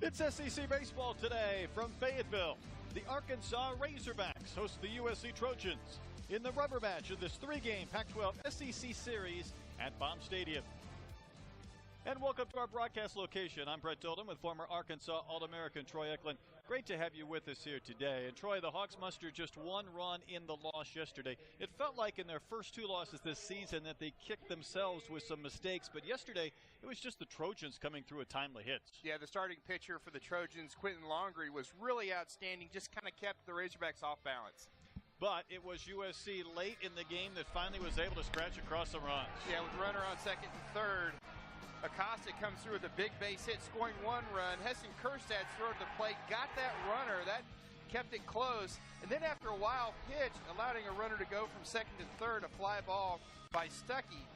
It's SEC baseball today from Fayetteville. The Arkansas Razorbacks host the USC Trojans in the rubber match of this three-game Pac-12 SEC series at Baum Stadium. And welcome to our broadcast location. I'm Brett Tilden with former Arkansas All-American Troy Eklund. Great to have you with us here today. And Troy, the Hawks mustered just one run in the loss yesterday. It felt like in their first two losses this season that they kicked themselves with some mistakes. But yesterday, it was just the Trojans coming through with timely hits. Yeah, the starting pitcher for the Trojans, Quentin Longry, was really outstanding. Just kind of kept the Razorbacks off balance. But it was USC late in the game that finally was able to scratch across some runs. Yeah, with runner on second and third. Acosta comes through with a big base hit, scoring one run. Heston Kjerstad threw to the plate, got that runner. That kept it close. And then after a wild pitch, allowing a runner to go from second to third, a fly ball by Stuckey.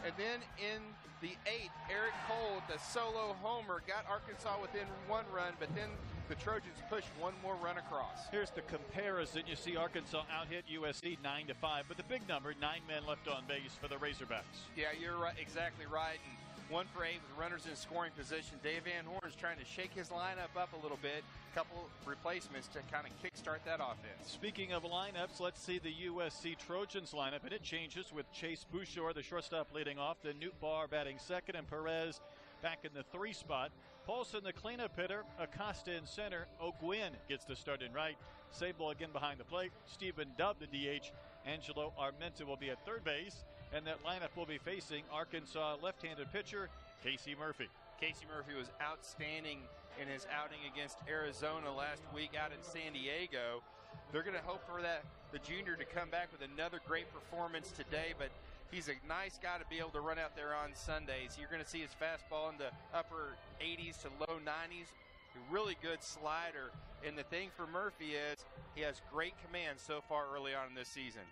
And then in the eighth, Eric Cole with the solo homer got Arkansas within one run, but then the Trojans pushed one more run across. Here's the comparison. You see Arkansas out-hit USC 9-5, but the big number, 9 men left on base for the Razorbacks. Yeah, you're right, exactly right. And 1 for 8 with runners in scoring position. Dave Van Horn is trying to shake his lineup up a little bit. A couple replacements to kind of kickstart that offense. Speaking of lineups, let's see the USC Trojans lineup, and it changes with Chase Bouchard, the shortstop, leading off. Then Newt Barr batting second, and Perez back in the 3 spot. Paulson, the cleanup hitter. Acosta in center. O'Gwyn gets the start in right. Sable again behind the plate. Stephen Dubb, the DH. Angelo Armenta will be at third base. And that lineup will be facing Arkansas left-handed pitcher Casey Murphy. Casey Murphy was outstanding in his outing against Arizona last week out in San Diego. They're going to hope for the junior to come back with another great performance today, but he's a nice guy to be able to run out there on Sundays. You're going to see his fastball in the upper 80s to low 90s. A really good slider. And the thing for Murphy is he has great command so far early on in this season.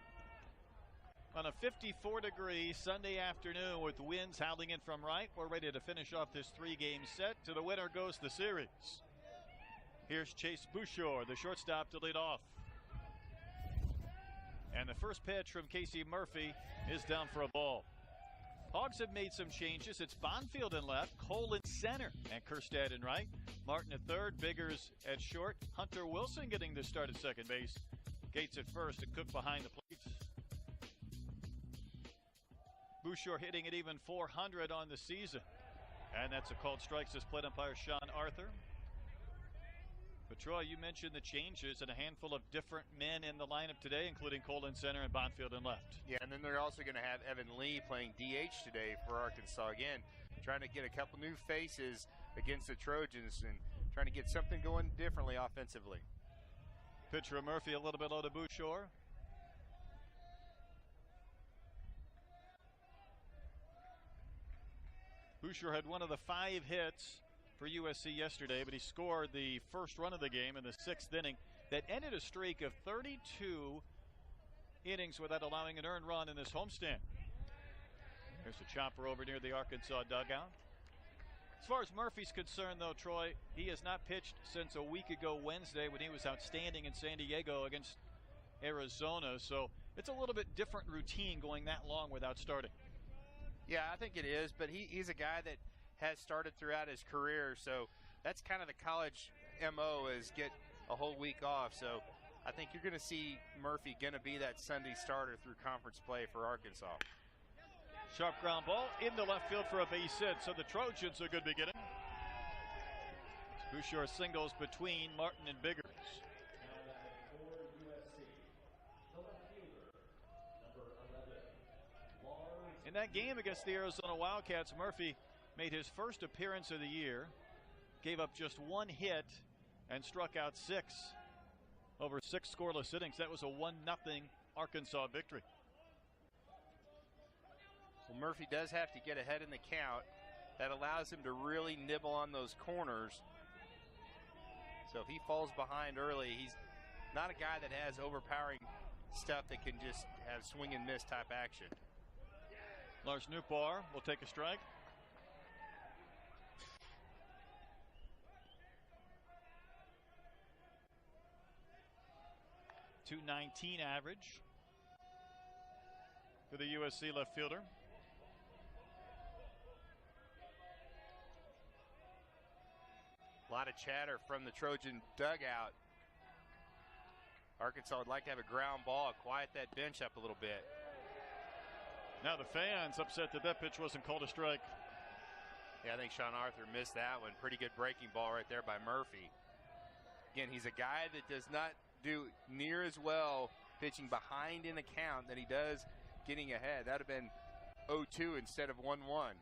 On a 54-degree Sunday afternoon with winds howling in from right, we're ready to finish off this 3-game set. To the winner goes the series. Here's Chase Bouchard, the shortstop, to lead off. And the first pitch from Casey Murphy is down for a ball. Hogs have made some changes. It's Bonfield in left, Cole in center, and Kjerstad in right. Martin at third, Biggers at short. Hunter Wilson getting the start at second base. Gates at first, and Cook behind the plate. Bouchard hitting at even 400 on the season. And that's a called strike, says plate umpire Sean Arthur. But Troy, you mentioned the changes and a handful of different men in the lineup today, including Cole in center and Bonfield in left. Yeah, and then they're also going to have Evan Lee playing DH today for Arkansas. Again, trying to get a couple new faces against the Trojans and trying to get something going differently offensively. Pitcher of Murphy a little bit low to Bouchard. Bouchard had one of the 5 hits for USC yesterday, but he scored the first run of the game in the 6th inning that ended a streak of 32 innings without allowing an earned run in this homestand. There's a chopper over near the Arkansas dugout. As far as Murphy's concerned, though, Troy, he has not pitched since a week ago Wednesday when he was outstanding in San Diego against Arizona, so it's a little bit different routine going that long without starting. Yeah, I think it is, but he's a guy that has started throughout his career, so that's kind of the college MO is get a whole week off. So I think you're going to see Murphy going to be that Sunday starter through conference play for Arkansas. Sharp ground ball into left field for a base hit, so the Trojans a good beginning. Bouchard singles between Martin and Biggers. In that game against the Arizona Wildcats, Murphy made his first appearance of the year, gave up just 1 hit, and struck out 6 over 6 scoreless innings. That was a 1-0 Arkansas victory. Well, Murphy does have to get ahead in the count. That allows him to really nibble on those corners. So if he falls behind early, he's not a guy that has overpowering stuff that can just have swing and miss type action. Lars Nootbaar will take a strike. .219 average for the USC left fielder. A lot of chatter from the Trojan dugout. Arkansas would like to have a ground ball, quiet that bench up a little bit. Now the fans upset that that pitch wasn't called a strike. Yeah, I think Sean Arthur missed that one. Pretty good breaking ball right there by Murphy. Again, he's a guy that does not do near as well pitching behind in a count than he does getting ahead. That would have been 0-2 instead of 1-1.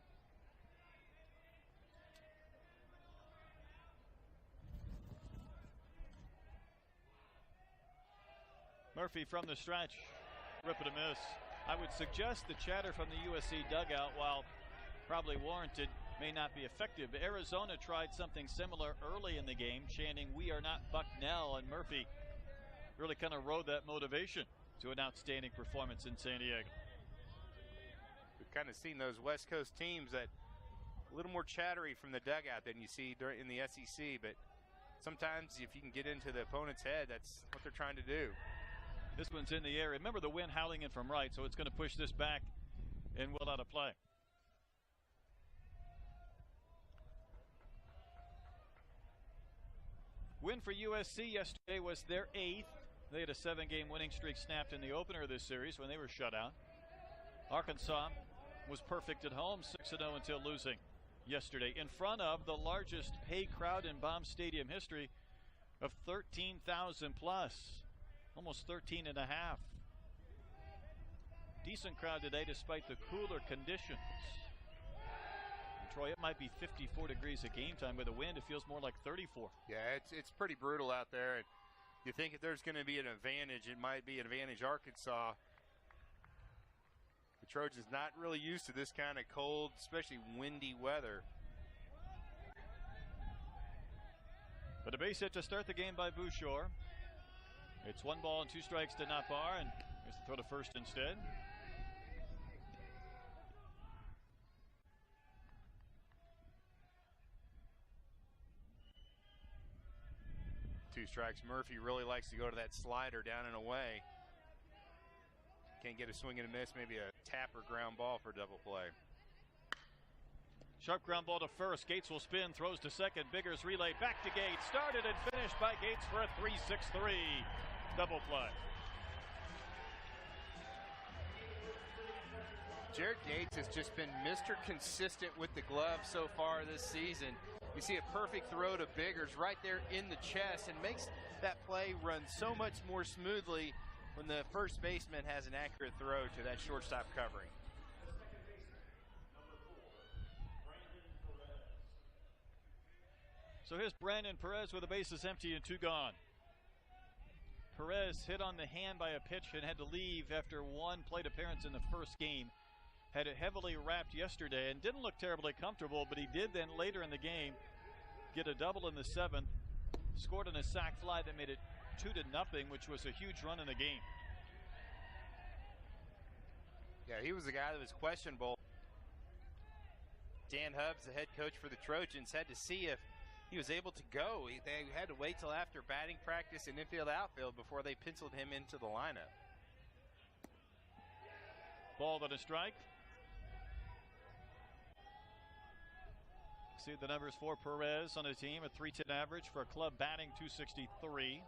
Murphy from the stretch, rip and a miss. I would suggest the chatter from the USC dugout, while probably warranted, may not be effective. Arizona tried something similar early in the game, chanting, "We are not Bucknell," and Murphy really kind of rode that motivation to an outstanding performance in San Diego. We've kind of seen those West Coast teams that a little more chattery from the dugout than you see in the SEC, but sometimes if you can get into the opponent's head, that's what they're trying to do. This one's in the air. Remember the wind howling in from right, so it's going to push this back and well out of play. Win for USC yesterday was their 8th. They had a 7-game winning streak snapped in the opener of this series when they were shut out. Arkansas was perfect at home, 6-0 until losing yesterday in front of the largest paid crowd in Baum Stadium history of 13,000 plus, almost 13 and a half. Decent crowd today despite the cooler conditions. Troy, it might be 54 degrees at game time. With the wind, it feels more like 34. Yeah, it's pretty brutal out there. And you think if there's going to be an advantage, it might be an advantage Arkansas. The Trojans not really used to this kind of cold, especially windy weather. But a base hit to start the game by Bouchard. It's 1 ball and 2 strikes to Notbar, and here's the throw to first instead. Two strikes. Murphy really likes to go to that slider down and away. Can't get a swing and a miss, maybe a tap or ground ball for double play. Sharp ground ball to first. Gates will spin, throws to second. Biggers relay back to Gates. Started and finished by Gates for a 3-6-3 double play. Jared Gates has just been Mr. Consistent with the glove so far this season. You see a perfect throw to Biggers right there in the chest and makes that play run so much more smoothly when the first baseman has an accurate throw to that shortstop covering. So here's Brandon Perez with the bases empty and 2 gone. Perez hit on the hand by a pitch and had to leave after 1 plate appearance in the first game. Had it heavily wrapped yesterday and didn't look terribly comfortable, but he did then later in the game get a double in the 7th. Scored on a sac fly that made it 2-0, which was a huge run in the game. Yeah, he was the guy that was questionable. Dan Hubbs, the head coach for the Trojans, had to see if he was able to go. They had to wait till after batting practice and infield outfield before they penciled him into the lineup. Ball and a strike. See the numbers for Perez on the team, a .310 average for a club batting .263.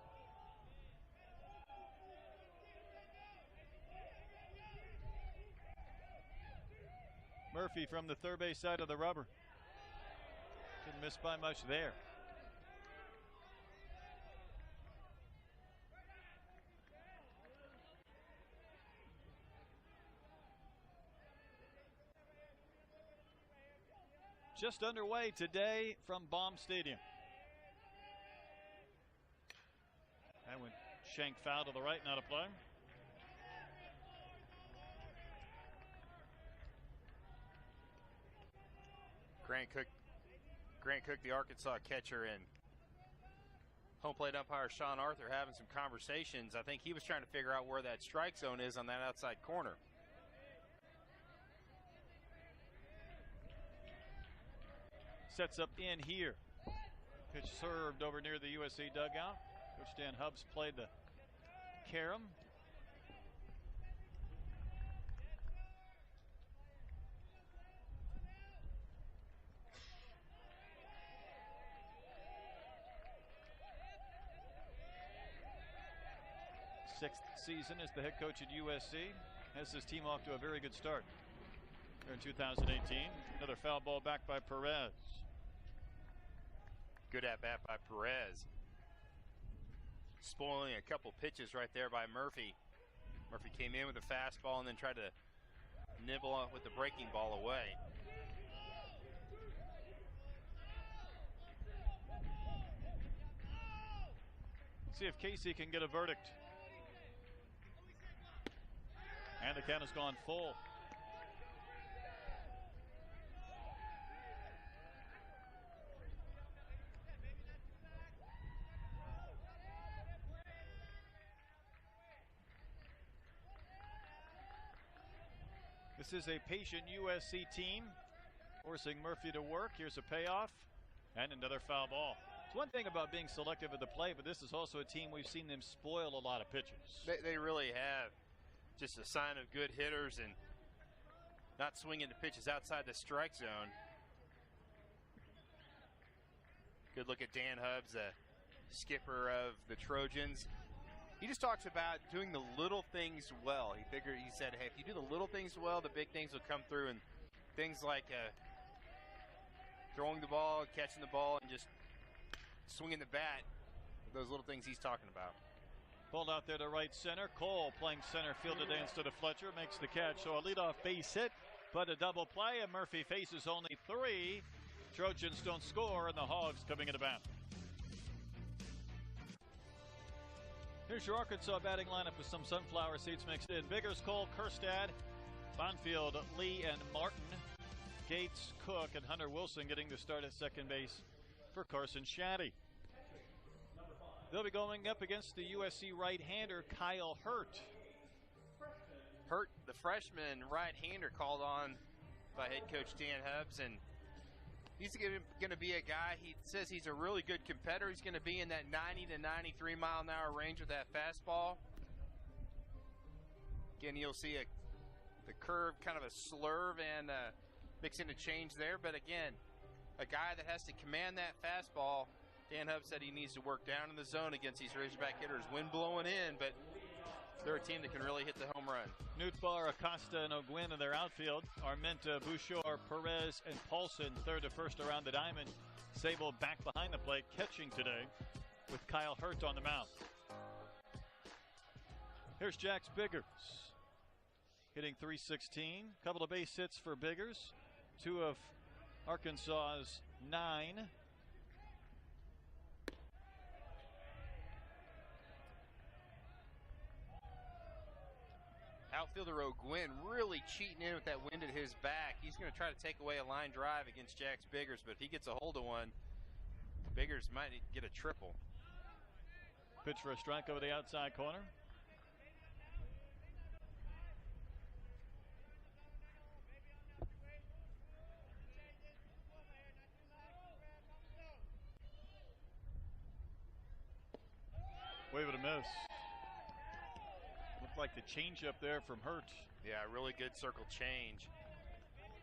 Murphy from the third base side of the rubber. Didn't miss by much there. Just underway today from Baum Stadium. That went shanked foul to the right, not a play. Grant Cook, the Arkansas catcher, and home plate umpire Sean Arthur having some conversations. I think he was trying to figure out where that strike zone is on that outside corner. Sets up in here. Pitch served over near the USC dugout. Coach Dan Hubbs played the carom. 6th season as the head coach at USC. Has his team off to a very good start here in 2018. Another foul ball back by Perez. Good at bat by Perez. Spoiling a couple pitches right there by Murphy. Murphy came in with a fastball and then tried to nibble off with the breaking ball away. See if Casey can get a verdict. And the count has gone full. This is a patient USC team, forcing Murphy to work. Here's a payoff and another foul ball. It's one thing about being selective at the plate, but this is also a team we've seen them spoil a lot of pitches. They really have. Just a sign of good hitters and not swinging the pitches outside the strike zone. Good look at Dan Hubbs, the skipper of the Trojans. He just talks about doing the little things well. He said, hey, if you do the little things well, the big things will come through. And things like throwing the ball, catching the ball, and just swinging the bat. Those little things he's talking about. Pulled out there to right center. Cole playing center field today instead of Fletcher. Makes the catch. So a leadoff base hit, but a double play. And Murphy faces only 3. Trojans don't score, and the Hogs coming into bat. Here's your Arkansas batting lineup with some sunflower seeds mixed in. Biggers, Cole, Kerstad, Bonfield, Lee, and Martin. Gates, Cook, and Hunter Wilson getting the start at second base for Carson Shaddy. They'll be going up against the USC right-hander Kyle Hurt. Hurt, the freshman right-hander, called on by head coach Dan Hubbs, and he's going to be a guy, he says he's a really good competitor. He's going to be in that 90 to 93 mile an hour range with that fastball. Again, you'll see the curve, kind of a slurve and mixing a change there. But again, a guy that has to command that fastball. Dan Hubbs said he needs to work down in the zone against these Razorback hitters. Wind blowing in, but they're a team that can really hit the home run. Nootbaar, Acosta, and O'Gwyn in their outfield. Armenta, Bouchard, Perez, and Paulson third to first around the diamond. Sable back behind the plate, catching today with Kyle Hurt on the mound. Here's Jax Biggers, hitting .316. Couple of base hits for Biggers. 2 of Arkansas's 9. Outfielder O'Gwyn really cheating in with that wind at his back. He's going to try to take away a line drive against Jax Biggers, but if he gets a hold of one, Biggers might get a triple. Pitch for a strike over the outside corner. Wave and a miss. Looked like the change up there from Hurt. Yeah, really good circle change.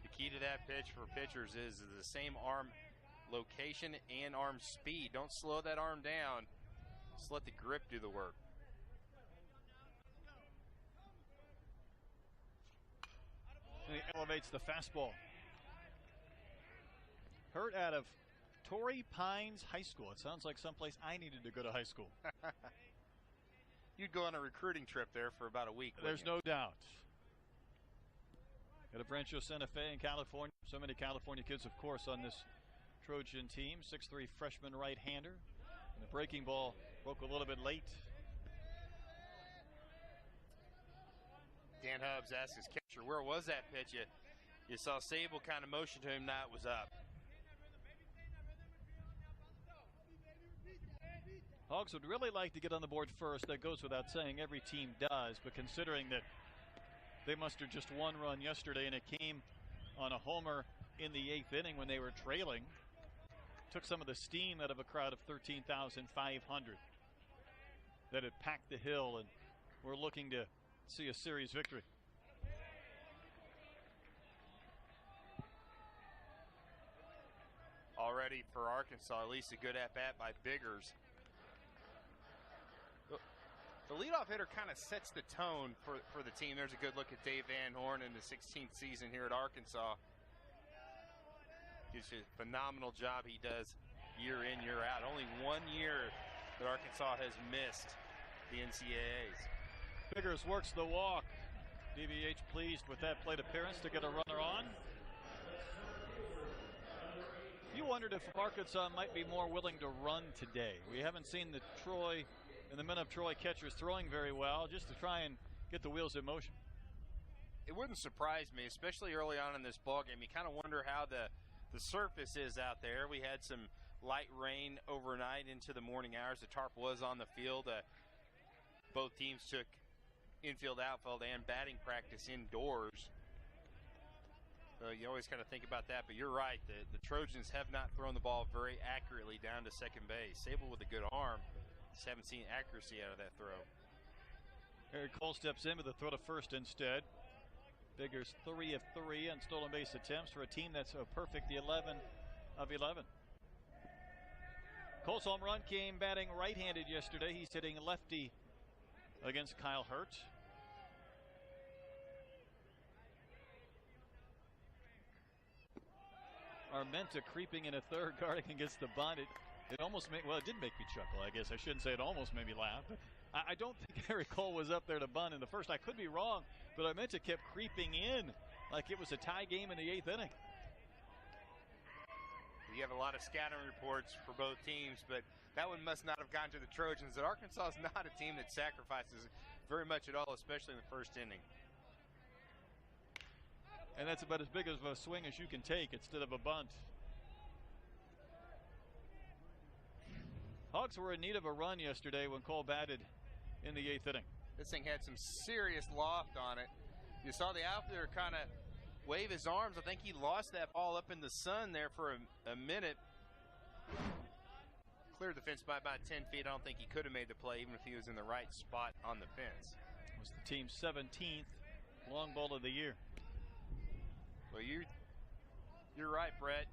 The key to that pitch for pitchers is the same arm location and arm speed. Don't slow that arm down. Just let the grip do the work. And he elevates the fastball. Hurt out of Torrey Pines High School. It sounds like someplace I needed to go to high school. You'd go on a recruiting trip there for about a week. There's no doubt. Got a Rancho Santa Fe in California. So many California kids, of course, on this Trojan team. 6'3" freshman right-hander. And the breaking ball broke a little bit late. Dan Hubbs asked his catcher, where was that pitch? You saw Sable kind of motion to him, now it was up. Hogs would really like to get on the board first. That goes without saying. Every team does. But considering that they mustered just 1 run yesterday and it came on a homer in the 8th inning when they were trailing, took some of the steam out of a crowd of 13,500 that had packed the hill and were looking to see a series victory. Already for Arkansas, at least a good at-bat by Biggers. the leadoff hitter kind of sets the tone for the team. There's a good look at Dave Van Horn in the 16th season here at Arkansas. It's a phenomenal job he does year in, year out. Only 1 year that Arkansas has missed the NCAAs. Biggers works the walk. DVH pleased with that plate appearance to get a runner on. You wondered if Arkansas might be more willing to run today. We haven't seen the Troy and the men of Troy catchers throwing very well, just to try and get the wheels in motion. It wouldn't surprise me, especially early on in this ballgame. You kind of wonder how the surface is out there. We had some light rain overnight into the morning hours. The tarp was on the field. Both teams took infield, outfield, and batting practice indoors. So you always kind of think about that, but you're right. The Trojans have not thrown the ball very accurately down to second base. Sable with a good arm. Just haven't seen accuracy out of that throw. Eric Cole steps in with a throw to first instead. Biggers 3 of 3 on stolen base attempts for a team that's a perfect 11 of 11. Cole's home run came batting right-handed yesterday. He's hitting lefty against Kyle Hurt. Armenta creeping in a third, guarding against the bunt. It almost made, well, it did make me chuckle, I guess. I shouldn't say it almost made me laugh. But I don't think Eric Cole was up there to bunt in the first. I could be wrong, but Armenta kept creeping in like it was a tie game in the 8th inning. You have a lot of scattering reports for both teams, but that one must not have gone to the Trojans. That Arkansas is not a team that sacrifices very much at all, especially in the first inning. And that's about as big of a swing as you can take instead of a bunt. Hogs were in need of a run yesterday when Cole batted in the 8th inning. This thing had some serious loft on it. You saw the outfielder kind of wave his arms. I think he lost that ball up in the sun there for a minute. Cleared the fence by about 10 feet. I don't think he could have made the play even if he was in the right spot on the fence. It was the team's 17th long ball of the year. Well, you're right, Brett.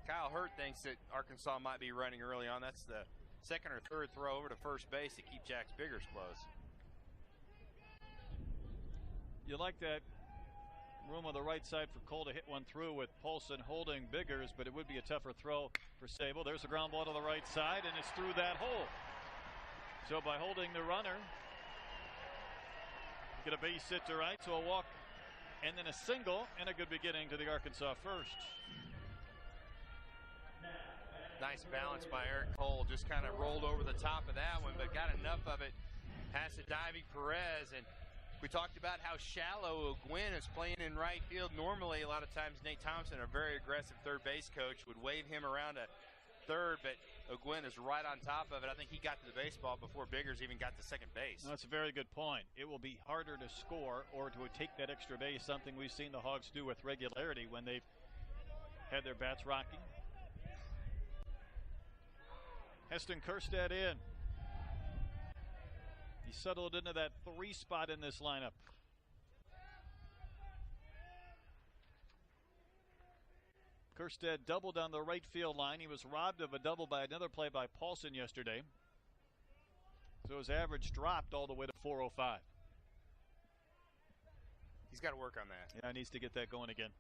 Kyle Hurt thinks that Arkansas might be running early on. That's the second or third throw over to first base to keep Jack's Biggers close. You like that room on the right side for Cole to hit one through with Paulson holding Biggers, but it would be a tougher throw for Sable. There's a ground ball to the right side, and it's through that hole. So by holding the runner, get a base hit to right, so a walk and then a single, and a good beginning to the Arkansas first. Nice balance by Eric Cole. Just kind of rolled over the top of that one, but got enough of it past the diving Perez. And we talked about how shallow O'Gwen is playing in right field. Normally, a lot of times, Nate Thompson, a very aggressive third base coach, would wave him around to third, but O'Gwen is right on top of it. I think he got to the baseball before Biggers even got to second base. Well, that's a very good point. It will be harder to score or to take that extra base, something we've seen the Hogs do with regularity when they've had their bats rocking. Heston Kjerstad in. He settled into that 3 spot in this lineup. Kjerstad doubled on the right field line. He was robbed of a double by another play by Paulson yesterday. So his average dropped all the way to 405. He's got to work on that. Yeah, he needs to get that going again.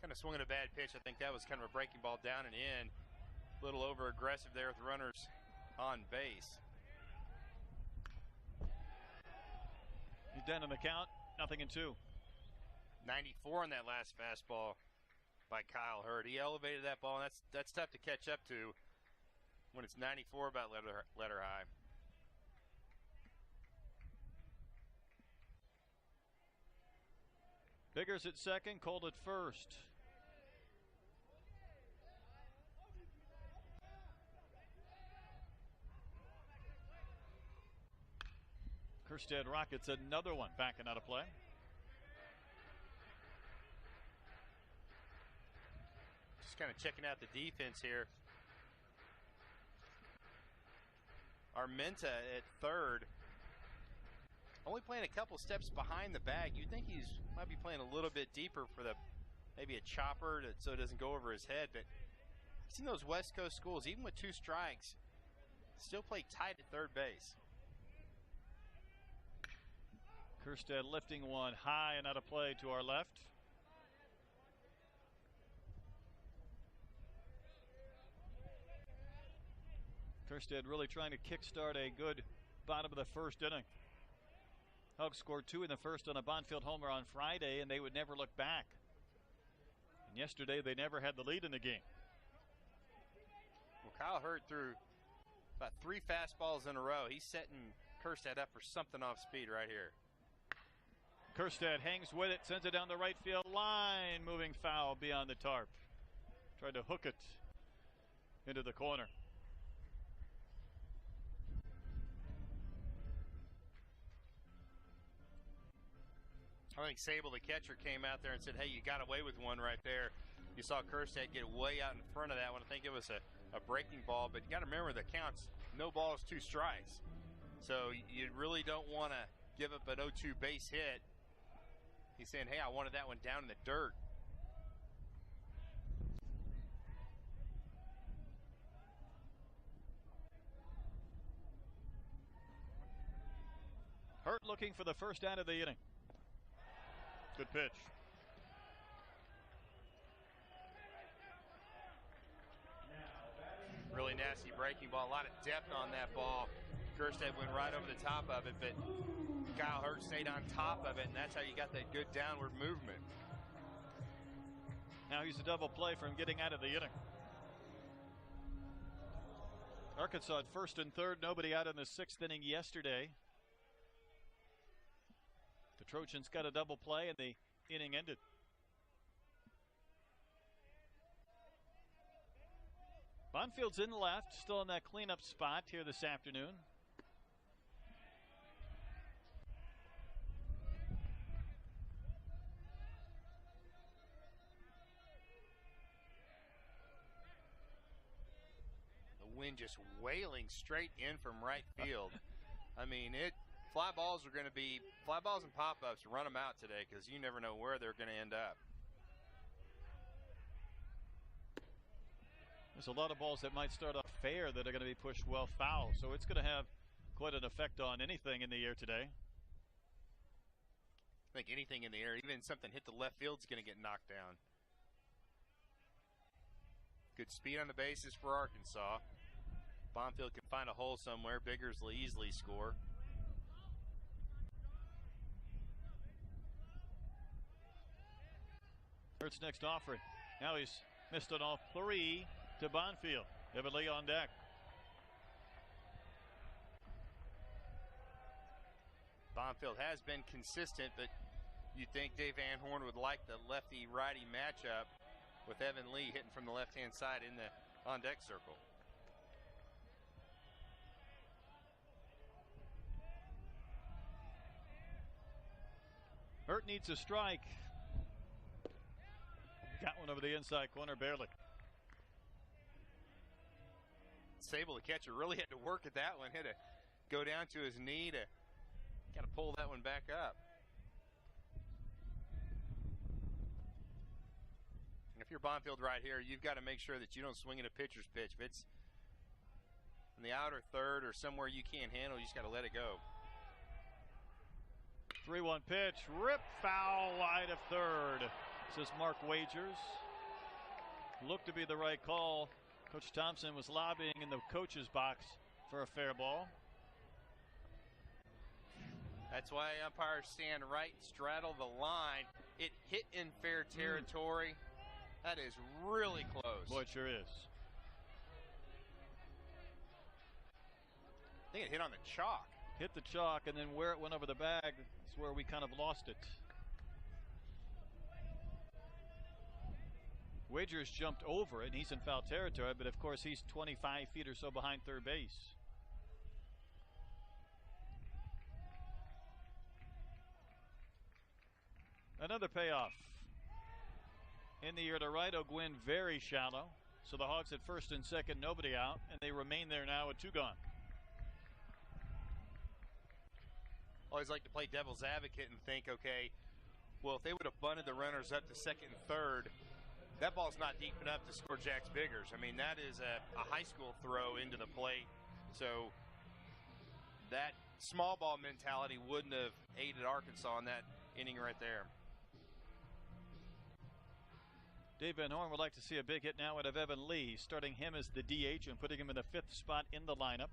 Kind of swinging a bad pitch. I think that was kind of a breaking ball down and in. A little over aggressive there with runners on base. He's down in the count, 0-2. 94 on that last fastball by Kyle Hurt. He elevated that ball, and that's tough to catch up to when it's 94 about letter high. Biggers at second, Cole at first. Kjerstad rockets another one, backing out of play. Just kind of checking out the defense here. Armenta at third. Only playing a couple steps behind the bag. You'd think he's might be playing a little bit deeper for maybe a chopper so it doesn't go over his head. But I've seen those West Coast schools, even with 2 strikes, still play tight at third base. Kerstead lifting one high and out of play to our left. Kerstead really trying to kickstart a good bottom of the first inning. Hogs scored 2 in the first on a Bonfield homer on Friday, and they would never look back. And yesterday they never had the lead in the game. Well, Kyle Hurt threw about 3 fastballs in a row. He's setting Kerstead up for something off speed right here. Kerstead hangs with it, sends it down the right field line, moving foul beyond the tarp. Tried to hook it into the corner. I think Sable, the catcher, came out there and said, hey, you got away with one right there. You saw Kerstead get way out in front of that one. I think it was a breaking ball, but you got to remember the count's no balls, 2 strikes. So you really don't want to give up an 0-2 base hit. He's saying, hey, I wanted that one down in the dirt. Hurt looking for the first out of the inning. Good pitch. Really nasty breaking ball. A lot of depth on that ball. Kerstead went right over the top of it, but Kyle Hurt stayed on top of it, and that's how you got that good downward movement. Now he's a double play from getting out of the inning. Arkansas at first and third, nobody out in the 6th inning yesterday. The Trojans got a double play and the inning ended. Bonfield's in left, still in that cleanup spot here this afternoon. The wind just wailing straight in from right field. I mean, fly balls and pop-ups, run them out today because you never know where they're going to end up. There's a lot of balls that might start off fair that are going to be pushed well foul, so it's going to have quite an effect on anything in the air today. I think anything in the air, even something hit the left field, is going to get knocked down. Good speed on the bases for Arkansas. Bonfield can find a hole somewhere. Biggers will easily score. Hurt's next offering. Now he's missed it off 3 to Bonfield. Evan Lee on deck. Bonfield has been consistent, but you'd think Dave Van Horn would like the lefty-righty matchup with Evan Lee hitting from the left-hand side in the on-deck circle. Hurt needs a strike. Got one over the inside corner, barely. Sable, the catcher, really had to work at that one. Had to go down to his knee to kind of pull that one back up. And if you're Bonfield right here, you've got to make sure that you don't swing at a pitcher's pitch. If it's in the outer third or somewhere you can't handle, you just got to let it go. 3-1 pitch, rip foul wide of third. Says Mark Wagers. Looked to be the right call. Coach Thompson was lobbying in the coach's box for a fair ball. That's why umpires stand right, straddle the line. It hit in fair territory. That is really close. Boy, it sure is. I think it hit on the chalk. Hit the chalk, and then where it went over the bag is where we kind of lost it. Wagers jumped over it, and he's in foul territory, but of course he's 25 feet or so behind third base. Another payoff. In the air to right, O'Gwyn very shallow. So the Hogs at first and second, nobody out, and they remain there now with 2 gone. Always like to play devil's advocate and think, okay, well, if they would have bunted the runners up to second and third, that ball's not deep enough to score Jax Biggers. I mean, that is a high school throw into the plate. So that small ball mentality wouldn't have aided Arkansas in that inning right there. Dave Van Horn would like to see a big hit now out of Evan Lee, starting him as the DH and putting him in the 5th spot in the lineup.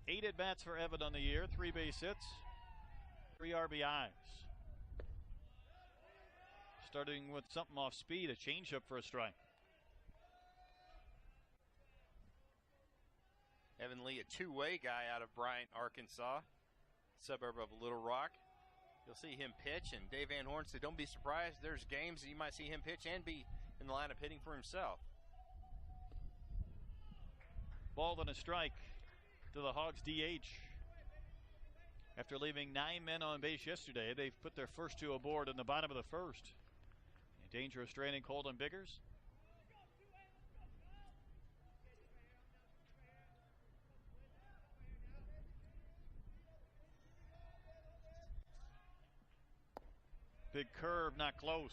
8 at-bats for Evan on the year, 3 base hits, 3 RBIs. Starting with something off speed, a changeup for a strike. Evan Lee, a two-way guy out of Bryant, Arkansas, suburb of Little Rock. You'll see him pitch, and Dave Van Horn said don't be surprised. There's games that you might see him pitch and be in the lineup hitting for himself. Ball and a strike to the Hogs DH. After leaving 9 men on base yesterday, they've put their first 2 aboard in the bottom of the 1st. In danger of stranding Colton Biggers. Big curve, not close.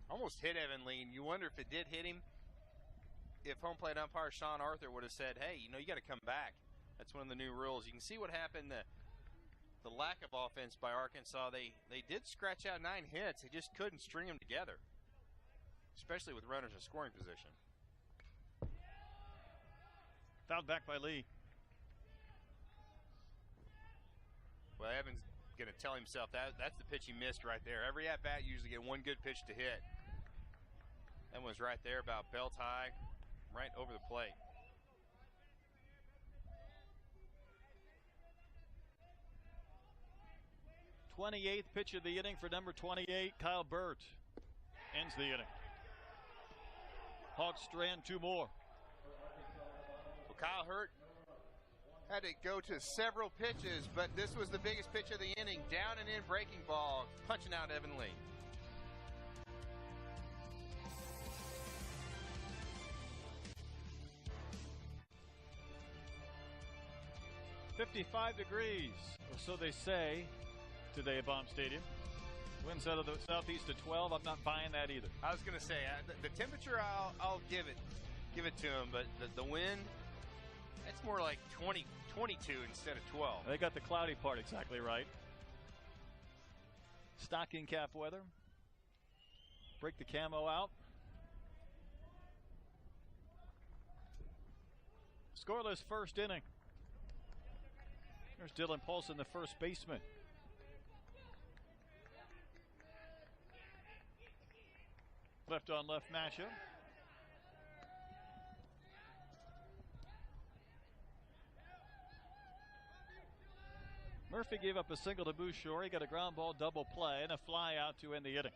Almost hit Evan Lee, and you wonder if it did hit him. If home plate umpire Sean Arthur would have said, hey, you know, you got to come back. That's one of the new rules. You can see what happened, the lack of offense by Arkansas. They did scratch out 9 hits. They just couldn't string them together, especially with runners in scoring position. Fouled back by Lee. Well, Evans going to tell himself that's the pitch he missed right there. Every at-bat usually get one good pitch to hit. That one's right there, about belt high, right over the plate. '28th pitch of the inning for number 28, Kyle Burt. Ends the inning. Hawks strand 2 more. Well, Kyle Hurt had to go to several pitches, but this was the biggest pitch of the inning. Down and in breaking ball, punching out Evan Lee. "55 degrees, or so they say, today at Baum Stadium. Winds out of the southeast at 12. I'm not buying that either. I was going to say, the temperature, I'll give it to him, but the wind, it's more like 22 instead of 12. They got the cloudy part exactly right. Stocking cap weather. Break the camo out. Scoreless first inning. There's Dylan Paulson, the first baseman. Left on left matchup. Murphy gave up a single to Bouchard. He got a ground ball double play and a fly out to end the inning.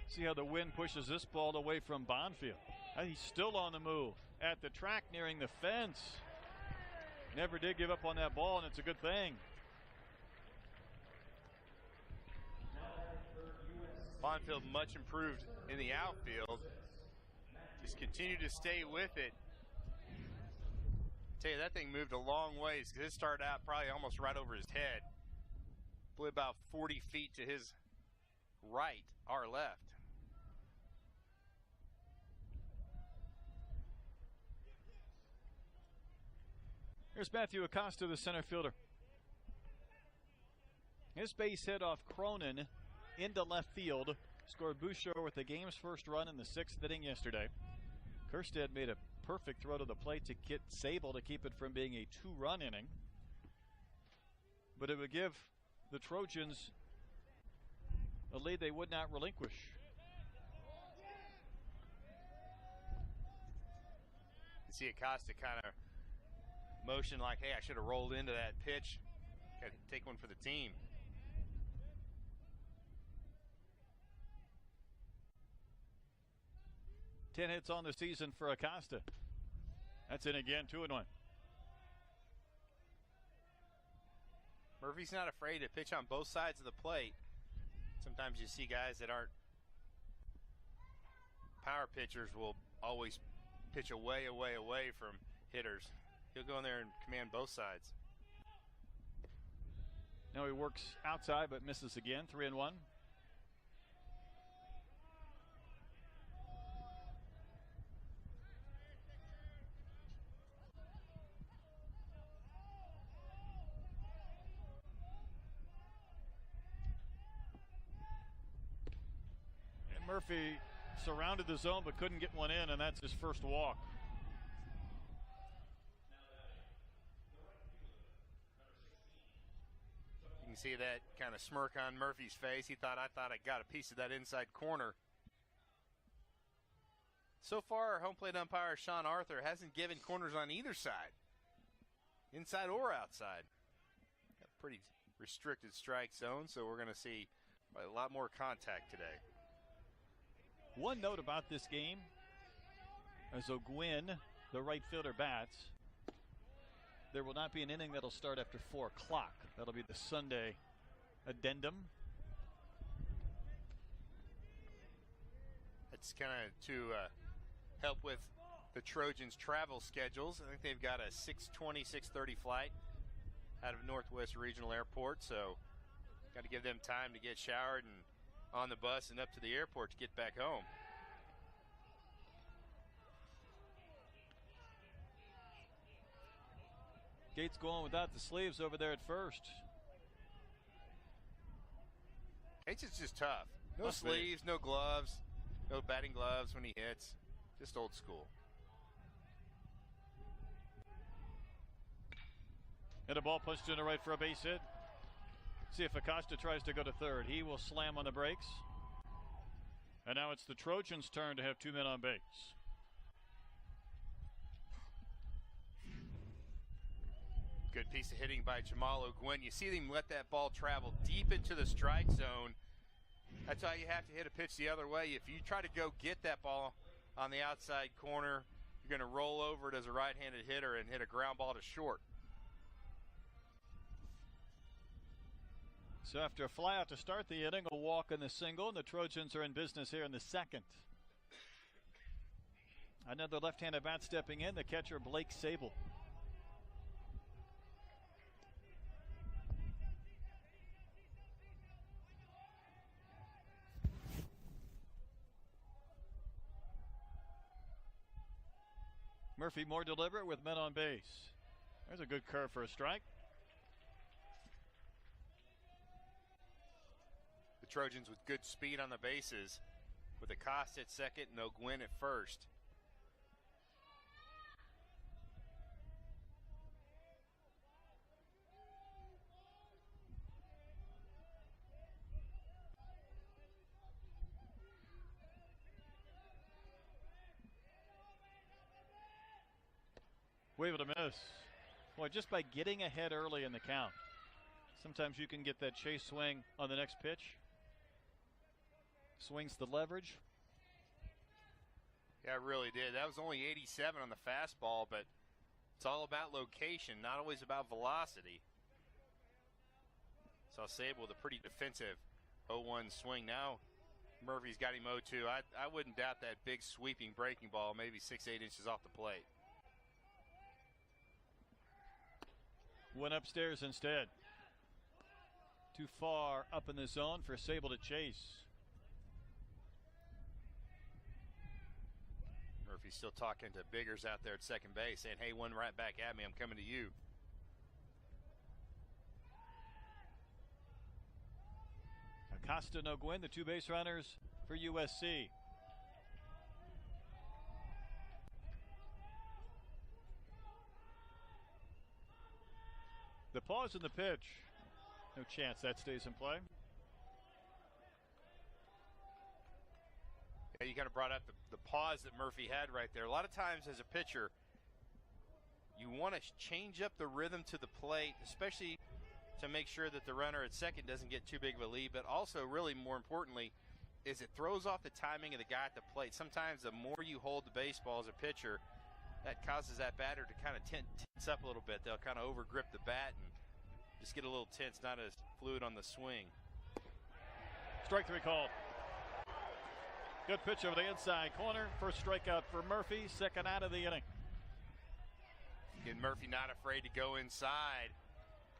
See how the wind pushes this ball away from Bonfield. He's still on the move at the track nearing the fence. Never did give up on that ball, and it's a good thing. Bonfield much improved in the outfield. Just continue to stay with it. Tell you, that thing moved a long ways because it started out probably almost right over his head. Blew about 40 feet to his right, our left. Here's Matthew Acosta, the center fielder. His base hit off Cronin into left field. Scored Bouchard with the game's first run in the 6th inning yesterday. Kerstead made a perfect throw to the plate to get Sable to keep it from being a 2-run inning. But it would give the Trojans a lead they would not relinquish. You see Acosta kind of motion like, hey, I should have rolled into that pitch. Got to take one for the team. Ten hits on the season for Acosta. That's in again, 2-1. Murphy's not afraid to pitch on both sides of the plate. Sometimes you see guys that aren't power pitchers will always pitch away from hitters. He'll go in there and command both sides. Now he works outside but misses again, 3-1. Murphy surrounded the zone but couldn't get one in, and that's his first walk. You can see that kind of smirk on Murphy's face. He thought, I got a piece of that inside corner. So far, our home plate umpire, Sean Arthur, hasn't given corners on either side, inside or outside. Got a pretty restricted strike zone, so we're going to see a lot more contact today. One note about this game, as O'Gwyn, the right fielder, bats, there will not be an inning that'll start after 4 o'clock. That'll be the Sunday addendum. It's kind of to help with the Trojans' travel schedules. I think they've got a 6:20, 6:30 flight out of Northwest Regional Airport, so got to give them time to get showered and on the bus and up to the airport to get back home. Gates going without the sleeves over there at first. Gates is just tough. No sleeves, no gloves, no batting gloves when he hits. Just old school. And a ball punched into right for a base hit. See if Acosta tries to go to third. He will slam on the brakes. And now it's the Trojans' turn to have 2 men on base. Good piece of hitting by Jamal O'Gwyn. You see him let that ball travel deep into the strike zone. That's why you have to hit a pitch the other way. If you try to go get that ball on the outside corner, you're going to roll over it as a right-handed hitter and hit a ground ball to short. So after a flyout to start the inning, a walk and a single, and the Trojans are in business here in the second. Another left-handed bat stepping in, the catcher Blake Sable. Murphy more deliberate with men on base. There's a good curve for a strike. The Trojans with good speed on the bases, with Acosta at second and O'Gwyn at first. Wave to miss. Boy, just by getting ahead early in the count, sometimes you can get that chase swing on the next pitch. Swings the leverage. Yeah, it really did. That was only 87 on the fastball, but it's all about location, not always about velocity. Saw Sable with a pretty defensive 0-1 swing. Now Murphy's got him 0-2. I wouldn't doubt that big sweeping breaking ball, maybe 6-8 inches off the plate. Went upstairs instead. Too far up in the zone for Sable to chase. Murphy's still talking to Biggers out there at second base, saying, hey, one right back at me, I'm coming to you. Acosta and O'Gwyn, the 2 base runners for USC. The pause in the pitch. No chance that stays in play. Yeah, you kind of brought up the pause that Murphy had right there. A lot of times as a pitcher, you want to change up the rhythm to the plate, especially to make sure that the runner at second doesn't get too big of a lead, but also really more importantly is it throws off the timing of the guy at the plate. Sometimes the more you hold the baseball as a pitcher, that causes that batter to kind of tense up a little bit. They'll kind of overgrip the bat and just get a little tense, not as fluid on the swing. Strike 3 called. Good pitch over the inside corner. First strikeout for Murphy, second out of the inning. Again, Murphy not afraid to go inside.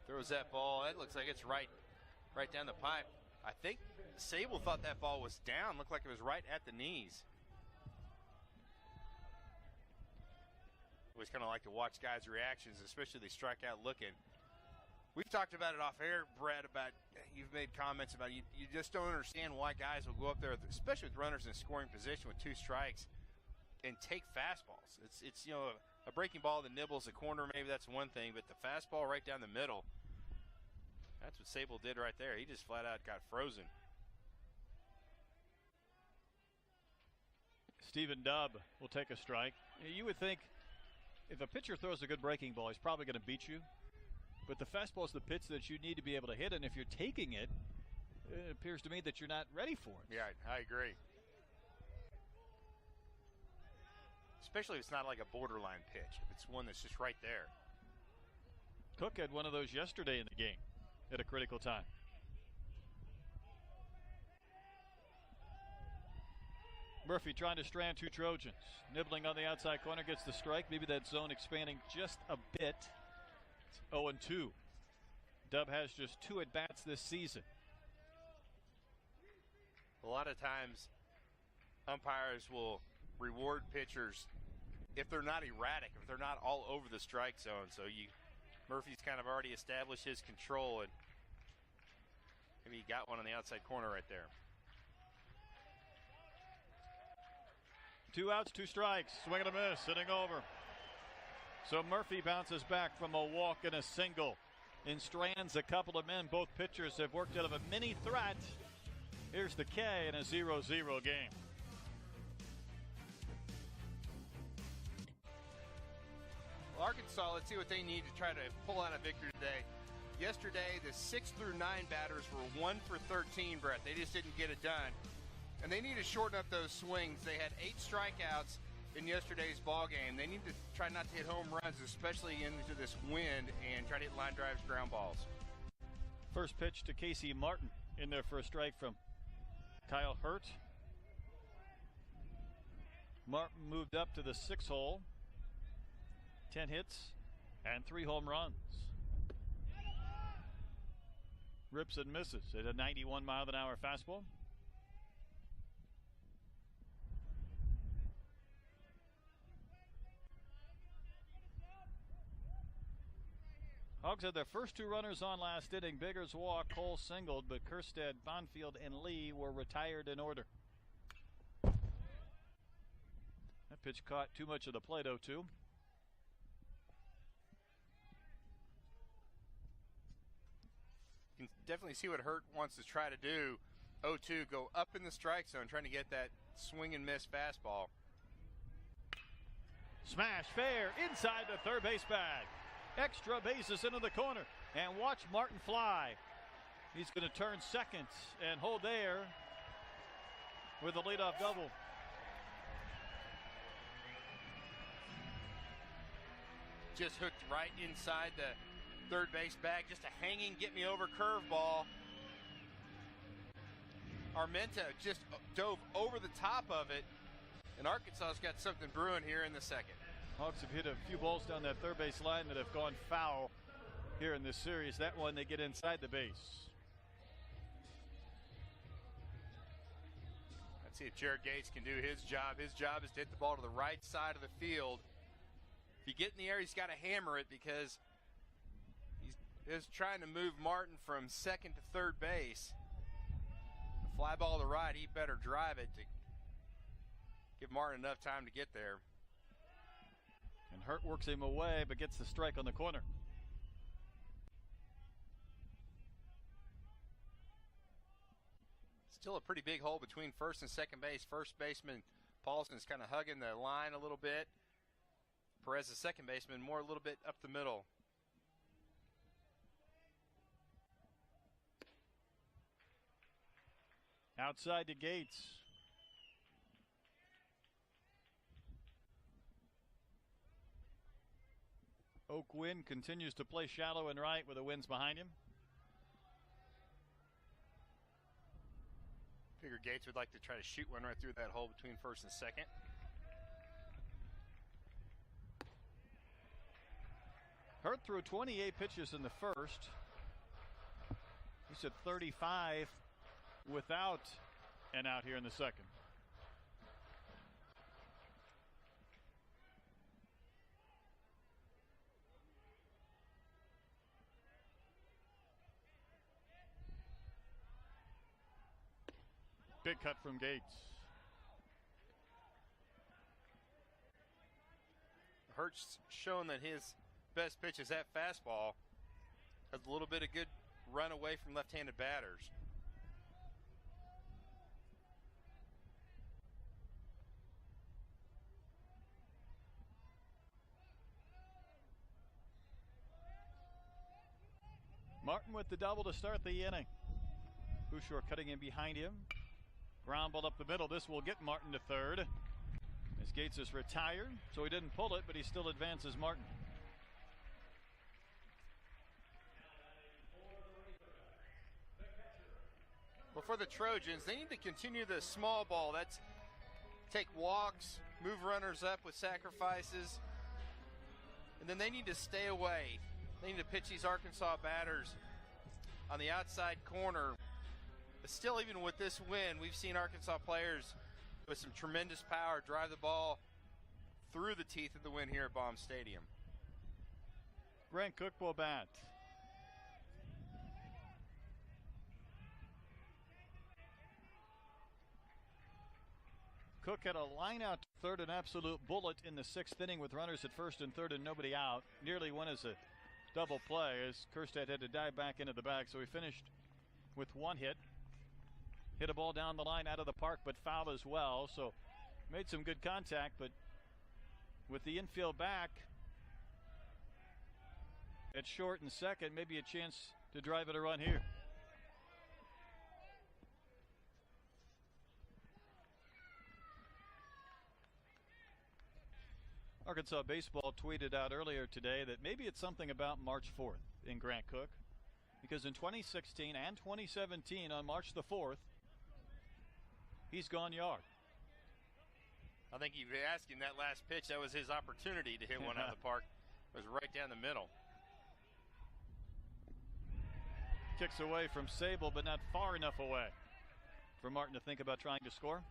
Throws that ball. That looks like it's right down the pipe. I think Sable thought that ball was down. Looked like it was right at the knees. Always kind of like to watch guys' reactions, especially they strike out looking. We've talked about it off air, Brett, about you've made comments about you just don't understand why guys will go up there, especially with runners in scoring position with 2 strikes, and take fastballs. It's a breaking ball that nibbles the corner, maybe that's one thing, but the fastball right down the middle, that's what Sable did right there. He just flat out got frozen. Stephen Dubb will take a strike. You would think if a pitcher throws a good breaking ball, he's probably going to beat you. But the fastball is the pitch that you need to be able to hit, and if you're taking it, it appears to me that you're not ready for it. Yeah, I agree. Especially if it's not like a borderline pitch. If it's one that's just right there. Cook had one of those yesterday in the game at a critical time. Murphy trying to strand 2 Trojans. Nibbling on the outside corner, gets the strike. Maybe that zone expanding just a bit. It's 0-2. Dubb has just 2 at-bats this season. A lot of times, umpires will reward pitchers if they're not erratic, if they're not all over the strike zone. So Murphy's kind of already established his control, and maybe he got one on the outside corner right there. 2 outs, 2 strikes. Swing and a miss, sitting over. So Murphy bounces back from a walk and a single and strands a couple of men. Both pitchers have worked out of a mini threat. Here's the K in a 0-0 game. Well, Arkansas, let's see what they need to try to pull out a victory today. Yesterday, the 6 through 9 batters were 1 for 13, Brett. They just didn't get it done. And they need to shorten up those swings. They had 8 strikeouts in yesterday's ball game. They need to try not to hit home runs, especially into this wind, and try to hit line drives, ground balls. First pitch to Casey Martin in there for a strike from Kyle Hurt. Martin moved up to the 6 hole. 10 hits and 3 home runs. Rips and misses at a 91-mile-an-hour fastball. Hogs had their first 2 runners on last inning. Biggers walked, Cole singled, but Kerstead, Bonfield, and Lee were retired in order. That pitch caught too much of the plate, 0-2. You can definitely see what Hurt wants to try to do. 0-2, go up in the strike zone, trying to get that swing and miss fastball. Smash fair inside the third base bag. Extra bases into the corner, and watch Martin fly. He's going to turn second and hold there with a leadoff double. Just hooked right inside the third base bag. Just a hanging, get me over curveball. Armenta just dove over the top of it, and Arkansas's got something brewing here in the second. Hawks have hit a few balls down that third base line that have gone foul here in this series. That one, they get inside the base. Let's see if Jared Gates can do his job. His job is to hit the ball to the right side of the field. If you get in the air, he's got to hammer it, because he's trying to move Martin from second to third base. The fly ball to right, he better drive it to give Martin enough time to get there. And Hurt works him away, but gets the strike on the corner. Still a pretty big hole between first and second base. First baseman Paulson's kind of hugging the line a little bit. Perez, the second baseman, more a little bit up the middle. Outside to Gates. Oak Wind continues to play shallow and right with the winds behind him. Figure Gates would like to try to shoot one right through that hole between first and second. Hurt threw 28 pitches in the first. He's at 35 without an out here in the second. Big cut from Gates. Hurt's shown that his best pitch is that fastball. Has a little bit of good run away from left-handed batters. Martin with the double to start the inning. Bouchard cutting in behind him. Ground ball up the middle. This will get Martin to third. As Gates is retired, so he didn't pull it, but he still advances Martin. Well, for the Trojans, they need to continue the small ball. That's take walks, move runners up with sacrifices, and then they need to stay away. They need to pitch these Arkansas batters on the outside corner. But still, even with this win, we've seen Arkansas players with some tremendous power drive the ball through the teeth of the wind here at Baum Stadium. Grant Cook will bat. Cook had a line out to third, an absolute bullet in the sixth inning with runners at first and third and nobody out. Nearly won as a double play as Kerstad had to dive back into the bag, so he finished with one hit. Hit a ball down the line out of the park, but foul as well, so made some good contact, but with the infield back at short and second, maybe a chance to drive it a run here. Arkansas baseball tweeted out earlier today that maybe it's something about March 4th in Grant Cook, because in 2016 and 2017 on March the 4th, he's gone yard. I think you asked him that last pitch. That was his opportunity to hit one out of the park. It was right down the middle. Kicks away from Sable, but not far enough away for Martin to think about trying to score.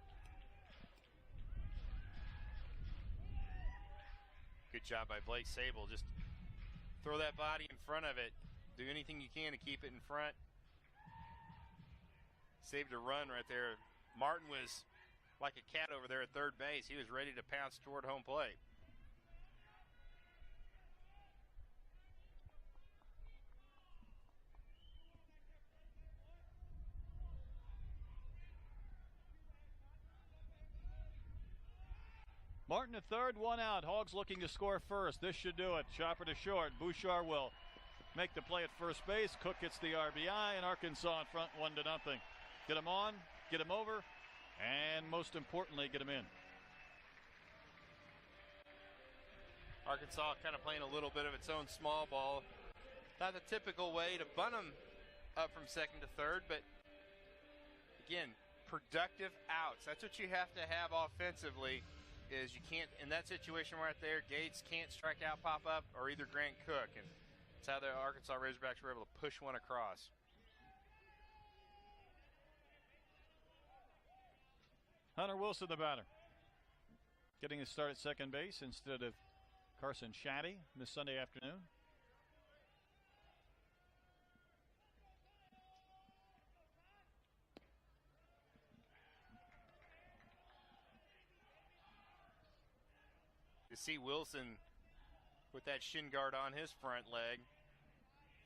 Good job by Blake Sable. Just throw that body in front of it. Do anything you can to keep it in front. Saved a run right there. Martin was like a cat over there at third base. He was ready to pounce toward home plate. Martin at third, one out. Hogs looking to score first. This should do it. Chopper to short. Bouchard will make the play at first base. Cook gets the RBI, and Arkansas in front 1-0. Get him on, get him over, and most importantly, get him in. Arkansas kind of playing a little bit of its own small ball. Not the typical way to bunt them up from second to third, but again, productive outs. That's what you have to have offensively. Is you can't, in that situation right there, Gates can't strike out, pop up, or either Grant Cook, and that's how the Arkansas Razorbacks were able to push one across. Hunter Wilson, the batter, getting his start at second base instead of Carson Shaddy this Sunday afternoon. You see Wilson with that shin guard on his front leg.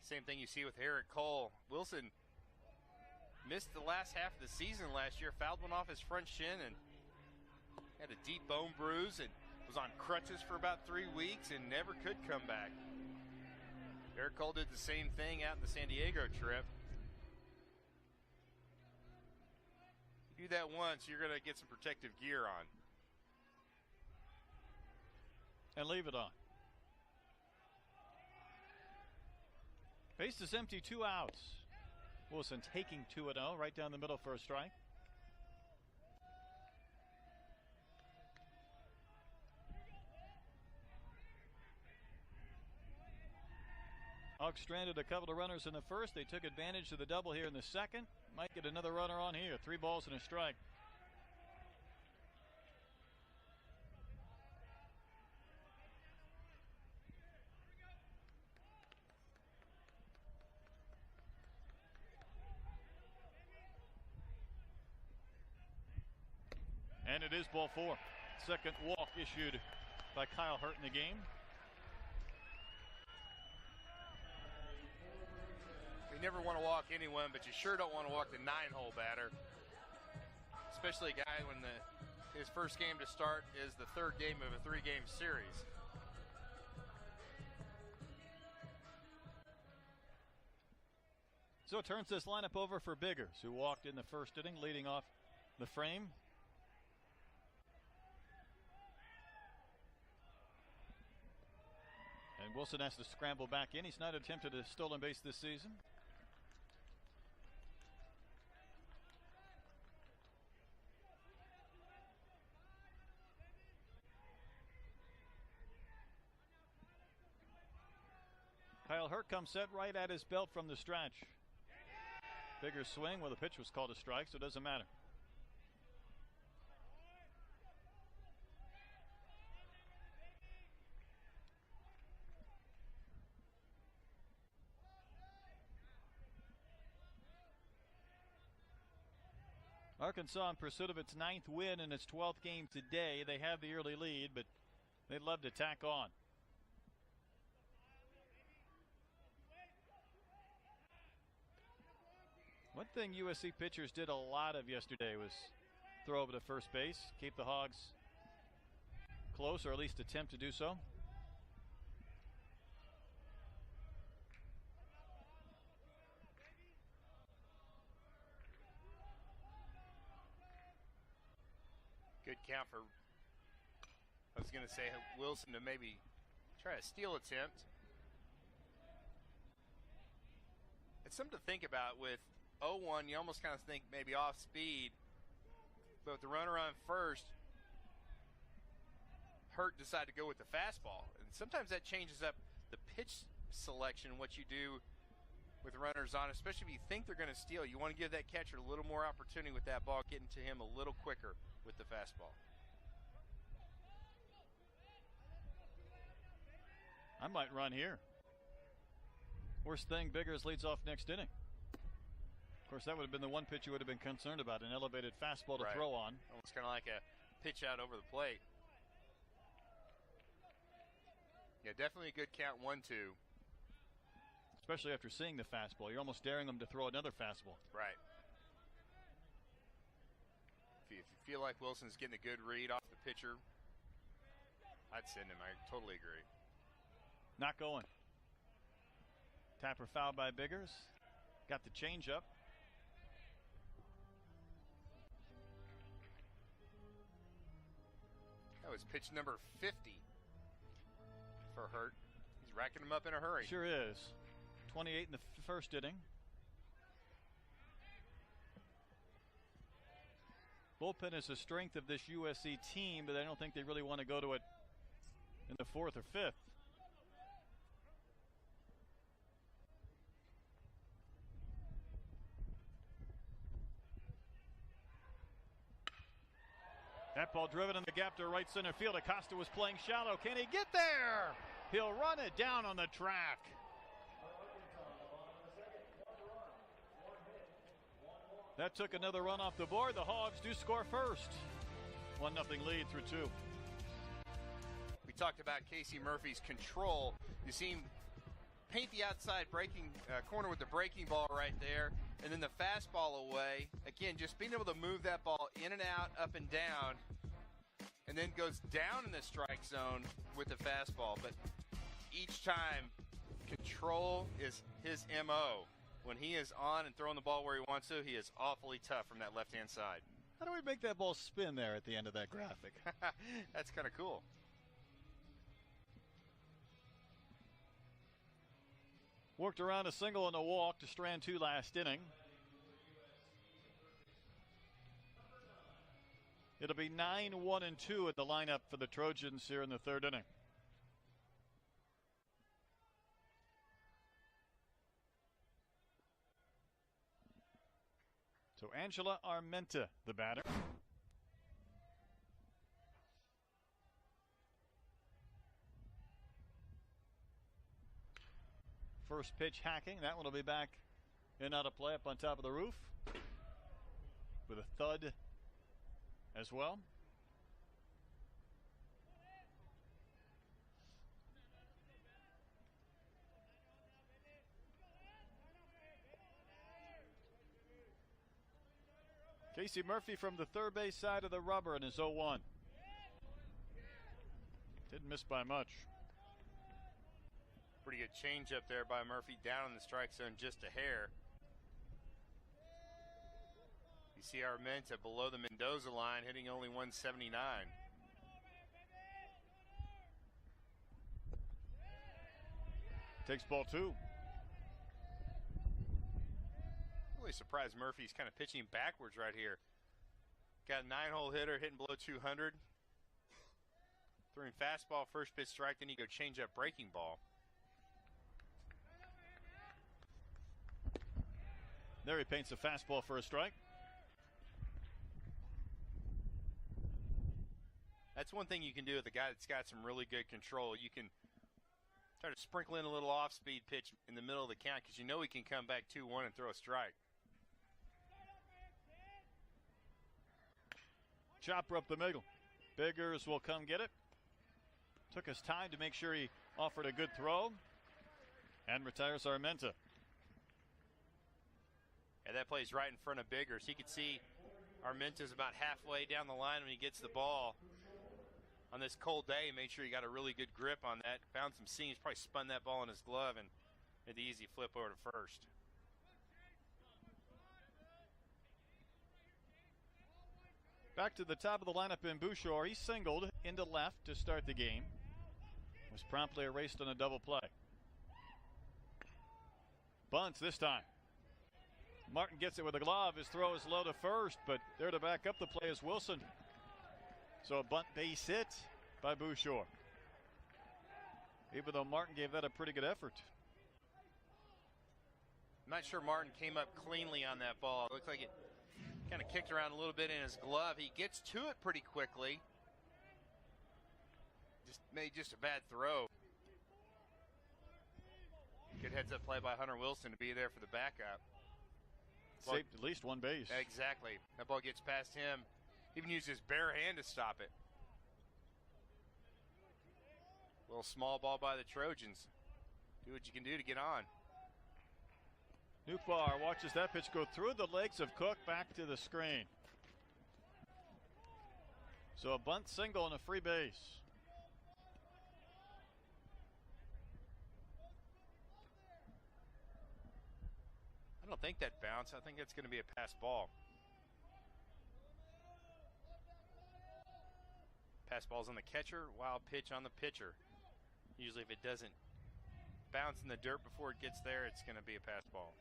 Same thing you see with Eric Cole. Wilson missed the last half of the season last year, fouled one off his front shin and had a deep bone bruise and was on crutches for about 3 weeks and never could come back. Eric Cole did the same thing out in the San Diego trip. You do that once, you're going to get some protective gear on. And leave it on. Base is empty, 2 outs. Wilson taking 2-0 right down the middle for a strike. Hawks stranded a couple of runners in the first. They took advantage of the double here in the second. Might get another runner on here. 3 balls and a strike. And it is ball 4. Second walk issued by Kyle Hurt in the game. You never want to walk anyone, but you sure don't want to walk the 9-hole batter. Especially a guy when his first game to start is the third game of a 3-game series. So it turns this lineup over for Biggers, who walked in the first inning, leading off the frame. And Wilson has to scramble back in. He's not attempted a stolen base this season. Kyle Hurt comes set right at his belt from the stretch. Bigger swing. Well, the pitch was called a strike, so it doesn't matter. Arkansas in pursuit of its 9th win in its 12th game today. They have the early lead, but they'd love to tack on. One thing USC pitchers did a lot of yesterday was throw over to first base, keep the Hogs close, or at least attempt to do so. Good count for, I was going to say, Wilson to maybe try a steal attempt. It's something to think about with 0-1. You almost kind of think maybe off speed, but with the runner on first, Hurt decided to go with the fastball, and sometimes that changes up the pitch selection, what you do with runners on, especially if you think they're going to steal. You want to give that catcher a little more opportunity with that ball, getting to him a little quicker with the fastball. I might run here. Worst thing, Biggers leads off next inning. Of course, that would have been the one pitch you would have been concerned about, an elevated fastball to throw on. Almost kind of like a pitch out over the plate. Yeah, definitely a good count, 1-2. Especially after seeing the fastball. You're almost daring them to throw another fastball. Right. If you feel like Wilson's getting a good read off the pitcher, I'd send him. I totally agree. Not going. Tapper fouled by Biggers. Got the changeup. That was pitch number 50 for Hurt. He's racking them up in a hurry. Sure is. 28 in the first inning. Bullpen is the strength of this USC team, but I don't think they really want to go to it in the 4th or 5th. That ball driven in the gap to right center field. Acosta was playing shallow. Can he get there? He'll run it down on the track. That took another run off the board. The Hogs do score first. 1-0 lead through 2. We talked about Casey Murphy's control. You see him paint the outside breaking corner with the breaking ball right there, and then the fastball away. Again, just being able to move that ball in and out, up and down, and then goes down in the strike zone with the fastball. But each time, control is his MO. When he is on and throwing the ball where he wants to, he is awfully tough from that left-hand side. How do we make that ball spin there at the end of that graphic? That's kind of cool. Worked around a single and a walk to strand 2 last inning. It'll be 9-1-2 at the lineup for the Trojans here in the 3rd inning. So Angela Armenta, the batter. First pitch hacking. That one will be back and out of play up on top of the roof with a thud as well. Casey Murphy from the third base side of the rubber in his 0-1. Didn't miss by much. Pretty good change up there by Murphy, down in the strike zone just a hair. You see Armenta below the Mendoza line, hitting only 179. Takes ball 2. Really surprised Murphy's kind of pitching backwards right here. Got a 9-hole hitter hitting below 200. Throwing fastball, first pitch strike, then you go change up breaking ball. There he paints a fastball for a strike. That's one thing you can do with a guy that's got some really good control. You can try to sprinkle in a little off-speed pitch in the middle of the count because you know he can come back 2-1 and throw a strike. Chopper up the middle. Biggers will come get it. Took his time to make sure he offered a good throw. And retires Armenta. And that plays right in front of Biggers. He could see Armenta's about halfway down the line when he gets the ball. On this cold day, made sure he got a really good grip on that. Found some seams, probably spun that ball in his glove and made the easy flip over to first. Back to the top of the lineup in Bouchard. He singled into left to start the game. Was promptly erased on a double play. Bunts this time. Martin gets it with a glove. His throw is low to first, but there to back up the play is Wilson. So a bunt base hit by Bouchard. Even though Martin gave that a pretty good effort. I'm not sure Martin came up cleanly on that ball. It looked like it kind of kicked around a little bit in his glove. He gets to it pretty quickly. Just made a bad throw. Good heads-up play by Hunter Wilson to be there for the backup. Saved at least one base. Exactly. That ball gets past him. Even used his bare hand to stop it. Little small ball by the Trojans. Do what you can do to get on. Newbar watches that pitch go through the legs of Cook back to the screen. So a bunt single and a free base. I don't think that bounced. I think that's going to be a pass ball. Pass ball's on the catcher, wild pitch on the pitcher. Usually if it doesn't bounce in the dirt before it gets there, it's going to be a pass ball.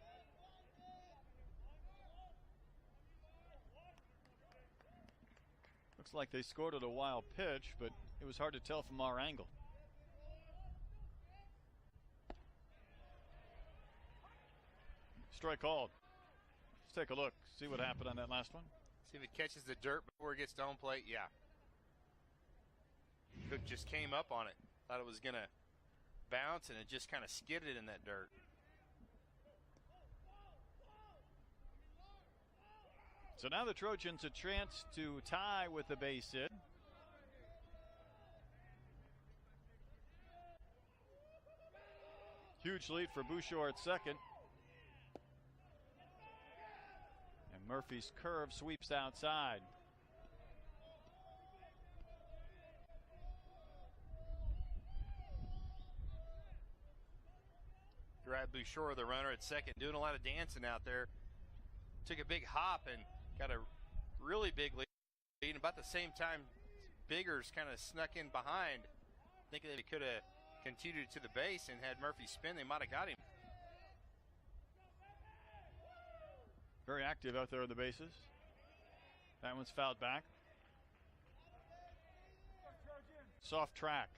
Looks like they scored at a wild pitch, but it was hard to tell from our angle. Strike called. Let's take a look, see what happened on that last one. See if it catches the dirt before it gets to home plate. Yeah. Cook just came up on it. Thought it was going to bounce, and it just kind of skidded in that dirt. So now the Trojans a chance to tie with the base hit. Huge lead for Bouchard at second. And Murphy's curve sweeps outside. Brad Bouchard, the runner at second, doing a lot of dancing out there. Took a big hop and got a really big lead. And about the same time, Biggers kind of snuck in behind. Thinking that he could have continued to the base and had Murphy spin, they might have got him. Very active out there on the bases. That one's fouled back. Soft track.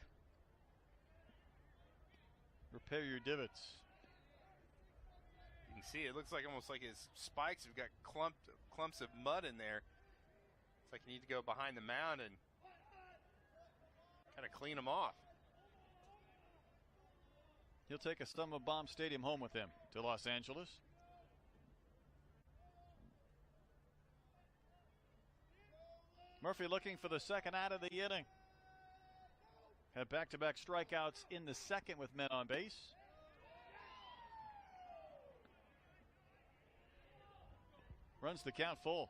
Repair your divots. You can see it looks like almost like his spikes have got clumps of mud in there. It's like you need to go behind the mound and kind of clean them off. He'll take a Stumma Bomb Stadium home with him to Los Angeles. Murphy looking for the second out of the inning. Had back-to-back strikeouts in the second with men on base. Runs the count full.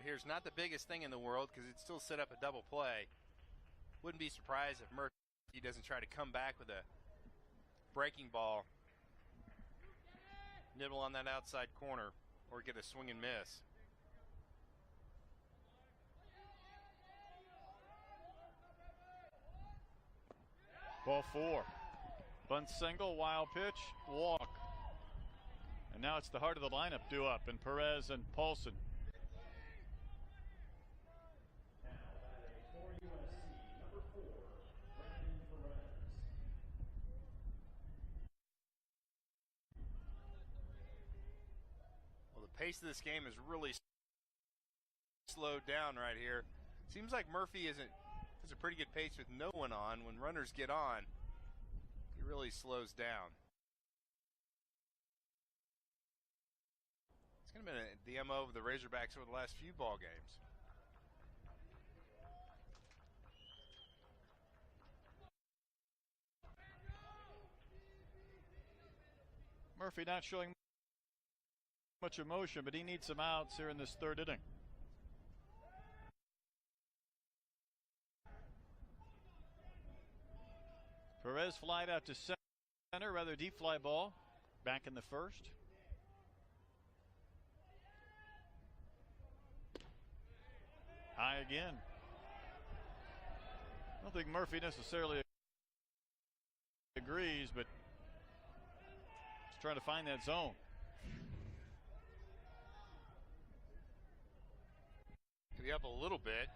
right here is not the biggest thing in the world because it still set up a double play. Wouldn't be surprised if Murphy doesn't try to come back with a breaking ball, nibble on that outside corner, or get a swing and miss. Ball 4. Bunt single, wild pitch, walk. And now it's the heart of the lineup due up, and Perez and Paulson. Well, the pace of this game is really slowed down right here. Seems like Murphy has a pretty good pace with no one on. When runners get on, he really slows down. It's going to be the MO of the Razorbacks over the last few ball games. Murphy not showing much emotion, but he needs some outs here in this third inning. Perez flied out to center, rather deep fly ball, back in the first. High again. I don't think Murphy necessarily agrees, but he's trying to find that zone. Could be up a little bit.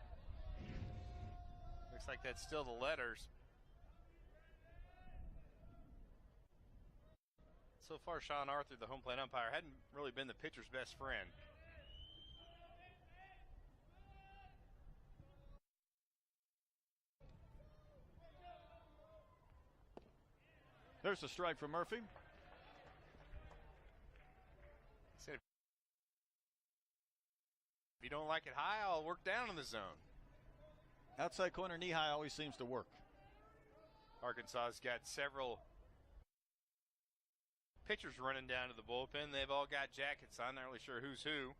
Looks like that's still the letters. So far, Sean Arthur, the home plate umpire, hadn't really been the pitcher's best friend. There's a strike from Murphy. He said, if you don't like it high, I'll work down in the zone. Outside corner knee high always seems to work. Arkansas's got several pitchers running down to the bullpen. They've all got jackets on. Not really sure who's who.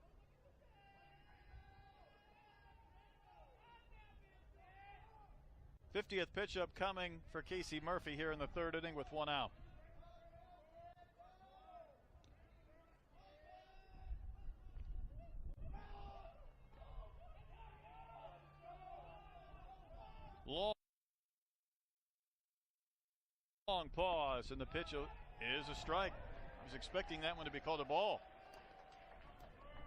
'50th pitch up coming for Casey Murphy here in the third inning with one out. Long pause, and the pitch is a strike. I was expecting that one to be called a ball.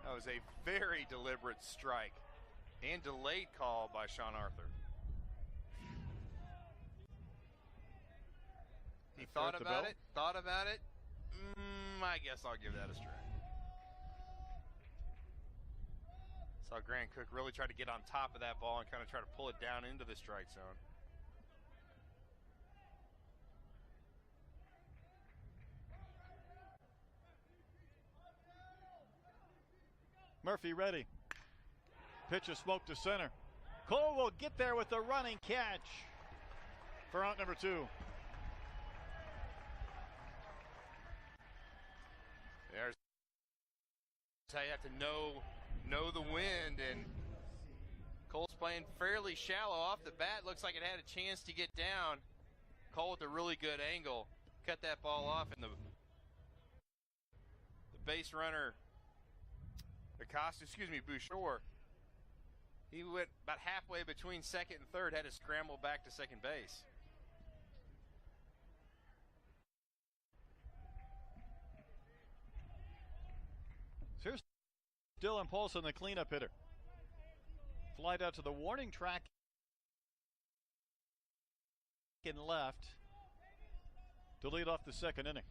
That was a very deliberate strike and delayed call by Sean Arthur. He thought about it. I guess I'll give that a strike. Saw Grant Cook really try to get on top of that ball and kind of try to pull it down into the strike zone. Murphy ready. Pitch of smoke to center. Cole will get there with the running catch for out number 2. There's how you have to know the wind, and Cole's playing fairly shallow off the bat. Looks like it had a chance to get down. Cole with a really good angle cut that ball off, and the base runner, Bouchard, he went about halfway between second and third, had to scramble back to second base. Here's Dylan Paulson, the cleanup hitter. Flied out to the warning track in left to lead off the second inning.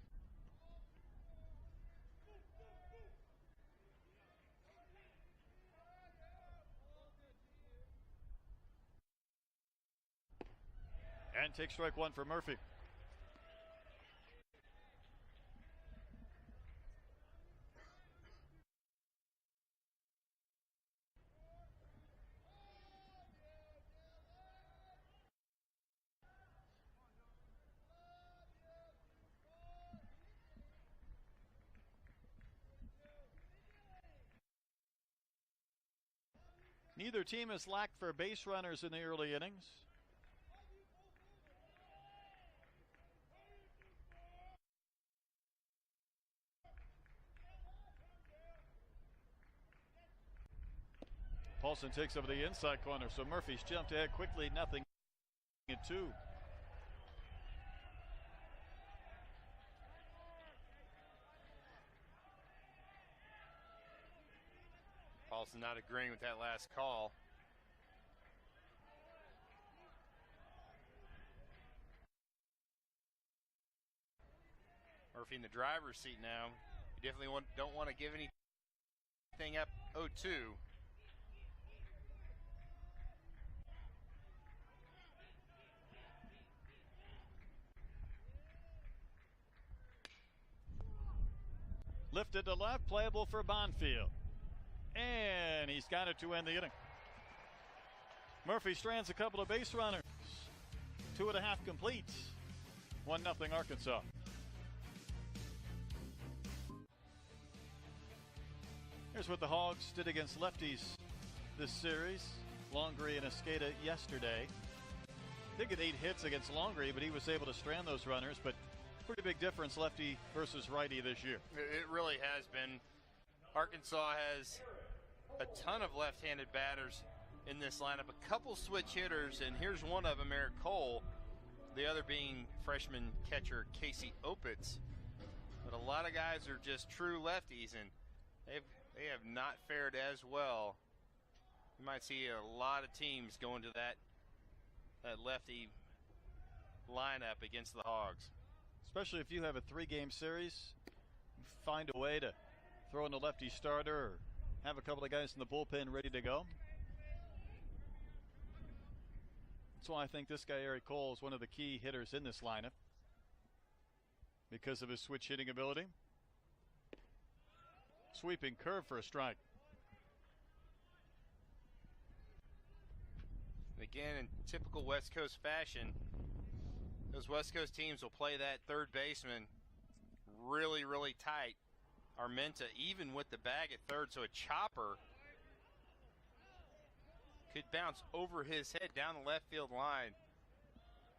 And take strike one for Murphy. Neither team has lacked for base runners in the early innings. Paulson takes over the inside corner, so Murphy's jumped ahead quickly, 0-2. Paulson not agreeing with that last call. Murphy in the driver's seat now. You definitely don't want to give anything up 0-2. Lifted to left, playable for Bonfield. And he's got it to end the inning. Murphy strands a couple of base runners. 2.5 complete. 1-0 Arkansas. Here's what the Hogs did against lefties this series. Longree and Escada yesterday. Did get 8 hits against Longree, but he was able to strand those runners. But pretty big difference lefty versus righty this year. It really has been. Arkansas has a ton of left-handed batters in this lineup. A couple switch hitters, and here's one of them, Eric Cole. The other being freshman catcher Casey Opitz. But a lot of guys are just true lefties, and they have not fared as well. You might see a lot of teams going to that lefty lineup against the Hogs. Especially if you have a 3-game series, find a way to throw in the lefty starter or have a couple of guys in the bullpen ready to go. That's why I think this guy, Eric Cole, is one of the key hitters in this lineup because of his switch hitting ability. Sweeping curve for a strike. Again, in typical West Coast fashion, those West Coast teams will play that third baseman really, really tight. Armenta even with the bag at third, so a chopper could bounce over his head down the left field line.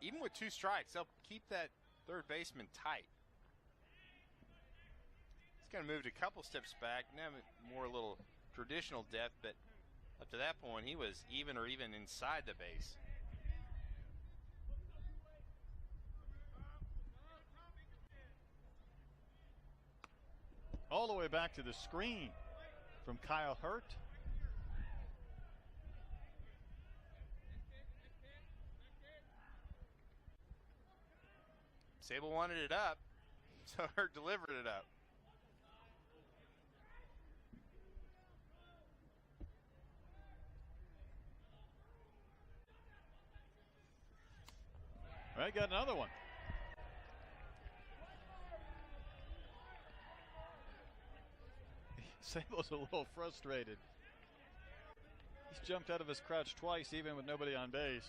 Even with 2 strikes, they'll keep that third baseman tight. He's kind of moved a couple steps back, now more a little traditional depth, but up to that point he was even or even inside the base. All the way back to the screen from Kyle Hurt. Sable wanted it up, so Hurt delivered it up. All right, got another one. Sable's a little frustrated. He's jumped out of his crouch twice, even with nobody on base.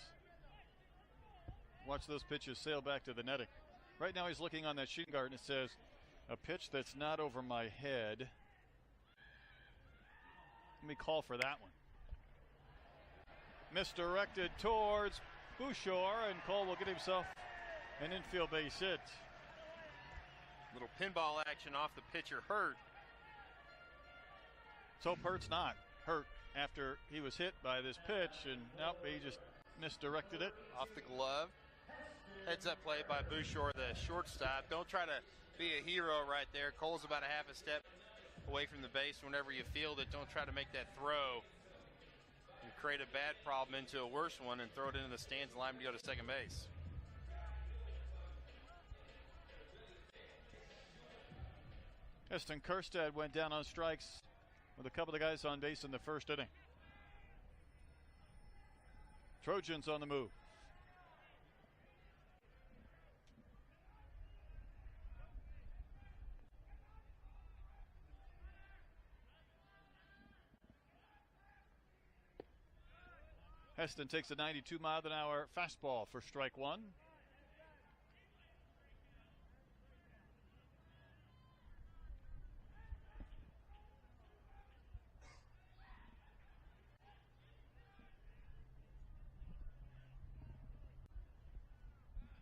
Watch those pitches sail back to the netting. Right now he's looking on that shin guard and it says, a pitch that's not over my head. Let me call for that one. Misdirected towards Bouchard, and Cole will get himself an infield base hit. Little pinball action off the pitcher Hurt. So Hurt's not hurt after he was hit by this pitch, and nope, he just misdirected it. Off the glove. Heads up play by Bouchard, the shortstop. Don't try to be a hero right there. Cole's about a half a step away from the base. Whenever you field it, don't try to make that throw and create a bad problem into a worse one and throw it into the stands and allow him to go to second base. Heston Kjerstad went down on strikes with a couple of guys on base in the first inning. Trojans on the move. Heston takes a 92-mile-an-hour fastball for strike one.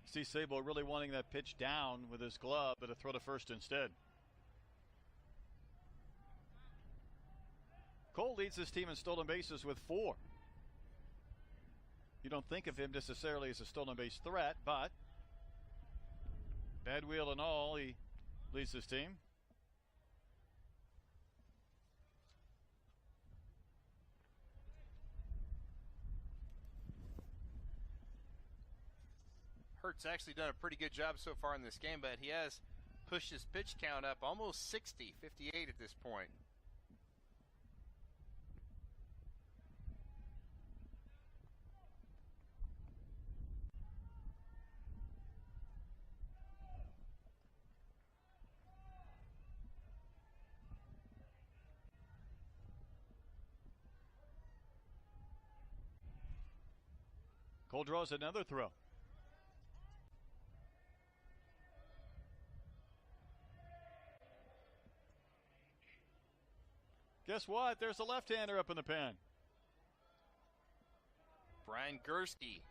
See Sabo really wanting that pitch down with his glove, but a throw to first instead. Cole leads his team in stolen bases with 4. You don't think of him necessarily as a stolen base threat, but bad wheel and all, he leads his team. Hurt's actually done a pretty good job so far in this game, but he has pushed his pitch count up almost 60, 58 at this point. Cole draws another throw. Guess what? There's a left-hander up in the pen. Brian Gursky.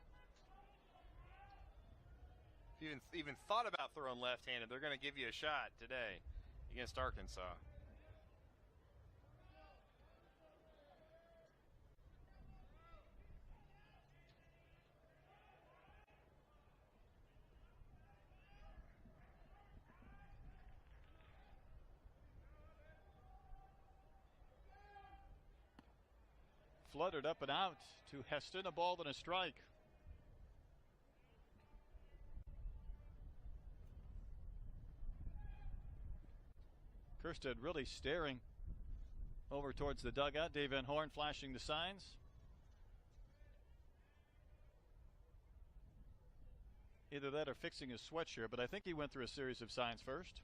If you even thought about throwing left-handed, they're going to give you a shot today against Arkansas. Fluttered up and out to Heston, a ball and a strike. Kerstead really staring over towards the dugout. Dave Van Horn flashing the signs. Either that or fixing his sweatshirt, but I think he went through a series of signs first.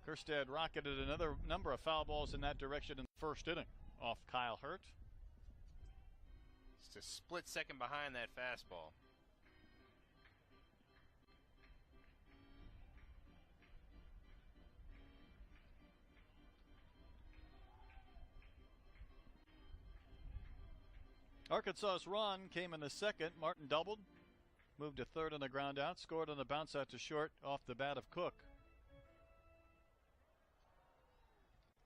Kerstead rocketed another number of foul balls in that direction in the first inning off Kyle Hurt. Just a split second behind that fastball. Arkansas's run came in the second. Martin doubled, moved to third on the ground out, scored on the bounce out to short off the bat of Cook.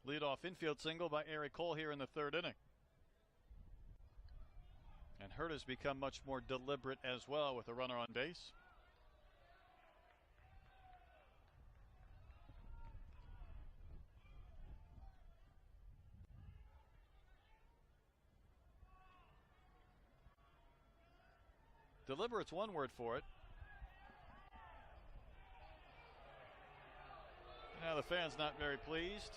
Leadoff infield single by Eric Cole here in the third inning. And Hurt has become much more deliberate as well with a runner on base. Deliberate's one word for it. Now the fan's not very pleased.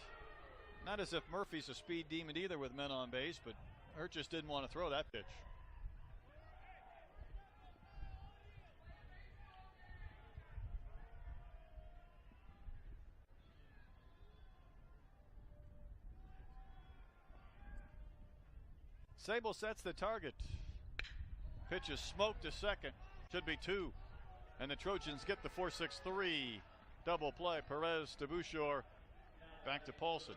Not as if Murphy's a speed demon either with men on base, but Hurt just didn't want to throw that pitch. Sable sets the target. Pitch is smoked to second. Should be 2. And the Trojans get the 4-6-3. Double play. Perez to Bouchard. Back to Paulson.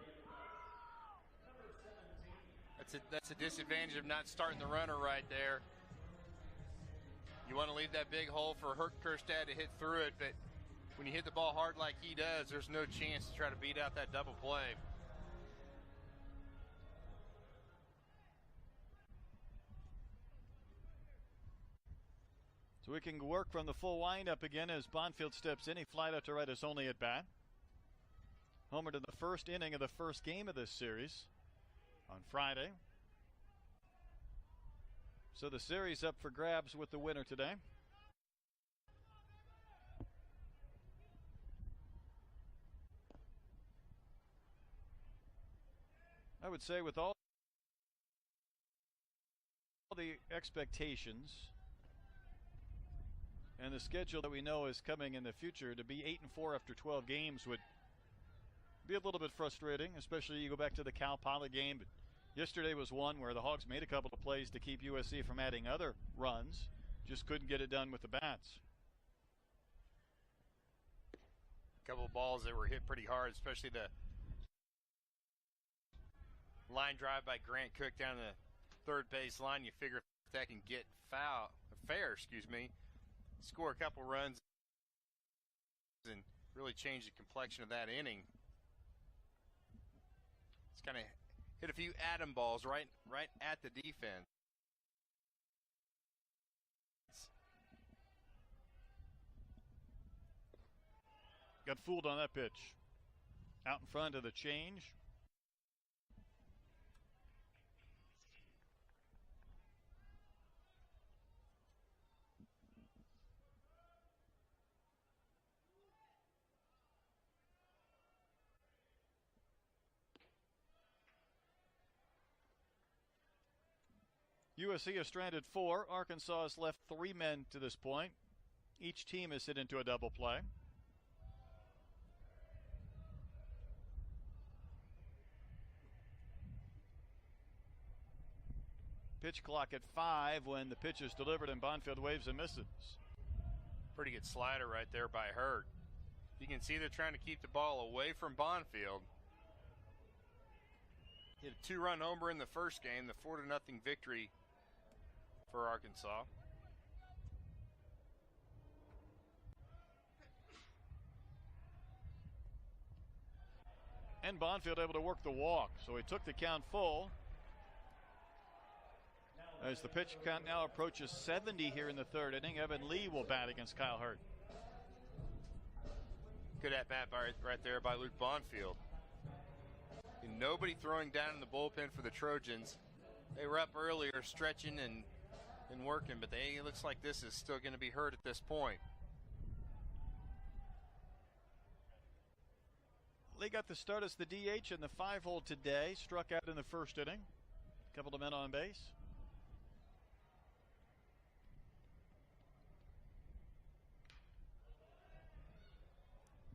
That's a disadvantage of not starting the runner right there. You want to leave that big hole for Hurt Kerstad to hit through it, but when you hit the ball hard like he does, there's no chance to try to beat out that double play. So we can work from the full windup again as Bonfield steps in. He flied out to right his only at bat. Homered in the first inning of the first game of this series on Friday. So the series up for grabs with the winner today. I would say with all the expectations and the schedule that we know is coming in the future, to be 8-4 after 12 games would be a little bit frustrating, especially you go back to the Cal Poly game. But yesterday was one where the Hogs made a couple of plays to keep USC from adding other runs, just couldn't get it done with the bats. A couple of balls that were hit pretty hard, especially the line drive by Grant Cook down the third base line. You figure if that can get fair, score a couple runs and really change the complexion of that inning. It's kind of hit a few atom balls right at the defense. Got fooled on that pitch. Out in front of the change. USC has stranded 4. Arkansas has left 3 men to this point. Each team has hit into a double play. Pitch clock at 5 when the pitch is delivered and Bonfield waves and misses. Pretty good slider right there by Hurt. You can see they're trying to keep the ball away from Bonfield. Hit a 2-run homer in the first game, the 4-0 victory for Arkansas. And Bonfield able to work the walk, so he took the count full. As the pitch count now approaches 70 here in the third inning, Evan Lee will bat against Kyle Hurt. Good at bat right there by Luke Bonfield. And nobody throwing down in the bullpen for the Trojans. They were up earlier stretching and working, but it looks like this is still going to be Hurt at this point. Lee got the start as the DH in the 5-hole today. Struck out in the first inning. A couple of men on base.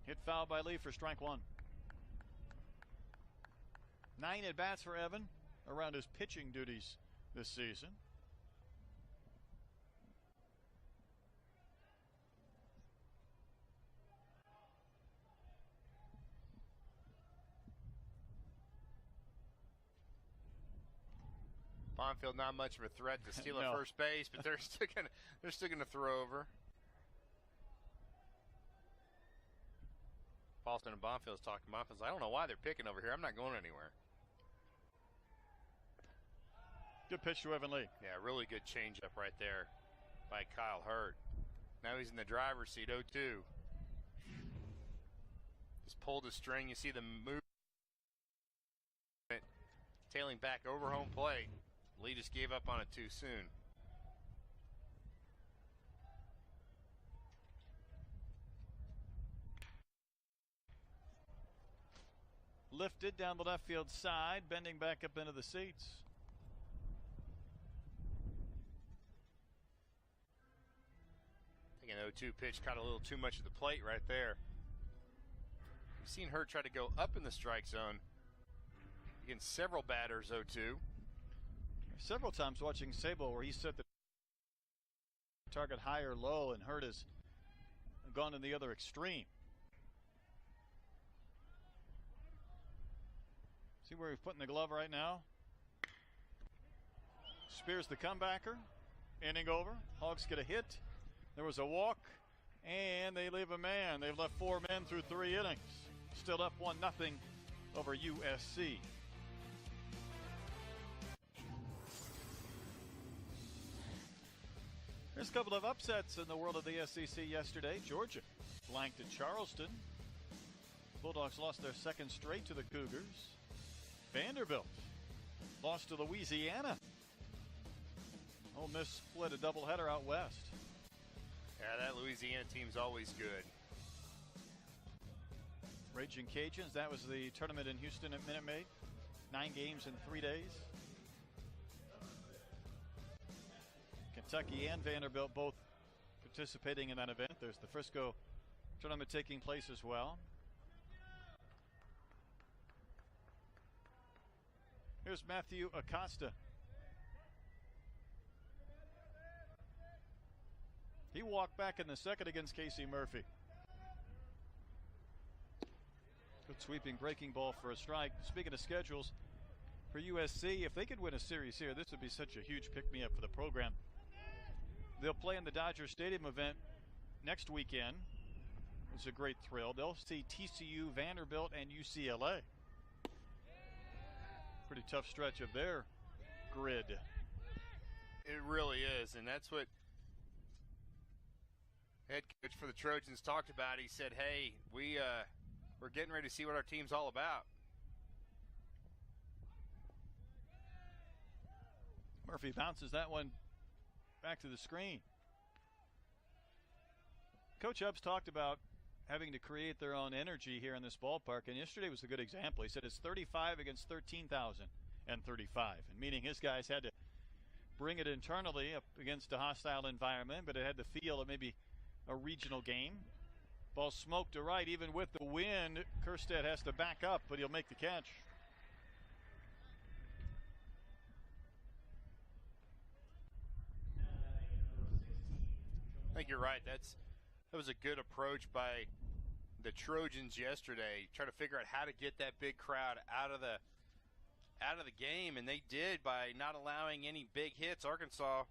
Hit foul by Lee for strike 1. 9 at bats for Evan around his pitching duties this season. Bonfield not much of a threat to steal at first base, but they're still gonna throw over. Paulson and Bonfield's talking. Bonfield's, I don't know why they're picking over here. I'm not going anywhere. Good pitch to Evan Lee. Yeah, really good changeup right there by Kyle Hurt. Now he's in the driver's seat, 0-2. Just pulled the string. You see the movement tailing back over home plate. Lee just gave up on it too soon. Lifted down the left field side, bending back up into the seats. I think an 0-2 pitch caught a little too much of the plate right there. We've seen Hurt try to go up in the strike zone against several batters, 0-2. Several times watching Sabo where he set the target high or low, and Hurt has gone in the other extreme. See where he's putting the glove right now? Spears the comebacker. Inning over. Hogs get a hit. There was a walk, and they leave a man. They've left 4 men through 3 innings. Still up 1-0 over USC. There's a couple of upsets in the world of the SEC yesterday. Georgia blanked at Charleston. Bulldogs lost their second straight to the Cougars. Vanderbilt lost to Louisiana. Ole Miss split a doubleheader out west. Yeah, that Louisiana team's always good. Raging Cajuns, that was the tournament in Houston at Minute Maid. 9 games in 3 days. Kentucky and Vanderbilt both participating in that event. There's the Frisco tournament taking place as well. Here's Matthew Acosta. He walked back in the second against Casey Murphy. Good sweeping breaking ball for a strike. Speaking of schedules, for USC. If they could win a series here, this would be such a huge pick-me-up for the program. They'll play in the Dodger Stadium event next weekend. It's a great thrill. They'll see TCU, Vanderbilt, and UCLA. Pretty tough stretch of their grid. It really is, and that's what head coach for the Trojans talked about. He said, hey, we're getting ready to see what our team's all about. Murphy bounces that one back to the screen. Coach Hubbs talked about having to create their own energy here in this ballpark, and yesterday was a good example. He said it's 35 against 13,035, and meaning his guys had to bring it internally up against a hostile environment, but it had the feel of maybe a regional game. Ball smoked to right. Even with the wind, Kerstead has to back up, but he'll make the catch. I think you're right. That was a good approach by the Trojans yesterday. Try to figure out how to get that big crowd out of the game, and they did by not allowing any big hits. Arkansas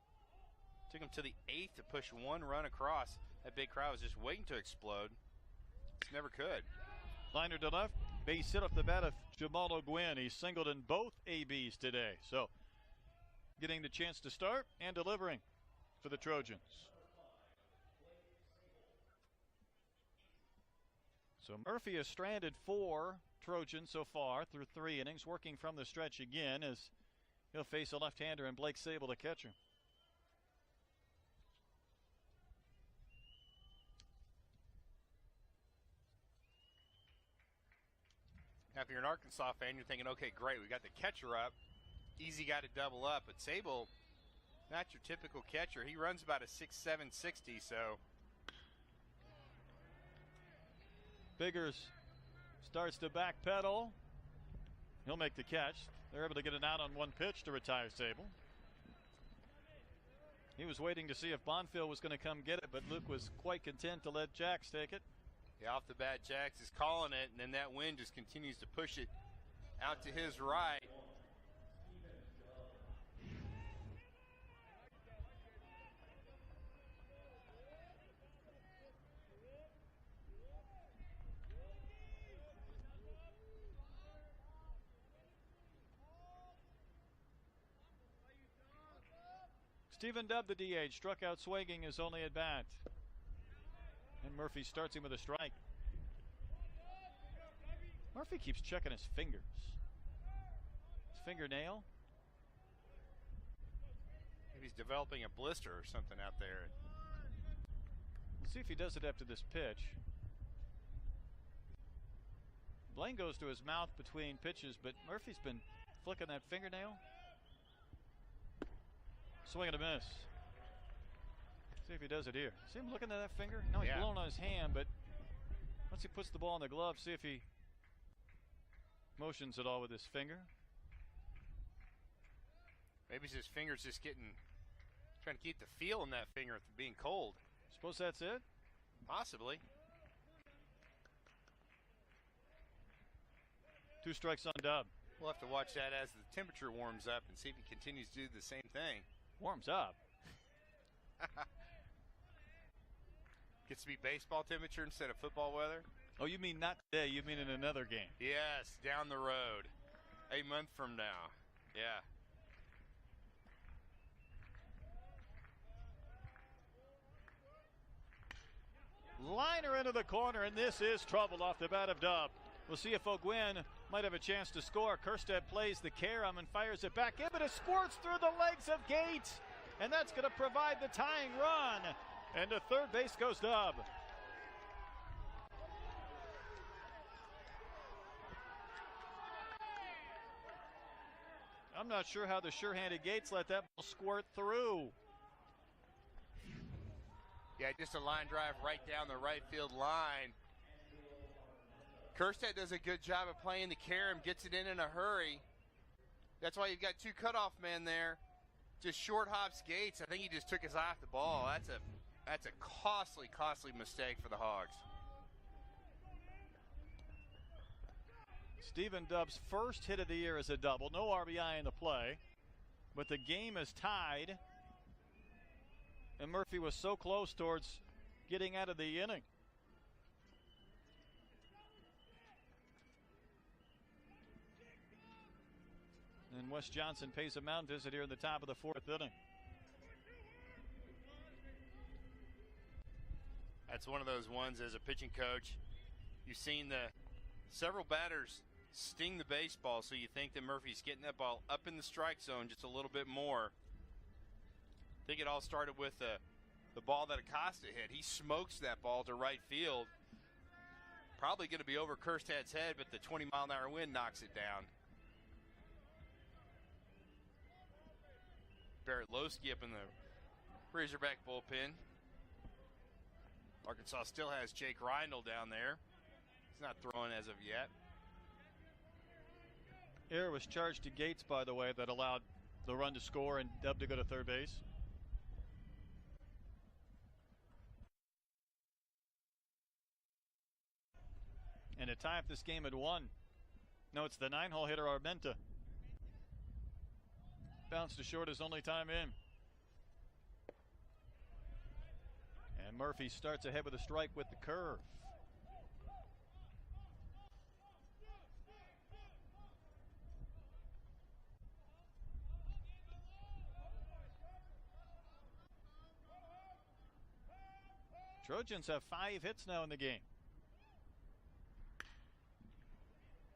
took them to the 8th to push one run across. That big crowd was just waiting to explode. Just never could. Liner to left, base hit off the bat of Jamal O'Gwyn. He singled in both ABs today, so getting the chance to start and delivering for the Trojans. So Murphy has stranded 4 Trojans so far through 3 innings, working from the stretch again as he'll face a left-hander and Blake Sable, the catcher. Now, if you're an Arkansas fan, you're thinking, okay, great, we got the catcher up. Easy guy to double up, but Sable, not your typical catcher. He runs about a 6'7", 60, so. Biggers starts to backpedal. He'll make the catch. They're able to get it out on one pitch to retire Sable. He was waiting to see if Bonfield was going to come get it, but Luke was quite content to let Jax take it. Yeah, off the bat, Jax is calling it, and then that wind just continues to push it out to his right. Stephen Dubb, the DH, struck out swinging his only at bat. And Murphy starts him with a strike. Murphy keeps checking his fingers. His fingernail. Maybe he's developing a blister or something out there. We'll see if he does it after this pitch. Blaine goes to his mouth between pitches, but Murphy's been flicking that fingernail. Swing and a miss. See if he does it here. See him looking at that finger? No, he's blowing on his hand, but once he puts the ball in the glove, see if he motions at all with his finger. Maybe his finger's just trying to keep the feel in that finger being cold. Suppose that's it? Possibly. 2 strikes on Dubb. We'll have to watch that as the temperature warms up and see if he continues to do the same thing. Warms up. Gets to be baseball temperature instead of football weather. Oh, you mean not today, you mean in another game. Yes, down the road. A month from now. Yeah. Liner into the corner, and this is trouble off the bat of Dubb. We'll see if O'Gwyn might have a chance to score. Kerstead plays the carom and fires it back in, but it squirts through the legs of Gates, and that's going to provide the tying run. And to third base goes Dubb. I'm not sure how the sure-handed Gates let that ball squirt through. Yeah, just a line drive right down the right field line. Kerstead does a good job of playing the carom, gets it in a hurry. That's why you've got 2 cutoff men there. Just short hops Gates. I think he just took his eye off the ball. That's a costly mistake for the Hogs. Stephen Dubb's first hit of the year is a double. No RBI in the play, but the game is tied, and Murphy was so close towards getting out of the inning. And Wes Johnson pays a mound visit here in the top of the fourth inning. That's one of those ones as a pitching coach. You've seen the several batters sting the baseball, so you think that Murphy's getting that ball up in the strike zone just a little bit more. I think it all started with the ball that Acosta hit. He smokes that ball to right field. Probably going to be over Kerstad's head, but the 20-mile-an-hour wind knocks it down. Barrett Lowski up in the Razorback bullpen. Arkansas still has Jake Reindl down there. He's not throwing as of yet. Error was charged to Gates, by the way, that allowed the run to score and Dub to go to third base. And to tie up this game at 1. No, it's the 9-hole hitter Armenta. Bounced to short his only time in. And Murphy starts ahead with a strike with the curve. Trojans have 5 hits now in the game.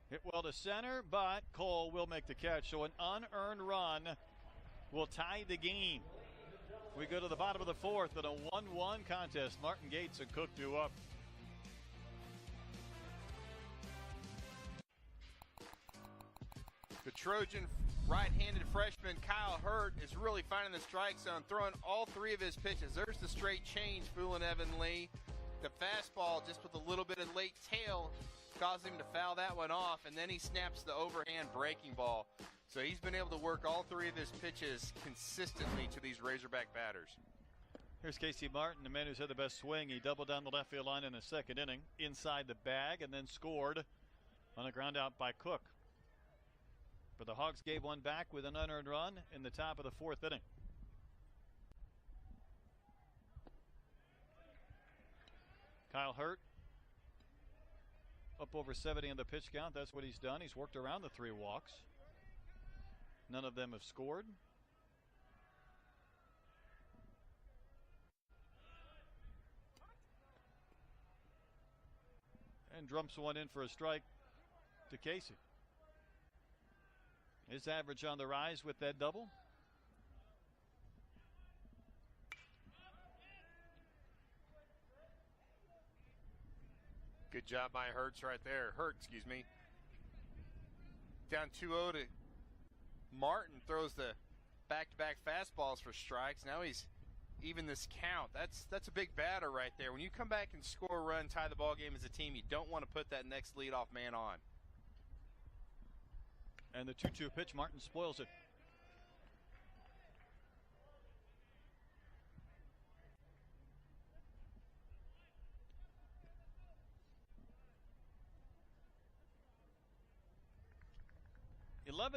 Hit well to center, but Cole will make the catch. So an unearned run will tie the game. We go to the bottom of the fourth in a 1-1 contest. Martin Gates and Cook do up. The Trojan right-handed freshman Kyle Hurt is really finding the strike zone, throwing all 3 of his pitches. There's the straight change fooling Evan Lee. The fastball just with a little bit of late tail caused him to foul that one off, and then he snaps the overhand breaking ball. So he's been able to work all 3 of his pitches consistently to these Razorback batters. Here's Casey Martin, the man who's had the best swing. He doubled down the left field line in the second inning, inside the bag, and then scored on a ground out by Cook. But the Hogs gave one back with an unearned run in the top of the fourth inning. Kyle Hurt up over 70 in the pitch count. That's what he's done. He's worked around the 3 walks. None of them have scored. And drumps one in for a strike to Casey. His average on the rise with that double. Good job by Hurt right there. Excuse me. Down 2-0 to Martin, throws the back-to-back fastballs for strikes. Now he's even this count. That's a big batter right there. When you come back and score a run, tie the ball game as a team, you don't want to put that next leadoff man on. And the 2-2 pitch, Martin spoils it.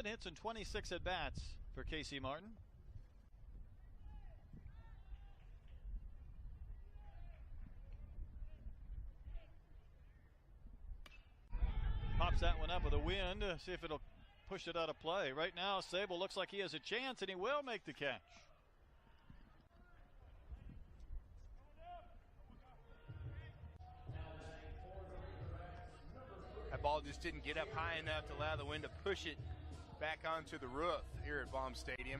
Hits and 26 at bats for Casey Martin. Pops that one up with a wind. See if it'll push it out of play. Right now, Sable looks like he has a chance, and he will make the catch. That ball just didn't get up high enough to allow the wind to push it back onto the roof here at Baum Stadium.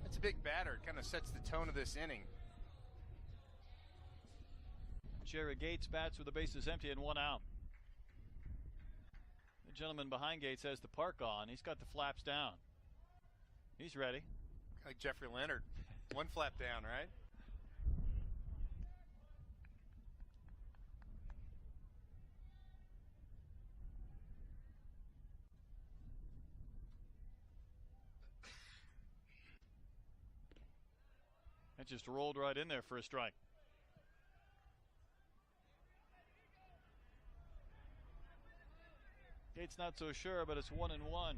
That's a big batter. It kind of sets the tone of this inning. Jared Gates bats with the bases empty and 1 out. The gentleman behind Gates has the park on. He's got the flaps down. He's ready. Like Jeffrey Leonard. 1 flap down, right? That just rolled right in there for a strike. Nate's not so sure, but it's 1-1.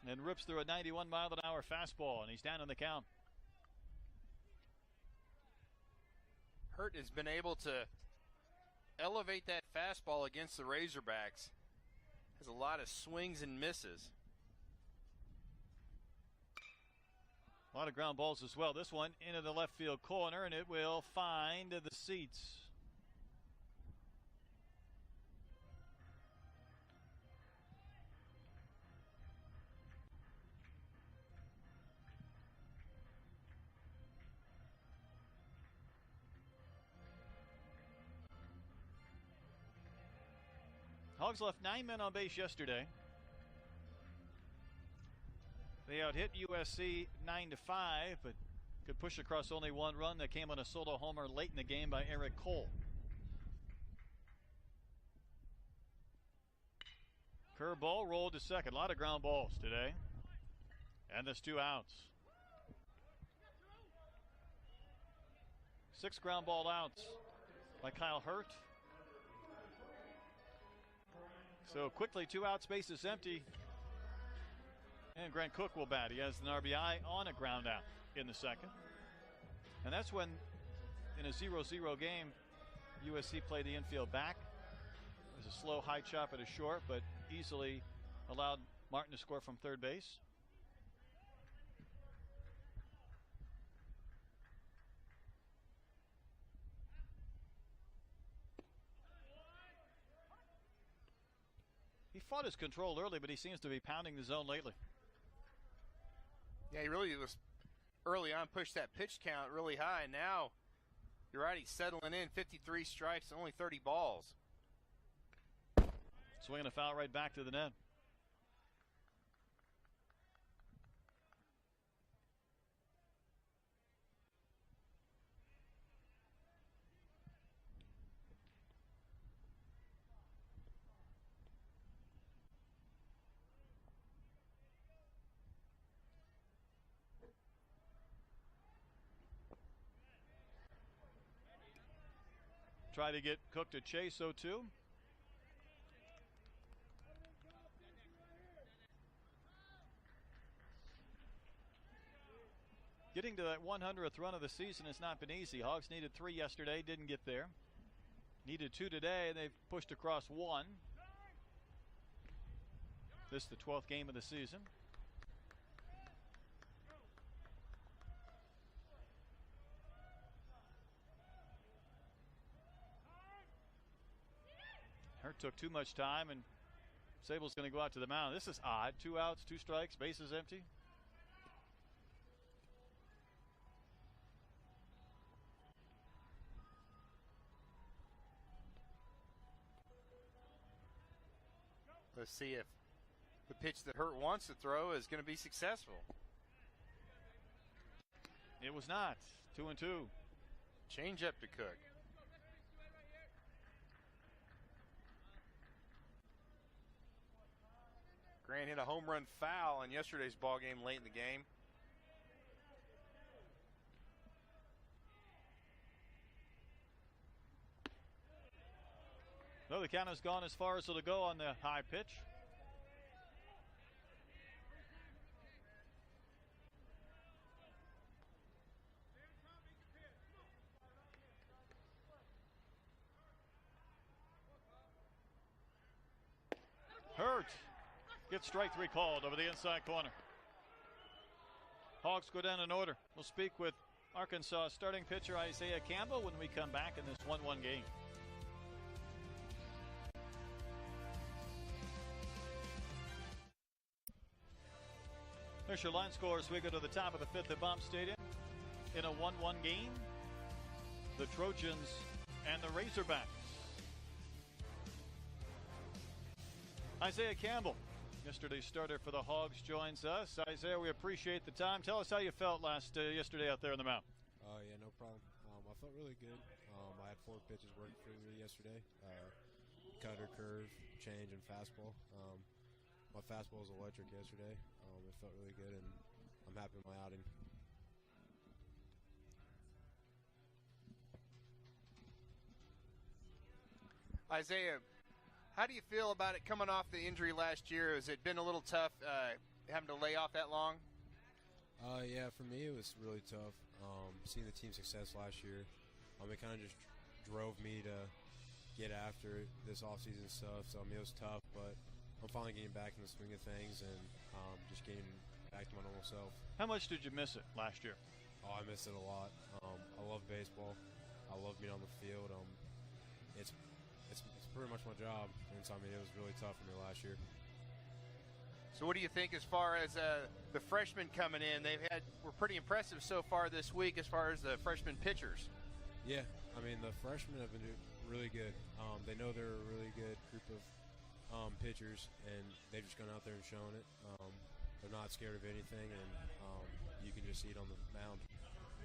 And rips through a 91-mile-an-hour fastball, and he's down on the count. Hurt has been able to elevate that fastball against the Razorbacks. Has a lot of swings and misses. A lot of ground balls as well. This one into the left field corner, and it will find the seats. Hogs left 9 men on base yesterday. They out-hit USC 9-5, but could push across only one run. That came on a solo homer late in the game by Eric Cole. Curveball rolled to second. A lot of ground balls today. And there's 2 outs. 6 ground ball outs by Kyle Hurt. So quickly, 2 outs, base is empty. And Grant Cook will bat. He has an RBI on a ground out in the second. And that's when, in a 0-0 game, USC played the infield back. It was a slow high chop at a short, but easily allowed Martin to score from third base. He fought his control early, but he seems to be pounding the zone lately. Yeah, he really was early on, pushed that pitch count really high. Now, you're right, he's settling in. 53 strikes, only 30 balls. Swinging a foul right back to the net. Try to get Cook to chase 0-2. Getting to that 100th run of the season has not been easy. Hogs needed 3 yesterday, didn't get there. Needed 2 today, and they've pushed across 1. This is the 12th game of the season. Hurt took too much time, and Sable's going to go out to the mound. This is odd. 2 outs, 2 strikes, bases empty. Let's see if the pitch that Hurt wants to throw is going to be successful. It was not. 2-2. Change up to Cook. Grant hit a home run foul in yesterday's ball game late in the game. No, the count has gone as far as it'll go on the high pitch. Hurt gets strike 3 called over the inside corner. Hogs go down in order. We'll speak with Arkansas starting pitcher Isaiah Campbell when we come back in this 1-1 game. There's your line score as we go to the top of the 5th at Baum Stadium. In a 1-1 game, the Trojans and the Razorbacks. Isaiah Campbell, yesterday's starter for the Hogs, joins us. Isaiah, we appreciate the time. Tell us how you felt yesterday out there on the mound. Yeah, no problem. I felt really good. I had 4 pitches working for me yesterday. Cutter, curve, change, and fastball. My fastball was electric yesterday. It felt really good, and I'm happy with my outing. Isaiah, how do you feel about it coming off the injury last year? Has it been a little tough having to lay off that long? Yeah, for me it was really tough. Seeing the team's success last year, it kind of just drove me to get after it, this offseason stuff. So, it was tough, but I'm finally getting back in the swing of things and just getting back to my normal self. How much did you miss it last year? Oh, I missed it a lot. I love baseball. I love being on the field. It's pretty much my job, and so it was really tough for me last year. So what do you think as far as the freshmen coming in? Were pretty impressive so far this week as far as the freshman pitchers. Yeah, the freshmen have been really good. They know they're a really good group of pitchers, and they've just gone out there and shown it. They're not scared of anything, and you can just see it on the mound.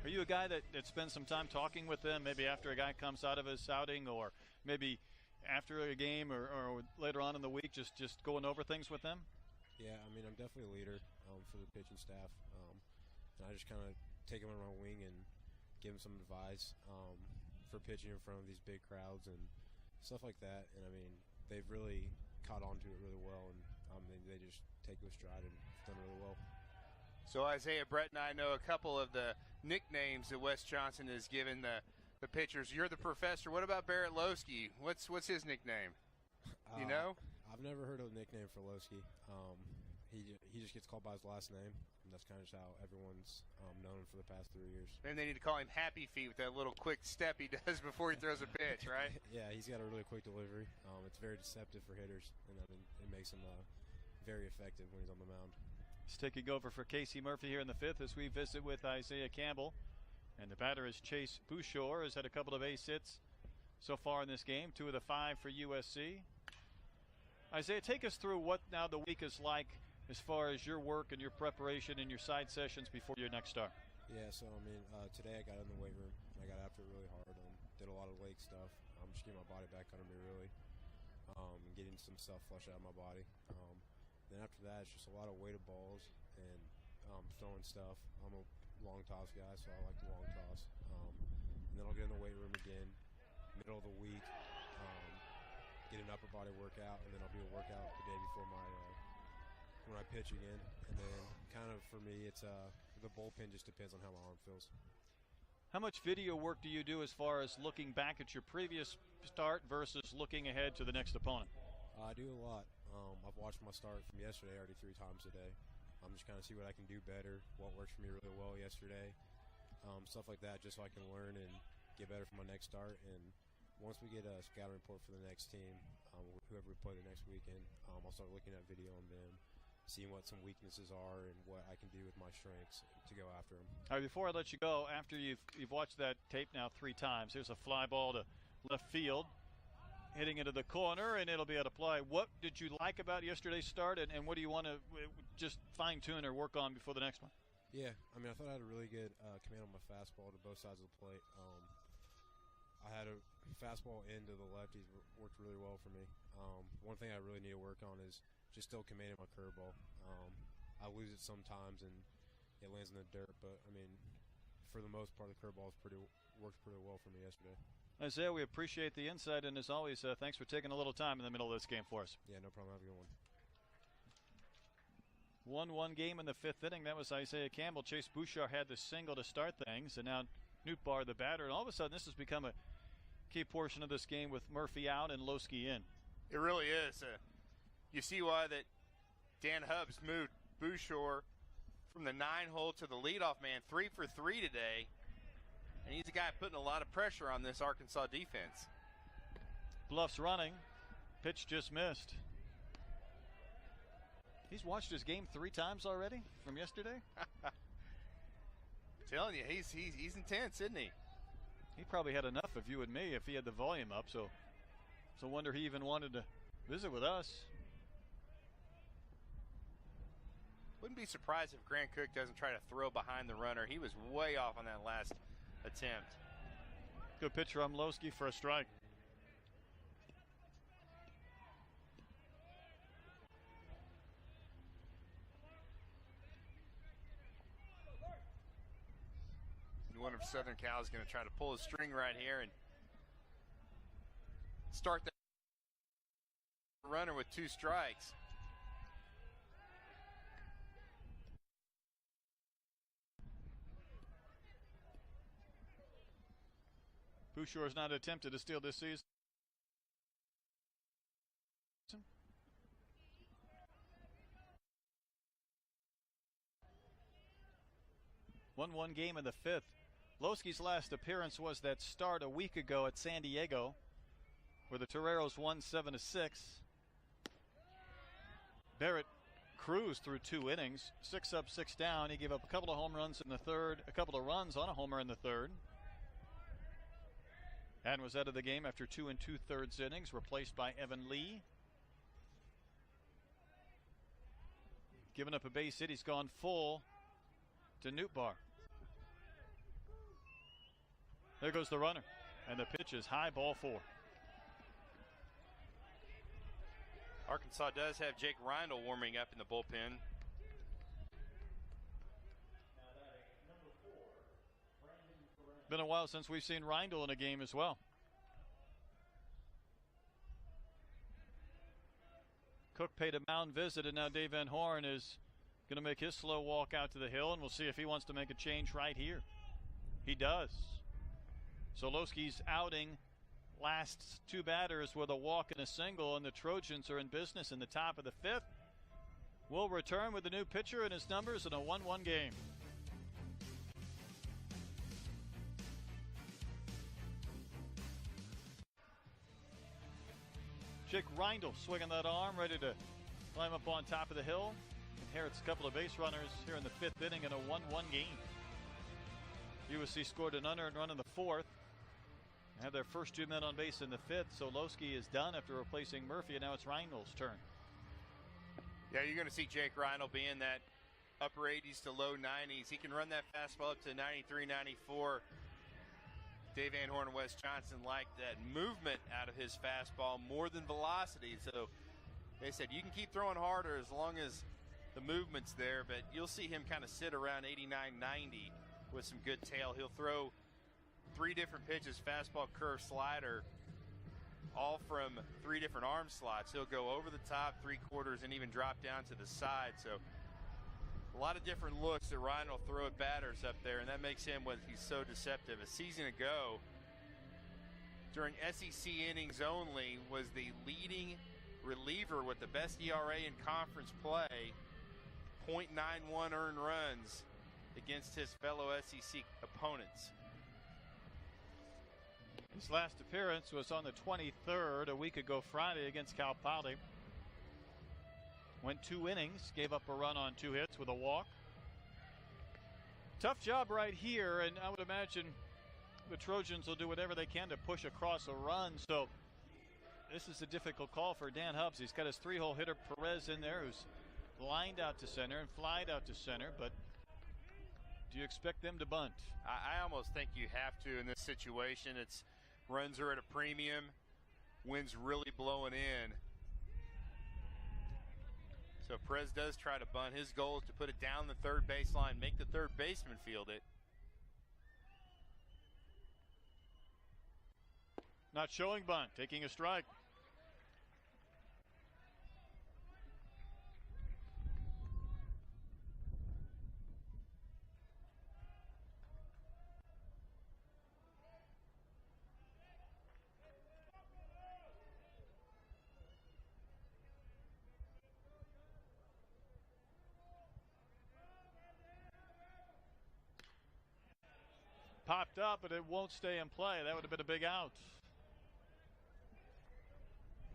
Are you a guy that spends some time talking with them, maybe after a guy comes out of his outing, or maybe after a game or later on in the week, just going over things with them? Yeah, I'm definitely a leader for the pitching staff, and I just kind of take them under my wing and give them some advice for pitching in front of these big crowds and stuff like that. And they've really caught on to it really well, and they just take it with stride and done really well. So Isaiah, Brett, and I know a couple of the nicknames that Wes Johnson has given the pitchers. You're the professor. What about Barrett Lowski? What's his nickname? Do you know? I've never heard of a nickname for Lowski. He just gets called by his last name, and that's kind of just how everyone's known him for the past 3 years. And they need to call him Happy Feet with that little quick step he does before he throws a pitch, right? Yeah, he's got a really quick delivery. It's very deceptive for hitters, and it makes him very effective when he's on the mound. He's taking over for Casey Murphy here in the fifth as we visit with Isaiah Campbell. And the batter is Chase Bouchard, has had a couple of ace hits so far in this game, 2 of the 5 for USC. Isaiah, take us through what now the week is like as far as your work and your preparation and your side sessions before your next start. Yeah, so today I got in the weight room and I got after it really hard. Did a lot of leg stuff. Just getting my body back under me really, and getting some stuff flushed out of my body. Then after that, it's just a lot of weighted balls and throwing stuff. I'm a long toss guy, so I like the long toss. And then I'll get in the weight room again, middle of the week, get an upper body workout, and then I'll do a workout the day before when I pitch again. And then kind of for me, it's the bullpen just depends on how my arm feels. How much video work do you do as far as looking back at your previous start versus looking ahead to the next opponent? I do a lot. I've watched my start from yesterday already 3 times a day. I'm just kind of see what I can do better, what worked for me really well yesterday, stuff like that, just so I can learn and get better for my next start. And once we get a scouting report for the next team, whoever we play the next weekend, I'll start looking at video on them, seeing what some weaknesses are and what I can do with my strengths to go after them. All right, before I let you go, after you've watched that tape now 3 times, here's a fly ball to left field, hitting into the corner, and it'll be able to play. What did you like about yesterday's start, and what do you want to just fine-tune or work on before the next one? Yeah, I thought I had a really good command on my fastball to both sides of the plate. I had a fastball into the lefties, worked really well for me. One thing I really need to work on is just still commanding my curveball. I lose it sometimes, and it lands in the dirt, but, for the most part, the curveball worked pretty well for me yesterday. Isaiah, we appreciate the insight, and as always, thanks for taking a little time in the middle of this game for us. Yeah, no problem. Have a good one. 1-1 game in the 5th inning. That was Isaiah Campbell. Chase Bouchard had the single to start things, and now Newtbar, the batter. And all of a sudden, this has become a key portion of this game with Murphy out and Lowski in. It really is. You see why that Dan Hubbs moved Bouchard from the 9-hole to the leadoff man, 3 for 3 today. And he's a guy putting a lot of pressure on this Arkansas defense. Bluff's running. Pitch just missed. He's watched his game 3 times already from yesterday. Telling you, he's intense, isn't he? He probably had enough of you and me if he had the volume up. So wonder he even wanted to visit with us. Wouldn't be surprised if Grant Cook doesn't try to throw behind the runner. He was way off on that last attempt. Good pitch from Lowski for a strike. One of Southern Cal is going to try to pull a string right here and start that. runner with 2 strikes. Bouchard has not attempted to steal this season. 1-1 game in the 5th. Loski's last appearance was that start a week ago at San Diego, where the Toreros won 7-6. Barrett cruised through 2 innings, 6 up, 6 down. He gave up a couple of home runs in the 3rd, a couple of runs on a homer in the 3rd. And was out of the game after 2 2/3 innings, replaced by Evan Lee. Giving up a base hit, he's gone full to Nootbaar. There goes the runner, and the pitch is high, ball 4. Arkansas does have Jake Reindl warming up in the bullpen. Been a while since we've seen Reindl in a game as well. Cook paid a mound visit, and now Dave Van Horn is going to make his slow walk out to the hill, and we'll see if he wants to make a change right here. He does. Solowski's outing lasts 2 batters with a walk and a single, and the Trojans are in business in the top of the 5th. We'll return with the new pitcher and his numbers in a 1-1 game. Jake Reindl swinging that arm, ready to climb up on top of the hill. Inherits a couple of base runners here in the 5th inning in a 1-1 game. USC scored an unearned run in the 4th. Had their first 2 men on base in the 5th. Solowski is done after replacing Murphy, and now it's Reindl's turn. Yeah, you're going to see Jake Reindl be in that upper 80s to low 90s. He can run that fastball up to 93, 94. Dave Van Horn and Wes Johnson like that movement out of his fastball more than velocity. So they said you can keep throwing harder as long as the movement's there, but you'll see him kind of sit around 89, 90 with some good tail. He'll throw 3 different pitches, fastball, curve, slider, all from 3 different arm slots. He'll go over the top, 3/4, and even drop down to the side. So a lot of different looks that Ryan will throw at batters up there, and that makes him what he's so deceptive. A season ago, during SEC innings only, was the leading reliever with the best ERA in conference play, .91 earned runs against his fellow SEC opponents. His last appearance was on the 23rd, a week ago Friday, against Cal Poly. Went 2 innings, gave up a run on 2 hits with a walk. Tough job right here, and I would imagine the Trojans will do whatever they can to push across a run. So this is a difficult call for Dan Hubbs. He's got his 3-hole hitter Perez in there, who's lined out to center and flied out to center, but do you expect them to bunt? I almost think you have to in this situation. It's runs are at a premium, wind's really blowing in. So Perez does try to bunt. His goal is to put it down the 3rd baseline, make the 3rd baseman field it. Not showing bunt, taking a strike. Popped up, but it won't stay in play. That would have been a big out.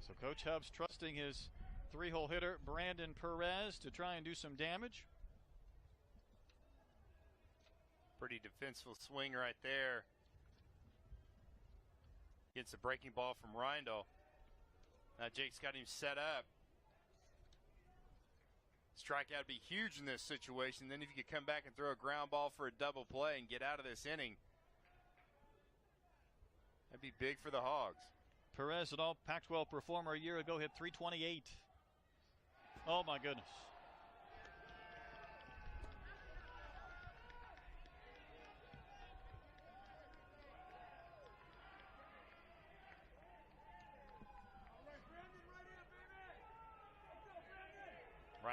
So Coach Hubbs trusting his 3-hole hitter Brandon Perez to try and do some damage. Pretty defensive swing right there. Gets a breaking ball from Reindl. Now Jake's got him set up. Strikeout would be huge in this situation. Then if you could come back and throw a ground ball for a double play and get out of this inning, that'd be big for the Hogs. Perez, an all Pac-12 performer a year ago, hit .328. Oh my goodness.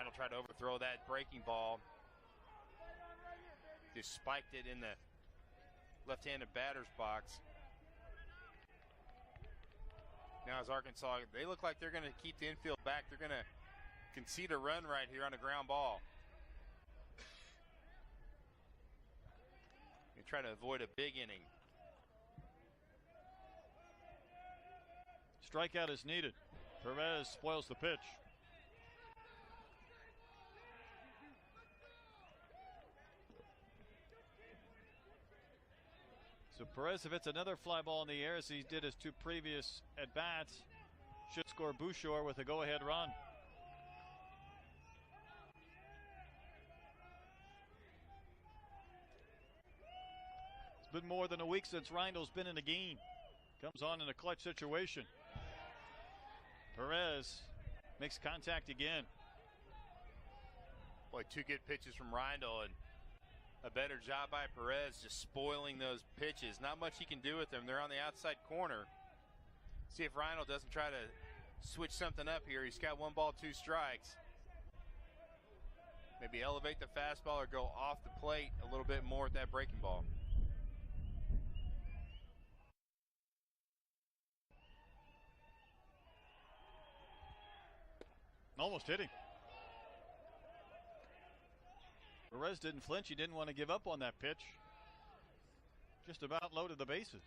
Ryan will try to overthrow that breaking ball. Just spiked it in the left-handed batter's box. Now as Arkansas, they look like they're going to keep the infield back. They're going to concede a run right here on a ground ball. They try to avoid a big inning. Strikeout is needed. Perez spoils the pitch. So Perez, if it's another fly ball in the air as he did his two previous at-bats, should score Bouchard with a go-ahead run. It's been more than a week since Reindl's been in the game. Comes on in a clutch situation. Perez makes contact again. Boy, two good pitches from Reindl and a better job by Perez just spoiling those pitches. Not much he can do with them. They're on the outside corner. See if Reindl doesn't try to switch something up here. He's got 1 ball, 2 strikes. Maybe elevate the fastball or go off the plate a little bit more with that breaking ball. Almost hit him. Perez didn't flinch. He didn't want to give up on that pitch. Just about loaded the bases.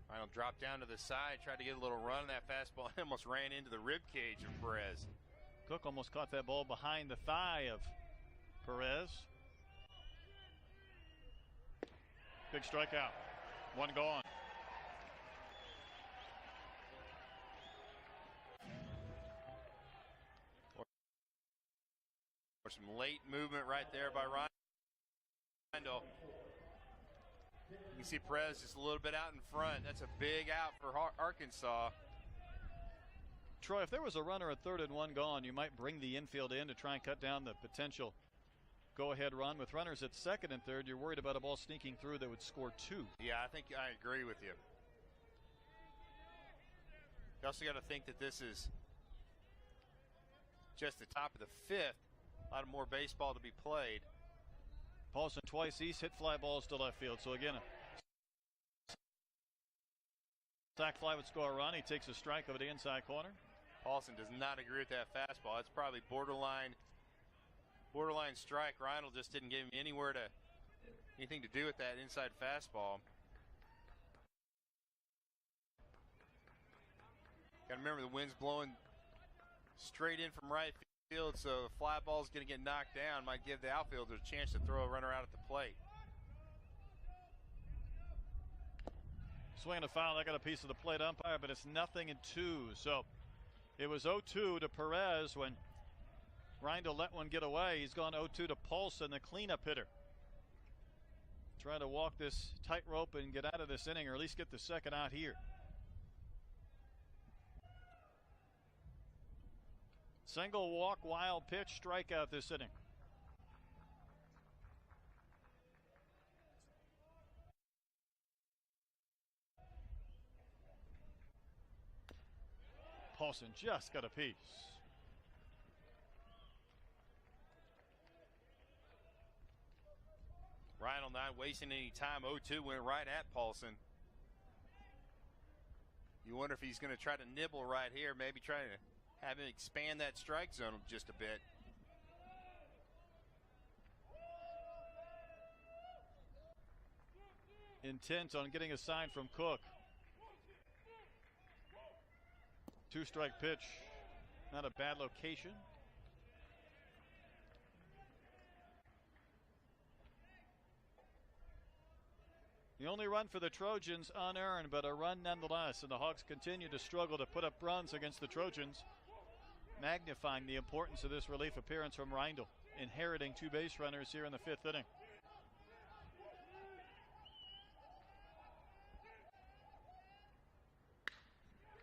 Ryan will drop down to the side, tried to get a little run on that fastball, and almost ran into the rib cage of Perez. Cook almost caught that ball behind the thigh of Perez. Big strikeout. 1 gone. Some late movement right there by Reindl. You can see Perez just a little bit out in front. That's a big out for Arkansas. Troy, if there was a runner at 3rd and 1 gone, you might bring the infield in to try and cut down the potential go-ahead run. With runners at 2nd and 3rd, you're worried about a ball sneaking through that would score 2. Yeah, I think I agree with you. You also got to think that this is just the top of the 5th. A lot of more baseball to be played. Paulson twice east hit fly balls to left field. So again, a sac fly would score a run. He takes a strike over the inside corner. Paulson does not agree with that fastball. That's probably borderline strike. Reindl just didn't give him anything to do with that inside fastball. Got to remember the wind's blowing straight in from right field, so the fly ball is going to get knocked down. Might give the outfielder a chance to throw a runner out at the plate. Swing and a foul. That got a piece of the plate umpire, but it's 0-2. So it was 0-2 to Perez when Reindl let one get away. He's gone 0-2 to Paulson, the cleanup hitter. Trying to walk this tightrope and get out of this inning, or at least get the 2nd out here. Single walk, wild pitch, strikeout this inning. Paulson just got a piece. Reindl not wasting any time. 0-2 went right at Paulson. You wonder if he's going to try to nibble right here, maybe try to have him expand that strike zone just a bit. Intent on getting a sign from Cook. 2-strike pitch. Not a bad location. The only run for the Trojans unearned, but a run nonetheless, and the Hawks continue to struggle to put up runs against the Trojans, magnifying the importance of this relief appearance from Reindl, inheriting 2 base runners here in the 5th inning.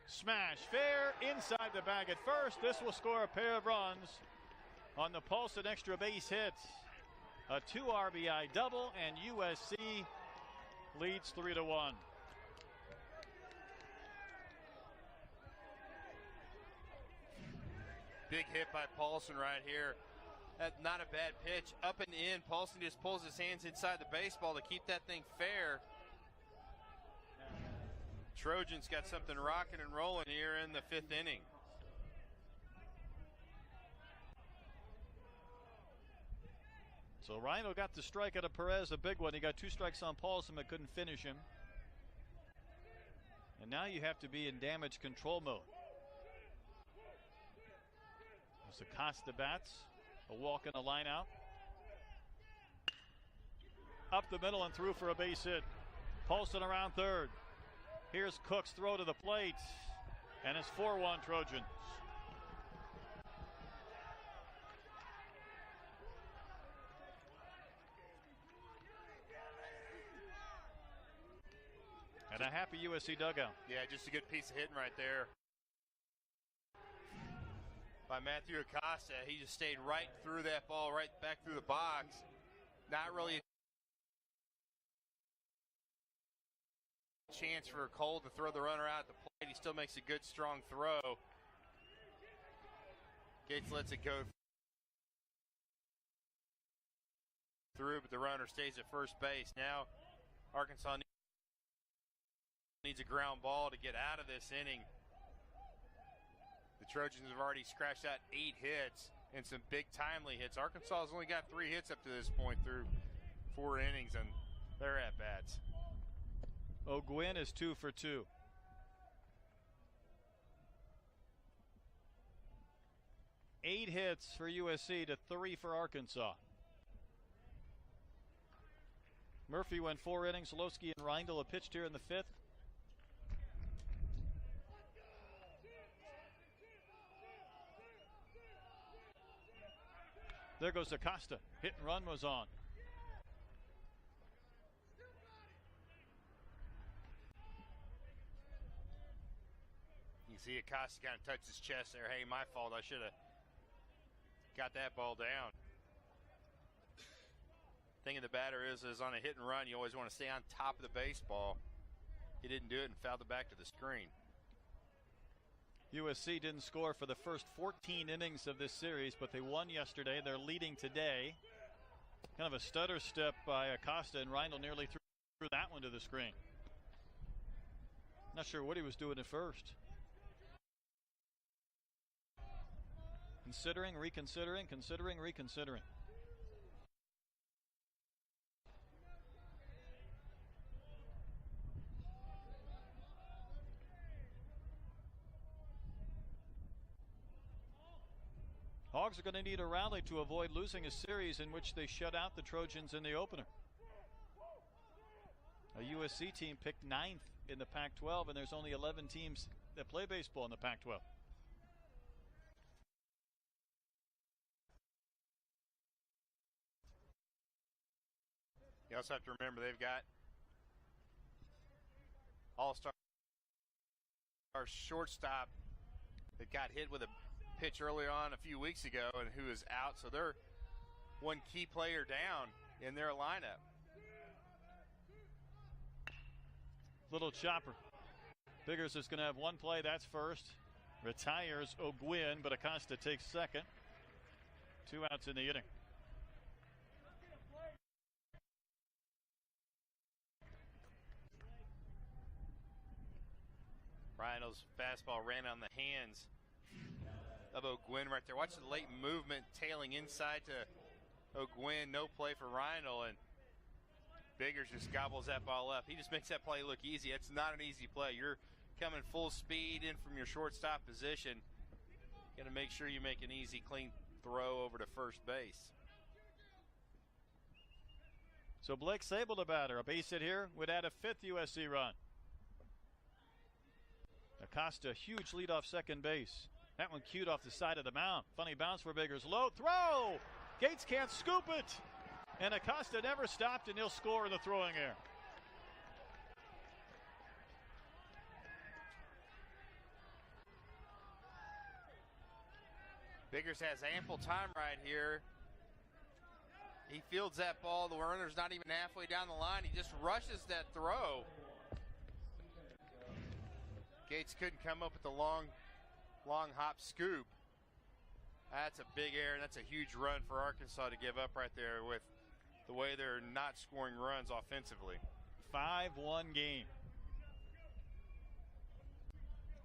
Smash fair inside the bag at first. This will score a pair of runs on the Paulson extra base hit. A 2 RBI double, and USC leads 3-1. big hit by Paulson right here. That's not a bad pitch. Up and in. Paulson just pulls his hands inside the baseball to keep that thing fair. Trojans got something rocking and rolling here in the 5th inning. So Rhino got the strike out of Perez, a big one. He got 2 strikes on Paulson but couldn't finish him. And now you have to be in damage control mode. As Acosta bats, a walk and a line out. Up the middle and through for a base hit. Paulson around third. Here's Cook's throw to the plate. And it's 4-1 Trojans. And a happy USC dugout. Yeah, just a good piece of hitting right there by Matthew Acosta. He just stayed right through that ball, right back through the box. Not really a chance for Cole to throw the runner out at the plate. He still makes a good, strong throw. Gates lets it go through, but the runner stays at first base. Now Arkansas needs a ground ball to get out of this inning. The Trojans have already scratched out 8 hits and some big timely hits. Arkansas has only got 3 hits up to this point through 4 innings, and they're at bats. O'Gwyn is 2 for 2. Eight hits for USC to 3 for Arkansas. Murphy went 4 innings. Lowski and Reindl have pitched here in the 5th. There goes Acosta. Hit and run was on. You see Acosta kind of touch his chest there. Hey, my fault. I should have got that ball down. Thing of the batter is on a hit and run, you always want to stay on top of the baseball. He didn't do it and fouled it back to the screen. USC didn't score for the first 14 innings of this series, but they won yesterday. They're leading today. Kind of a stutter step by Acosta, and Reindl nearly threw that one to the screen. Not sure what he was doing at first. Considering, reconsidering, considering, reconsidering. Hogs are going to need a rally to avoid losing a series in which they shut out the Trojans in the opener. A USC team picked 9th in the Pac-12, and there's only 11 teams that play baseball in the Pac-12. You also have to remember they've got all-star shortstop that got hit with a pitch earlier on a few weeks ago and who is out, so they're one key player down in their lineup. Little chopper. Biggers is going to have one play. That's first. Retires O'Gwyn, but Acosta takes second. 2 outs in the inning. Rhino's fastball ran on the hands of O'Gwyn right there. Watch the late movement tailing inside to O'Gwyn. No play for Rhino, and Biggers just gobbles that ball up. He just makes that play look easy. It's not an easy play. You're coming full speed in from your shortstop position. Got to make sure you make an easy, clean throw over to first base. So Blake Sable, the batter. A base hit here would add a 5th USC run. Acosta, huge lead off second base. That one cued off the side of the mound. Funny bounce for Biggers. Low throw. Gates can't scoop it. And Acosta never stopped, and he'll score in the throwing air. Biggers has ample time right here. He fields that ball. The runner's not even halfway down the line. He just rushes that throw. Gates couldn't come up with the long hop scoop. That's a big error, and that's a huge run for Arkansas to give up right there with the way they're not scoring runs offensively. 5-1 game.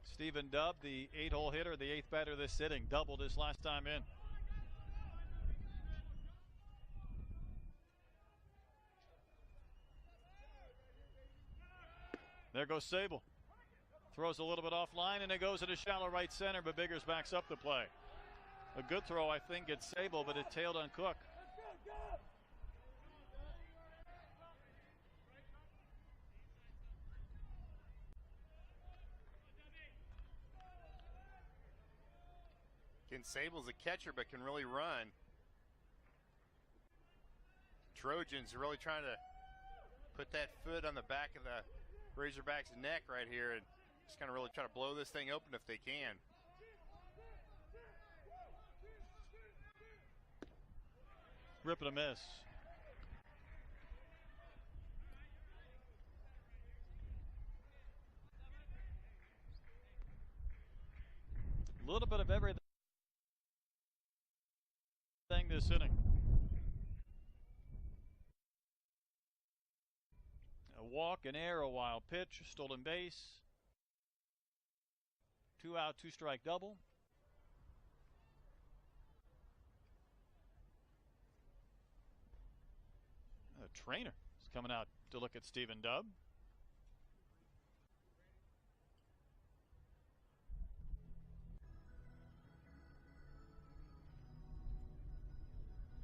Stephen Dubb, the 8-hole hitter, the 8th batter this inning, doubled his last time in. There goes Sable. Throws a little bit offline, and it goes into shallow right center, but Biggers backs up the play. A good throw, I think, at Sable, but it tailed on Cook. Ken Sable's a catcher, but can really run. Trojans are really trying to put that foot on the back of the Razorbacks' neck right here and just kind of really try to blow this thing open if they can. Rip and a miss. A little bit of everything this inning. A walk, an error, a wild pitch, stolen base. 2 out, 2 strike double. A trainer is coming out to look at Stephen Dubb.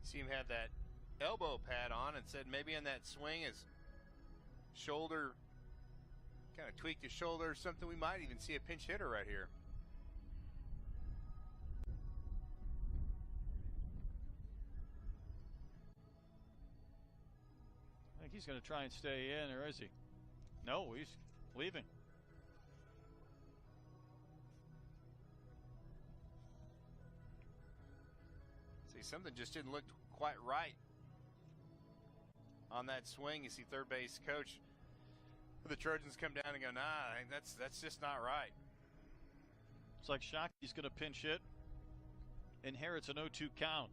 See him had that elbow pad on and said maybe on that swing his shoulder kind of tweaked his shoulder or something. We might even see a pinch hitter right here. I think he's going to try and stay in, or is he? No, he's leaving. See, something just didn't look quite right on that swing. You see third base coach for the Trojans come down and go, nah, that's just not right. It's like Shockey's going to pinch hit. Inherits an 0-2 count.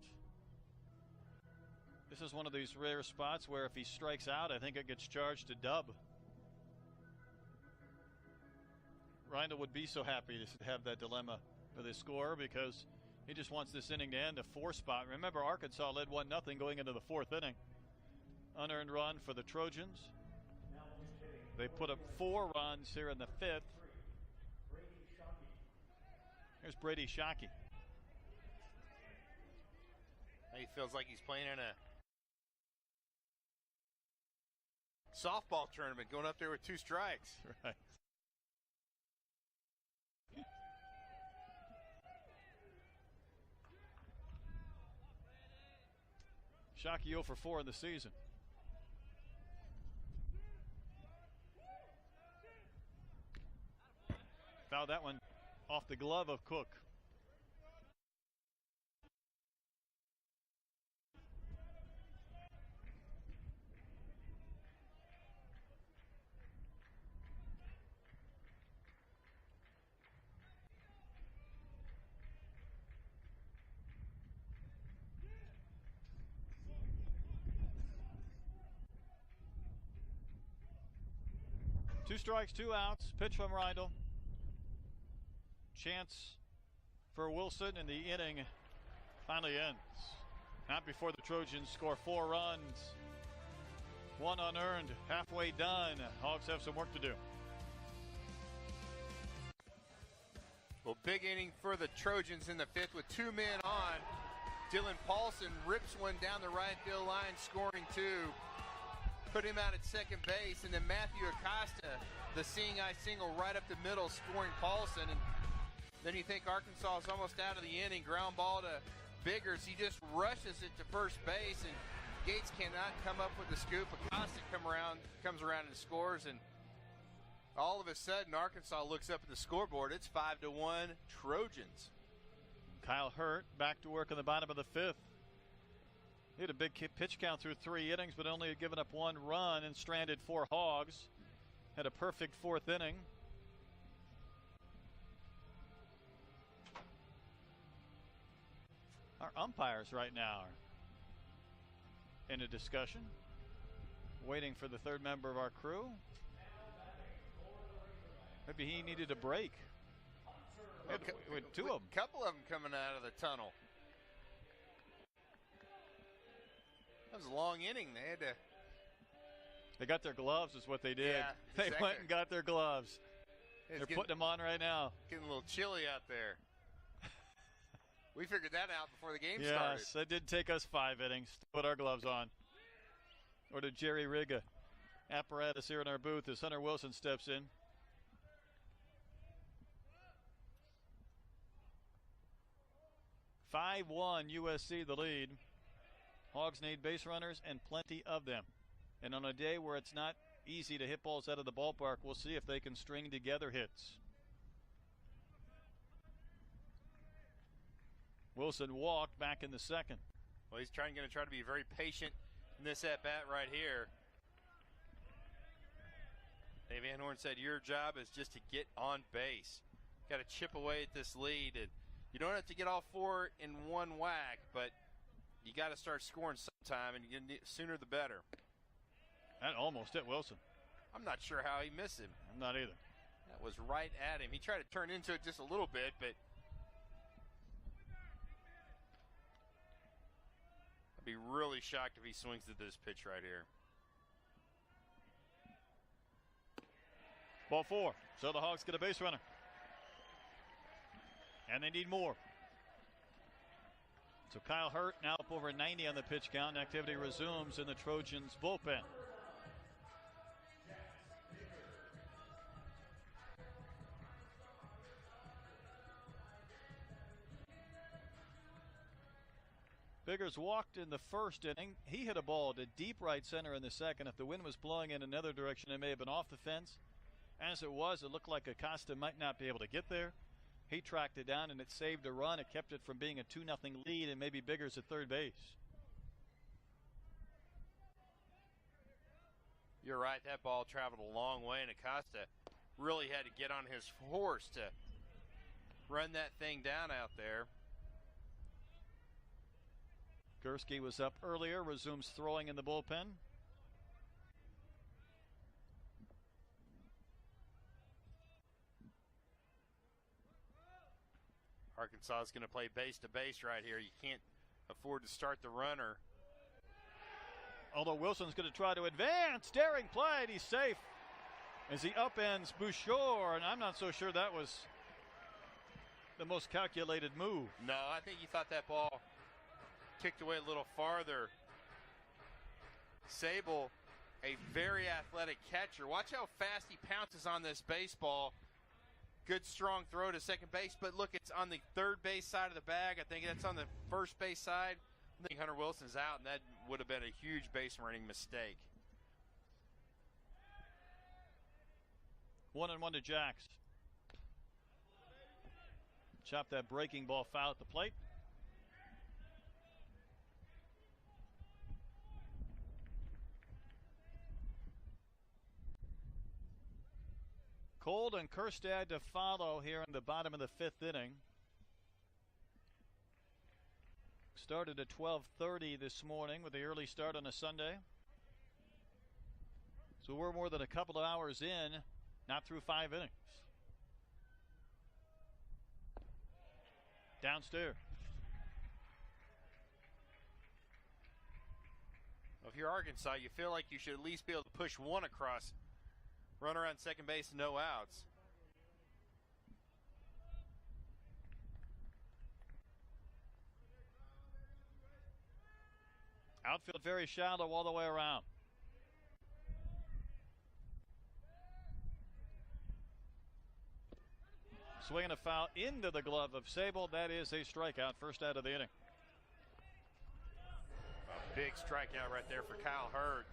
This is one of these rare spots where if he strikes out, I think it gets charged to Dubb. Reindl would be so happy to have that dilemma for the scorer because he just wants this inning to end a 4 spot. Remember, Arkansas led 1-0 going into the 4th inning. Unearned run for the Trojans. They put up 4 runs here in the 5th. Here's Brady Shockey. He feels like he's playing in a softball tournament, going up there with 2 strikes. Right. Shockey 0 for 4 in the season. Fouled that one off the glove of Cook. Two strikes, 2 outs. Pitch from Reindl. Chance for Wilson, and the inning finally ends. Not before the Trojans score 4 runs. 1 unearned, halfway done. Hogs have some work to do. Well, big inning for the Trojans in the 5th with 2 men on. Dylan Paulson rips one down the right field line, scoring 2. Put him out at second base, and then Matthew Acosta, the seeing eye single right up the middle, scoring Paulson. And then you think Arkansas is almost out of the inning. Ground ball to Biggers. He just rushes it to first base, and Gates cannot come up with the scoop. Acosta comes around and scores, and all of a sudden Arkansas looks up at the scoreboard. It's 5-1 Trojans. Kyle Hurt back to work in the bottom of the 5th. He had a big pitch count through 3 innings, but only had given up 1 run and stranded 4 Hogs. Had a perfect 4th inning. Our umpires right now are in a discussion, waiting for the third member of our crew. Maybe he needed a break. With two of them. A couple of them coming out of the tunnel. That was a long inning. They got their gloves is what they did. Yeah, They exactly. went and got their gloves. They're putting them on right now. Getting a little chilly out there. We figured that out before the game started. Yes, it did take us 5 innings to put our gloves on. Or to jerry rig a apparatus here in our booth as Hunter Wilson steps in. (5-1) USC the lead. Hogs need base runners and plenty of them. And on a day where it's not easy to hit balls out of the ballpark, we'll see if they can string together hits. Wilson walked back in the second. Well, he's going to try to be very patient in this at-bat right here. Dave Van Horn said your job is just to get on base. Got to chip away at this lead. And you don't have to get all 4 in one whack, but you got to start scoring sometime, and sooner the better. That almost hit Wilson. I'm not sure how he missed him. I'm not either. That was right at him. He tried to turn into it just a little bit, but I'd be really shocked if he swings at this pitch right here. Ball 4. So the Hogs get a base runner. And they need more. So Kyle Hurt now up over 90 on the pitch count. Activity resumes in the Trojans bullpen. Biggers walked in the first inning. He hit a ball to deep right center in the second. If the wind was blowing in another direction, it may have been off the fence. As it was, it looked like Acosta might not be able to get there. He tracked it down, and it saved a run. It kept it from being a 2-0 lead, and maybe Biggers at third base. You're right. That ball traveled a long way, and Acosta really had to get on his horse to run that thing down out there. Gursky was up earlier, resumes throwing in the bullpen. Arkansas is going to play base to base right here. You can't afford to start the runner. Although Wilson's going to try to advance. Daring play, and he's safe as he upends Bouchard, and I'm not so sure that was the most calculated move. No, I think he thought that ball kicked away a little farther. Sable, a very athletic catcher. Watch how fast he pounces on this baseball. Good strong throw to second base, but look, it's on the third base side of the bag. I think that's on the first base side. I think Hunter Wilson's out, and that would have been a huge base running mistake. 1-1 to Jacks. Chop that breaking ball foul at the plate. Cold and Kerstad to follow here in the bottom of the 5th inning. Started at 12:30 this morning with the early start on a Sunday. So we're more than a couple of hours in, not through 5 innings. Downstairs. Well, if you're Arkansas, you feel like you should at least be able to push one across. Runner on second base, no outs. Outfield very shallow all the way around. Swinging a foul into the glove of Sable. That is a strikeout, first out of the inning. A big strikeout right there for Kyle Hurd.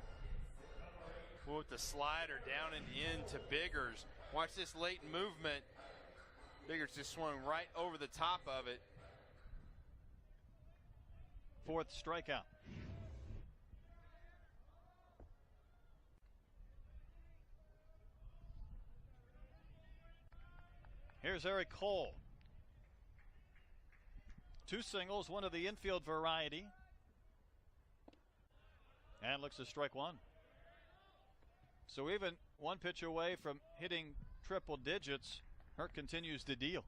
With the slider down and into Biggers. Watch this late movement. Biggers just swung right over the top of it. 4th strikeout. Here's Eric Cole. 2 singles, one of the infield variety. And looks to strike 1. So even 1 pitch away from hitting triple digits, Hurt continues to deal.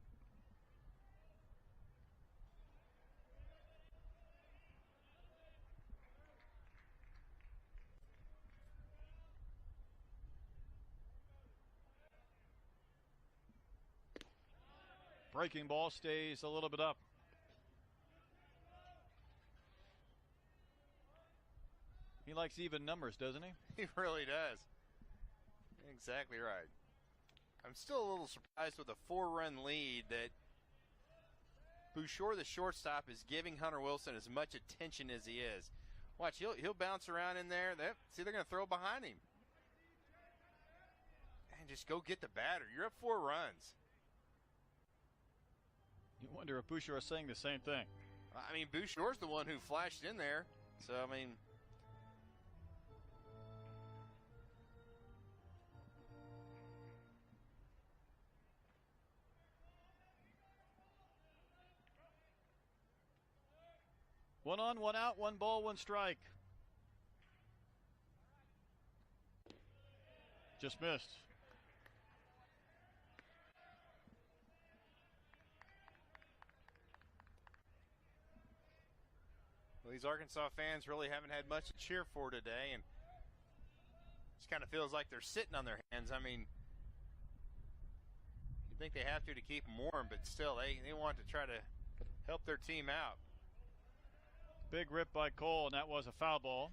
Breaking ball stays a little bit up. He likes even numbers, doesn't he? He really does. Exactly right. I'm still a little surprised with a 4-run lead that Bouchard, the shortstop, is giving Hunter Wilson as much attention as he is. Watch, he'll bounce around in there. See, they're going to throw behind him. And just go get the batter. You're up 4 runs. You wonder if Bouchard is saying the same thing. I mean, Bouchard's the one who flashed in there. So, I mean, 1 on, 1 out, 1 ball, 1 strike. Just missed. well, these Arkansas fans really haven't had much to cheer for today, and just kind of feels like they're sitting on their hands. I mean, you think they have to keep them warm, but still, they want to try to help their team out. Big rip by Cole, and that was a foul ball.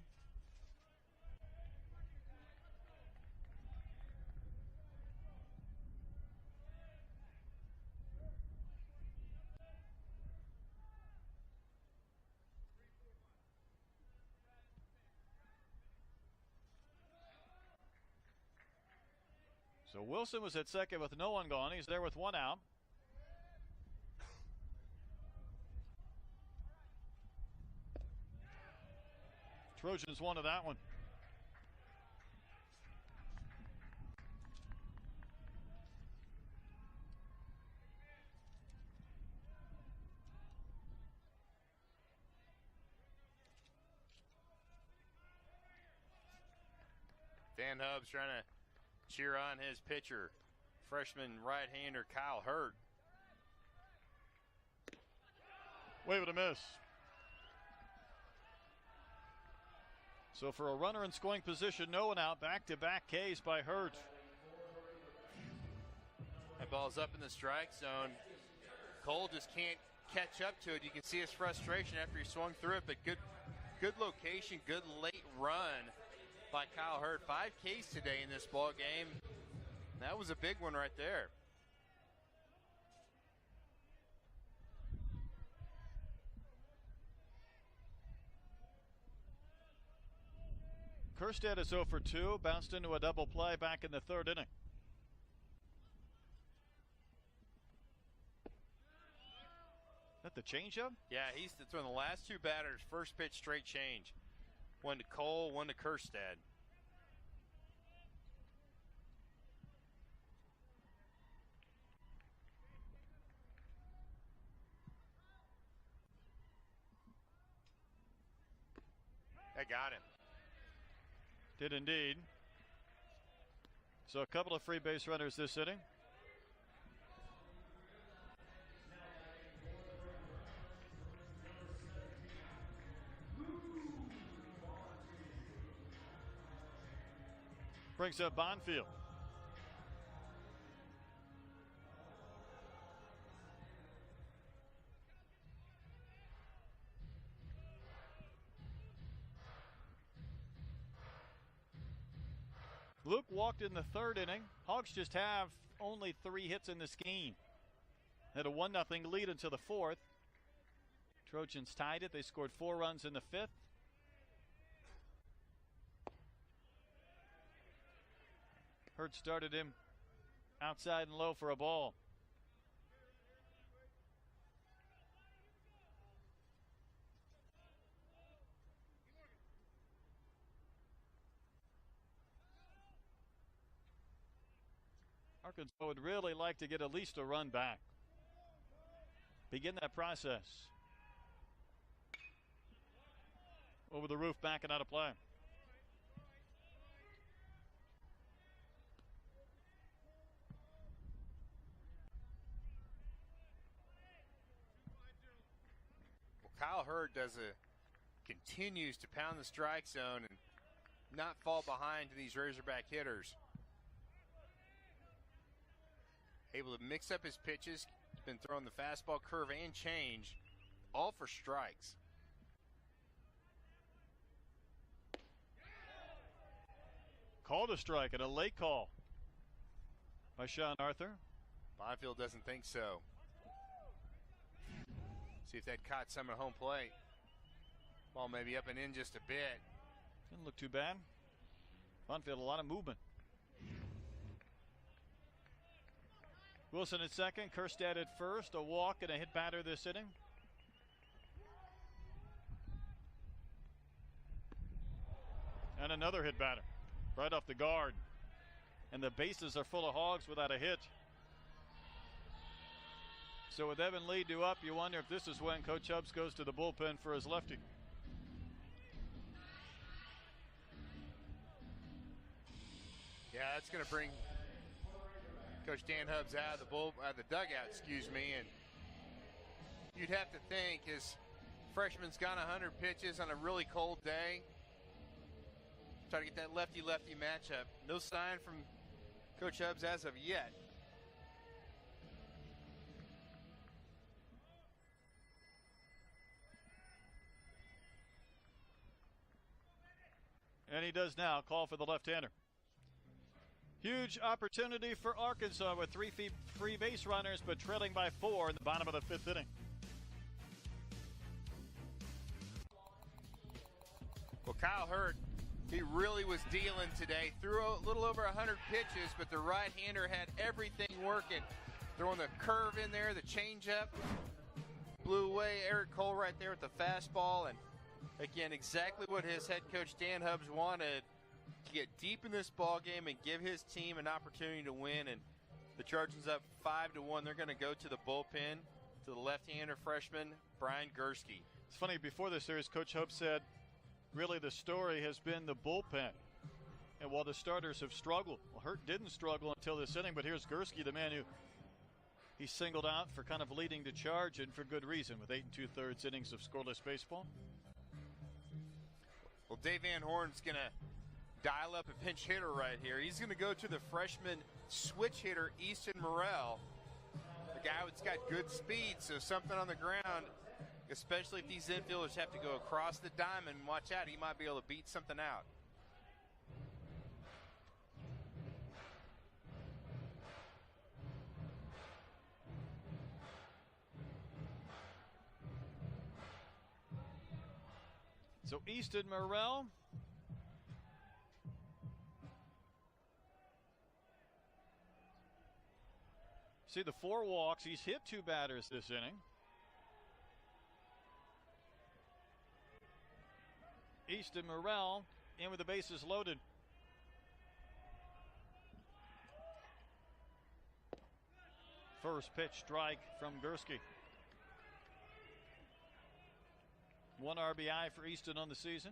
So Wilson was at second with no one gone. He's there with 1 out. Trojans wanted that one. Dan Hubbs trying to cheer on his pitcher, freshman right-hander Kyle Hurt. Wave with a miss. So for a runner in scoring position, no one out, back-to-back Ks by Hurt. That ball's up in the strike zone. Cole just can't catch up to it. You can see his frustration after he swung through it, but good location, good late run by Kyle Hurt. 5 Ks today in this ball game. That was a big one right there. Kerstead is 0 for 2, bounced into a double play back in the 3rd inning. Is that the changeup? Yeah, he's throwing the last 2 batters, first pitch straight change. 1 to Cole, 1 to Kerstead. That got him. Did indeed. So a couple of free base runners this inning. Brings up Bonfield. Luke walked in the 3rd inning. Hogs just have only 3 hits in this game. Had a 1-0 lead until the 4th. Trojans tied it. They scored 4 runs in the 5th. Hurt started him outside and low for a ball. Arkansas would really like to get at least a run back. Begin that process. over the roof, backing out of play. Well, Kyle Hurd continues to pound the strike zone and not fall behind to these Razorback hitters. Able to mix up his pitches. He's been throwing the fastball, curve, and change, all for strikes. Called a strike and a late call by Sean Arthur. Bonfield doesn't think so. See if that caught some at home plate. Ball maybe up and in just a bit. Didn't look too bad. Bonfield, a lot of movement. Wilson at second, Kerstad at first, a walk and a hit batter this inning. And another hit batter right off the guard. And the bases are full of Hogs without a hit. So with Evan Lee due up, you wonder if this is when Coach Hubbs goes to the bullpen for his lefty. Yeah, that's going to bring Coach Dan Hubbs out of the dugout, and you'd have to think his freshman's gone 100 pitches on a really cold day. Try to get that lefty-lefty matchup. No sign from Coach Hubbs as of yet. And he does now call for the left-hander. Huge opportunity for Arkansas with 3 free base runners, but trailing by 4 in the bottom of the 5th inning. Well, Kyle Hurd, he really was dealing today. Threw a little over 100 pitches, but the right-hander had everything working. Throwing the curve in there, the changeup. Blew away Eric Cole right there with the fastball. And again, exactly what his head coach Dan Hubbs wanted, to get deep in this ball game and give his team an opportunity to win. And the Trojans up 5-1. They're going to go to the bullpen to the left-hander freshman Brian Gursky. It's funny, before this series, Coach Hubbs said, really the story has been the bullpen. And while the starters have struggled, well, Hurt didn't struggle until this inning, but here's Gursky, the man who he singled out for kind of leading the charge, and for good reason, with 8 2/3 innings of scoreless baseball. Well, Dave Van Horn's going to dial up a pinch hitter right here. He's going to go to the freshman switch hitter, Easton Morrell. The guy that's got good speed, so something on the ground, especially if these infielders have to go across the diamond. Watch out, he might be able to beat something out. So Easton Morrell. See the 4 walks. He's hit 2 batters this inning. Easton Morrell in with the bases loaded. First pitch strike from Gursky. 1 RBI for Easton on the season.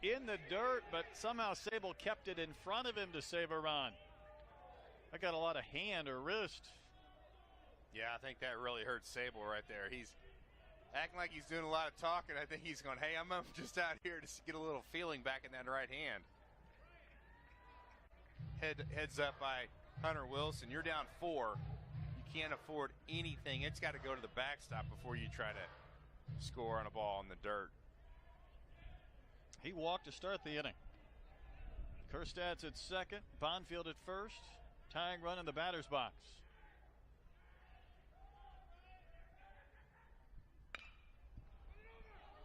In the dirt, but somehow Sable kept it in front of him to save a run. I got a lot of hand or wrist. Yeah, I think that really hurt Sable right there. He's acting like he's doing a lot of talking. I think he's going, hey, I'm just out here to get a little feeling back in that right hand. Heads up by Hunter Wilson. You're down 4. You can't afford anything. It's got to go to the backstop before you try to score on a ball in the dirt. He walked to start the inning. Kerstad's at second, Bonfield at first. Tying run in the batter's box.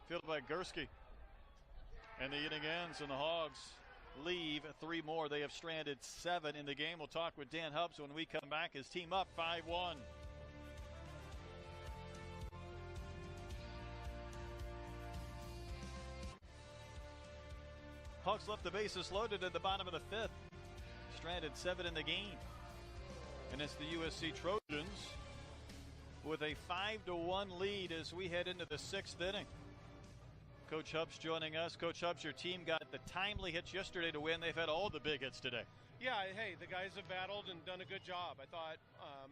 Fielded by Gursky. And the inning ends, and the Hogs leave 3 more. They have stranded 7 in the game. We'll talk with Dan Hubbs when we come back. His team up 5-1. Hawks left the bases loaded at the bottom of the fifth. Stranded 7 in the game. And it's the USC Trojans with a 5-1 lead as we head into the 6th inning. Coach Hubbs joining us. Coach Hubbs, your team got the timely hits yesterday to win. They've had all the big hits today. Yeah, hey, the guys have battled and done a good job. I thought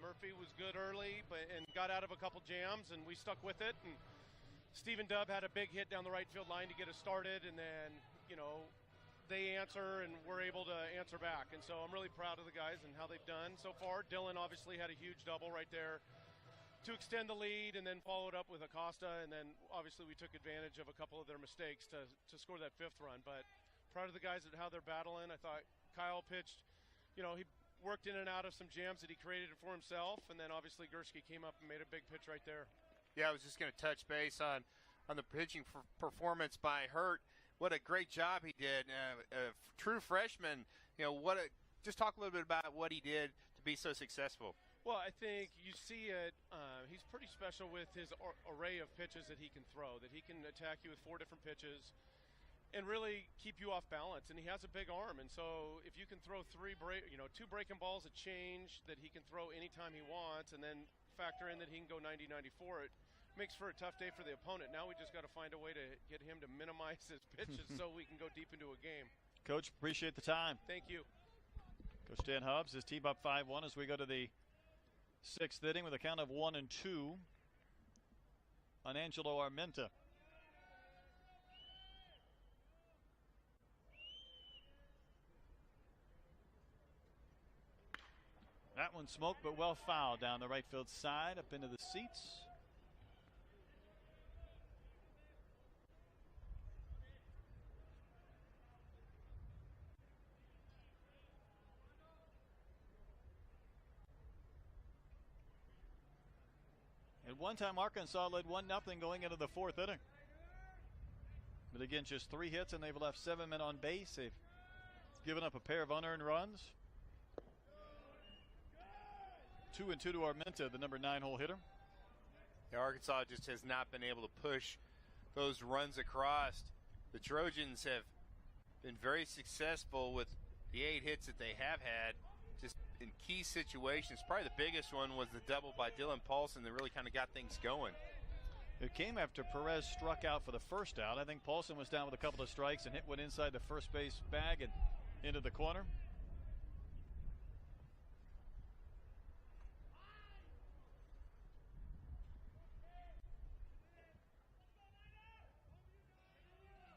Murphy was good early and got out of a couple jams, and we stuck with it. And Stephen Dubb had a big hit down the right field line to get us started, and then, they answer, and we're able to answer back. And so I'm really proud of the guys and how they've done so far. Dylan obviously had a huge double right there to extend the lead, and then followed up with Acosta, and then obviously we took advantage of a couple of their mistakes to score that 5th run. But proud of the guys and how they're battling. I thought Kyle pitched, he worked in and out of some jams that he created for himself, and then obviously Gursky came up and made a big pitch right there. Yeah, I was just going to touch base on the pitching performance by Hurt. What a great job he did. A true freshman, just talk a little bit about what he did to be so successful. Well, I think you see it. He's pretty special with his array of pitches that he can throw, that he can attack you with 4 different pitches and really keep you off balance. And he has a big arm. And so if you can throw 2 breaking balls, a change that he can throw anytime he wants, and then factor in that he can go 90-94, it makes for a tough day for the opponent. Now we just got to find a way to get him to minimize his pitches so we can go deep into a game. Coach, appreciate the time. Thank you. Coach Dan Hubbs, his team up 5-1 as we go to the 6th inning with a count of 1-2 on Angelo Armenta. That one smoked, but well fouled down the right field side, up into the seats. At one time, Arkansas led 1-0 going into the 4th inning. But again, just 3 hits, and they've left 7 men on base. They've given up a pair of unearned runs. 2-2 to Armenta, the number 9 hole hitter. Yeah, Arkansas just has not been able to push those runs across. The Trojans have been very successful with the 8 hits that they have had, just in key situations. Probably the biggest one was the double by Dylan Paulson that really kind of got things going. It came after Perez struck out for the first out. I think Paulson was down with a couple of strikes and hit one inside the first base bag and into the corner.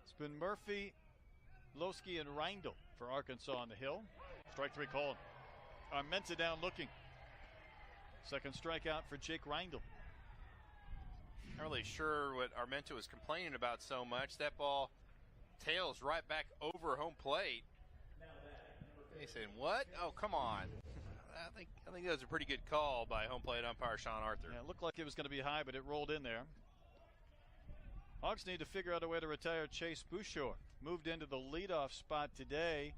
It's been Murphy, Losky, and Reindl for Arkansas on the hill. Strike 3 called. Armenta down looking. Second strikeout for Jake Reindl. Not really sure what Armenta was complaining about so much. That ball tails right back over home plate. He said, "What? Oh, come on." I think that was a pretty good call by home plate umpire Sean Arthur. Yeah, it looked like it was going to be high, but it rolled in there. Hawks need to figure out a way to retire Chase Bouchard. Moved into the leadoff spot today,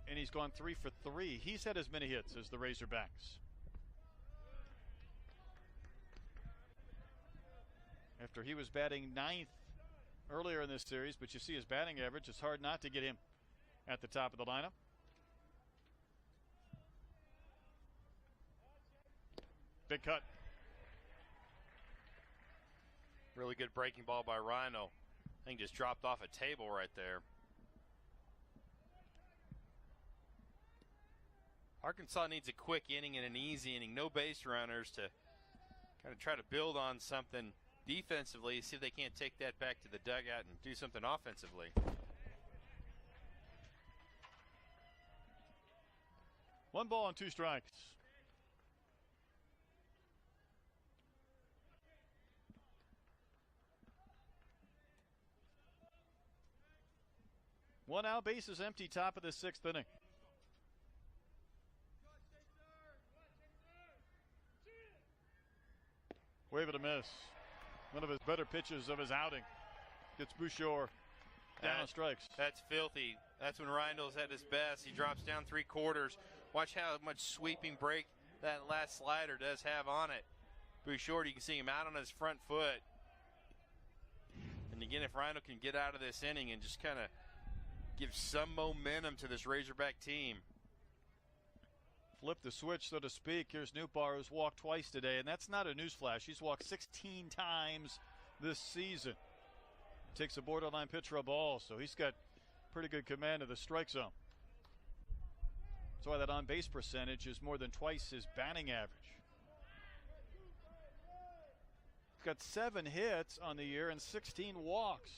and he's gone 3 for 3. He's had as many hits as the Razorbacks. After he was batting 9th earlier in this series, but you see his batting average. It's hard not to get him at the top of the lineup. Big cut. Really good breaking ball by Rhino. I think just dropped off a table right there. Arkansas needs a quick inning and an easy inning. No base runners to kind of try to build on something defensively, see if they can't take that back to the dugout and do something offensively. One ball and 2 strikes. One out, base is empty, top of the 6th inning. Wave and a miss. One of his better pitches of his outing. Gets Bouchard down on strikes. That's filthy. That's when Reindl's at his best. He drops down 3/4. Watch how much sweeping break that last slider does have on it. Bouchard, you can see him out on his front foot. And again, if Reindl can get out of this inning and just kind of give some momentum to this Razorback team. Flip the switch, so to speak. Here's Newbar, who's walked twice today, and that's not a newsflash. He's walked 16 times this season. Takes a borderline pitch for a ball, so he's got pretty good command of the strike zone. That's why that on-base percentage is more than twice his batting average. He's got 7 hits on the year and 16 walks.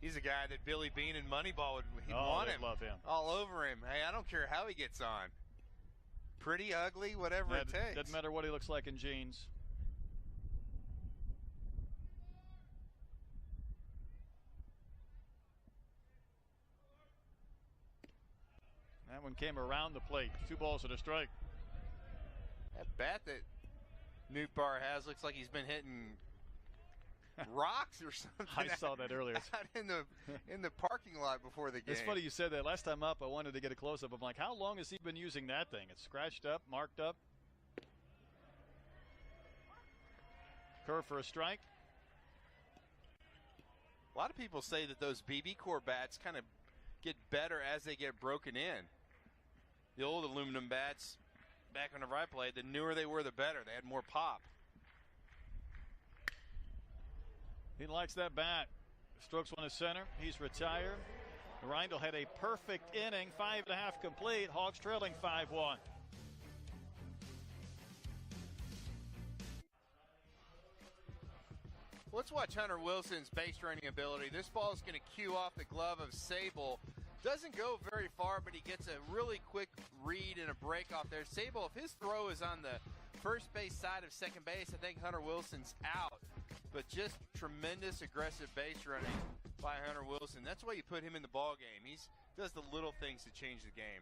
He's a guy that Billy Bean and Moneyball he'd want him. Love him. All over him. Hey, I don't care how he gets on. Pretty, ugly, whatever it takes. Doesn't matter what he looks like in jeans. That one came around the plate. 2 balls and a strike. That bat that Newbar has looks like he's been hitting rocks or something. I saw that earlier. Out in the parking lot before the game. It's funny you said that. Last time up, I wanted to get a close-up. I'm like, how long has he been using that thing? It's scratched up, marked up. Curve for a strike. A lot of people say that those BB core bats kind of get better as they get broken in. The old aluminum bats, back whenever I played, the newer they were, the better. They had more pop. He likes that bat. Strokes one to center. He's retired. Reindl had a perfect inning, 5.5 complete. Hogs trailing 5-1. Let's watch Hunter Wilson's base running ability. This ball is going to cue off the glove of Sable. Doesn't go very far, but he gets a really quick read and a break off there. Sable, if his throw is on the first base side of second base, I think Hunter Wilson's out. But just tremendous aggressive base running by Hunter Wilson. That's why you put him in the ball game. He does the little things to change the game.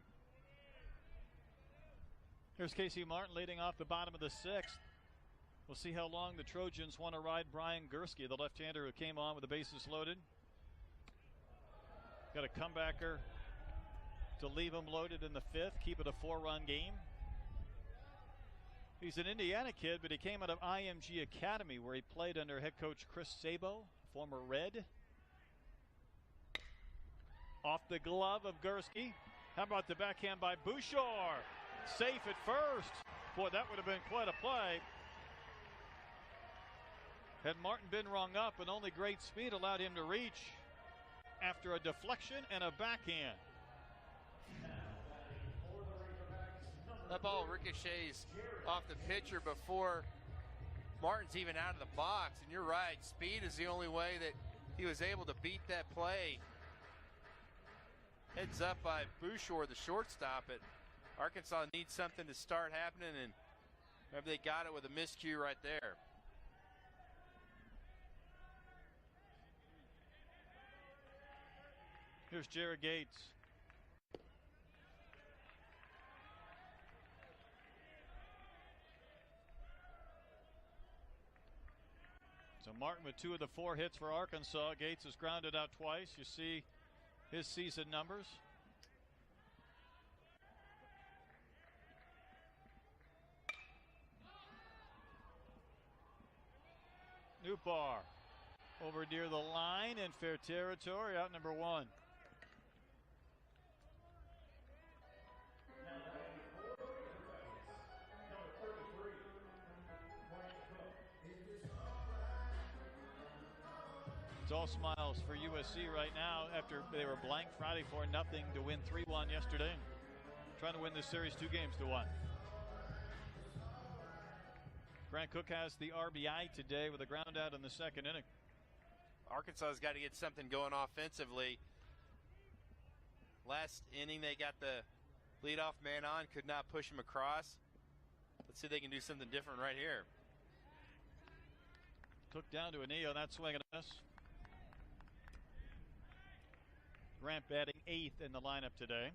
Here's Casey Martin leading off the bottom of the 6th. We'll see how long the Trojans want to ride Brian Gursky, the left-hander who came on with the bases loaded. Got a comebacker to leave him loaded in the 5th, keep it a 4-run game. He's an Indiana kid, but he came out of IMG Academy where he played under head coach Chris Sabo, former Red. Off the glove of Gursky. How about the backhand by Bouchard? Safe at first. Boy, that would have been quite a play. Had Martin been rung up, and only great speed allowed him to reach after a deflection and a backhand. That ball ricochets off the pitcher before Martin's even out of the box. And you're right, speed is the only way that he was able to beat that play. Heads up by Bouchard, the shortstop. Arkansas needs something to start happening, and maybe they got it with a miscue right there. Here's Jared Gates. So Martin with 2 of the 4 hits for Arkansas. Gates has grounded out twice. You see his season numbers. Newbar over near the line in fair territory, out number 1. It's all smiles for USC right now after they were blanked Friday 4-0 to win 3-1 yesterday. Trying to win this series 2-1. Grant Cook has the RBI today with a ground out in the 2nd inning. Arkansas's got to get something going offensively. Last inning they got the leadoff man on, could not push him across. Let's see if they can do something different right here. Cook down to a knee on that swing and a miss. Grant batting 8th in the lineup today.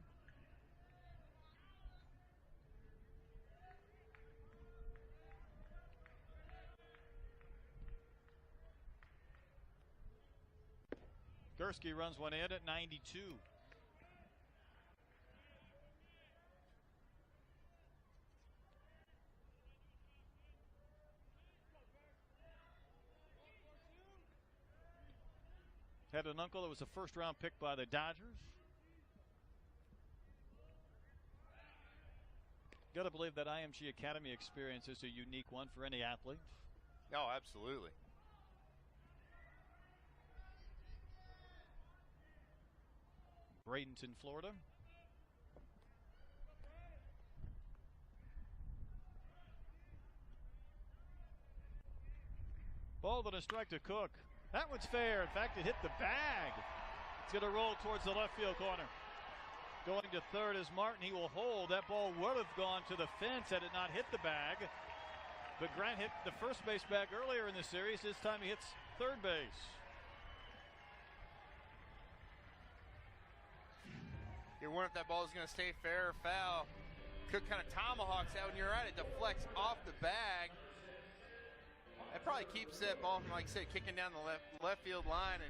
Gursky runs one in at 92. Had an uncle that was a first-round pick by the Dodgers. Got to believe that IMG Academy experience is a unique one for any athlete. Oh, absolutely. Bradenton, Florida. Ball and a strike to Cook. That one's fair. In fact, it hit the bag. It's going to roll towards the left field corner. Going to third is Martin. He will hold. That ball would have gone to the fence had it not hit the bag. But Grant hit the first base bag earlier in the series. This time he hits third base. You're wondering if that ball is going to stay fair or foul. Cook kind of tomahawks that when you're right. It deflects off the bag. That probably keeps that ball from, like I said, kicking down the left field line. And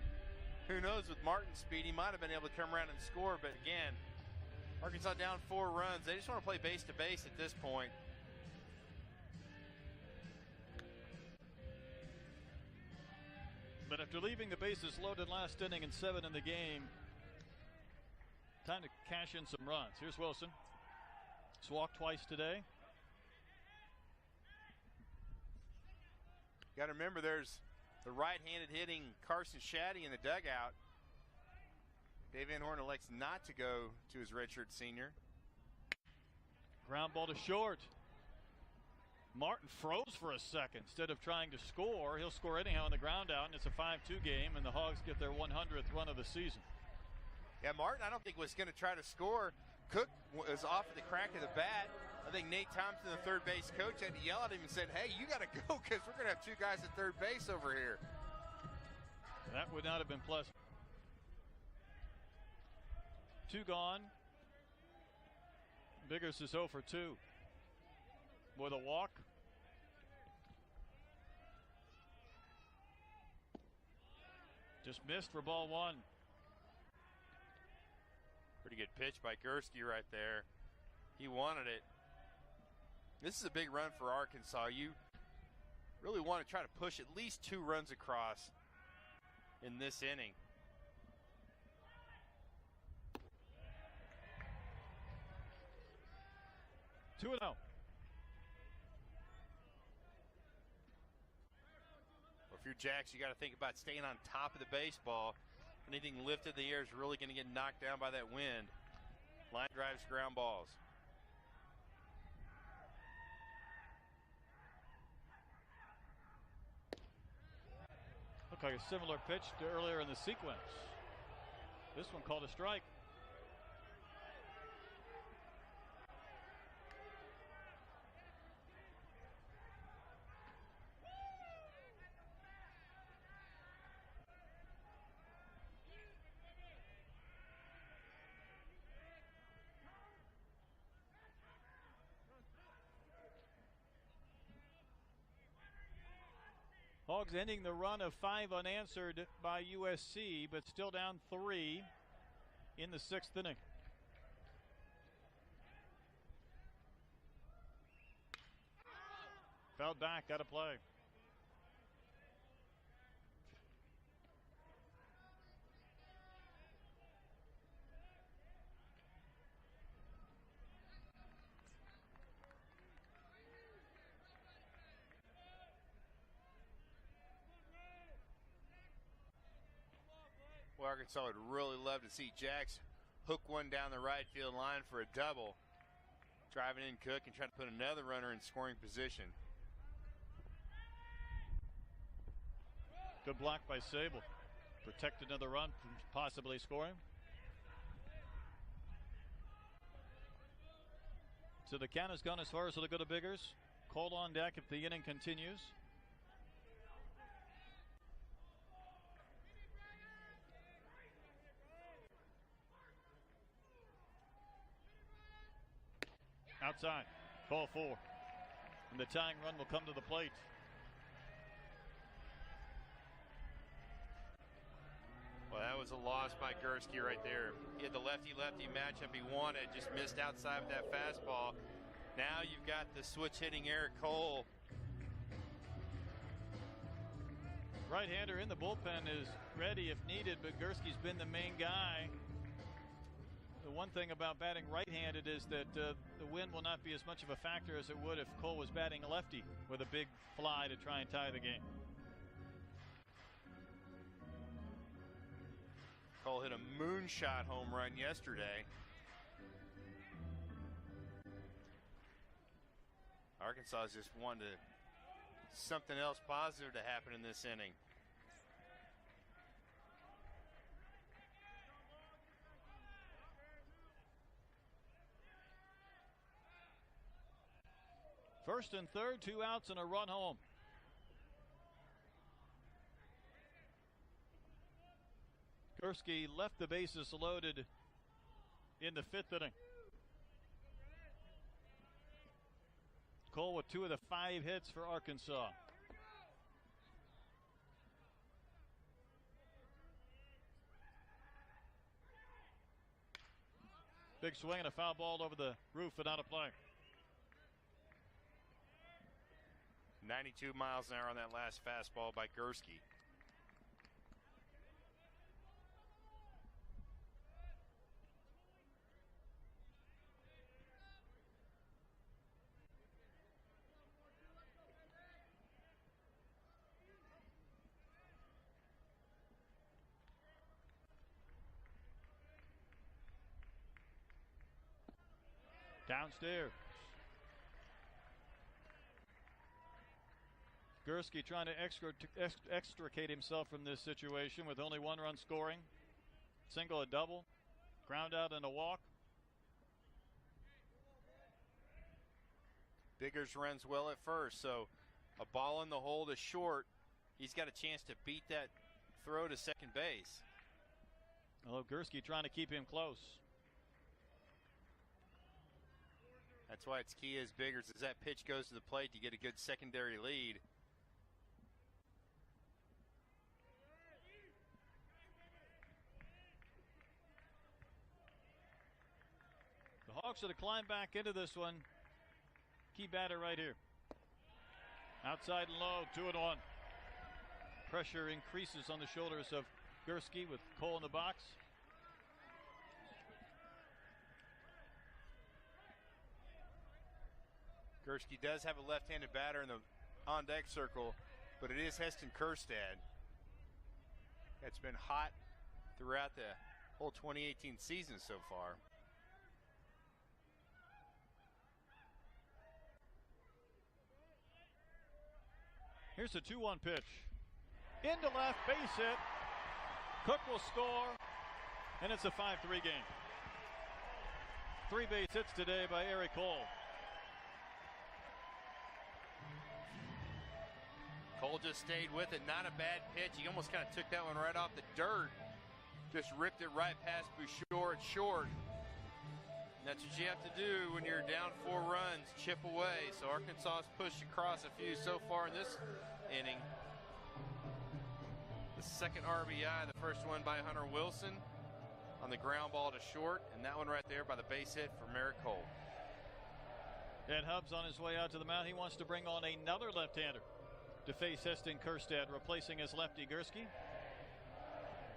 who knows, with Martin's speed, he might have been able to come around and score. But again, Arkansas down 4 runs. They just want to play base to base at this point. But after leaving the bases loaded last inning and 7 in the game, time to cash in some runs. Here's Wilson. He's walked twice today. You got to remember there's the right-handed hitting Carson Shaddy in the dugout. Dave Van Horn elects not to go to his redshirt senior. Ground ball to short. Martin froze for a second. Instead of trying to score, he'll score anyhow on the ground out, and it's a 5-2 game, and the Hogs get their 100th run of the season. Yeah, Martin, I don't think was going to try to score. Cook was off at the crack of the bat. I think Nate Thompson, the third base coach, had to yell at him and said, "Hey, you got to go because we're going to have 2 guys at third base over here." That would not have been pleasant. 2 gone. Biggers is 0 for 2 with a walk. Just missed for ball 1. Pretty good pitch by Gursky right there. He wanted it. This is a big run for Arkansas. You really want to try to push at least 2 runs across in this inning. Two and 0. Well, if you're Jacks, you got to think about staying on top of the baseball. Anything lifted in the air is really going to get knocked down by that wind. Line drives, ground balls. Looked like a similar pitch to earlier in the sequence. This one called a strike. Hogs ending the run of 5 unanswered by USC, but still down 3 in the 6th inning. Fouled back, out of play. Well, Arkansas would really love to see Jacks hook one down the right field line for a double. Driving in Cook and trying to put another runner in scoring position. Good block by Sable. Protect another run from possibly scoring. So the count has gone as far as it'll go to Biggers. Call on deck if the inning continues. Outside, ball 4. And the tying run will come to the plate. Well, that was a loss by Gursky right there. He had the lefty-lefty matchup he wanted, just missed outside with that fastball. Now you've got the switch hitting Eric Cole Right-hander in the bullpen is ready if needed, but Gursky's been the main guy. The one thing about batting right-handed is that the wind will not be as much of a factor as it would if Cole was batting lefty with a big fly to try and tie the game. Cole hit a moonshot home run yesterday. Arkansas just wanted something else positive to happen in this inning. First and third, 2 outs and a run home. Gursky left the bases loaded in the 5th inning. Cole with 2 of the 5 hits for Arkansas. Big swing and a foul ball over the roof and out of play. 92 miles an hour on that last fastball by Gursky. Downstairs. Gursky trying to extricate himself from this situation with only 1 run scoring. Single, a double, ground out and a walk. Biggers runs well at first, so a ball in the hole to short. He's got a chance to beat that throw to second base. Although Gursky trying to keep him close. That's why it's key as Biggers, as that pitch goes to the plate, you get a good secondary lead. The Hawks are to climb back into this one. Key batter right here. Outside and low, 2-1. Pressure increases on the shoulders of Gursky with Cole in the box. Gursky does have a left-handed batter in the on-deck circle, but it is Heston Kjerstad. It's been hot throughout the whole 2018 season so far. Here's a 2-1 pitch. Into left, base hit. Cook will score, and it's a 5-3 game. 3 base hits today by Eric Cole. Cole just stayed with it. Not a bad pitch. He almost kind of took that one right off the dirt. Just ripped it right past Bouchard at short. And that's what you have to do when you're down 4 runs. Chip away. So Arkansas has pushed across a few so far in this inning. The second RBI, the first one by Hunter Wilson on the ground ball to short. And that one right there by the base hit for Merrick Cole. Ed Hubbs on his way out to the mound. He wants to bring on another left-hander to face Heston Kjerstad, replacing his lefty Gursky.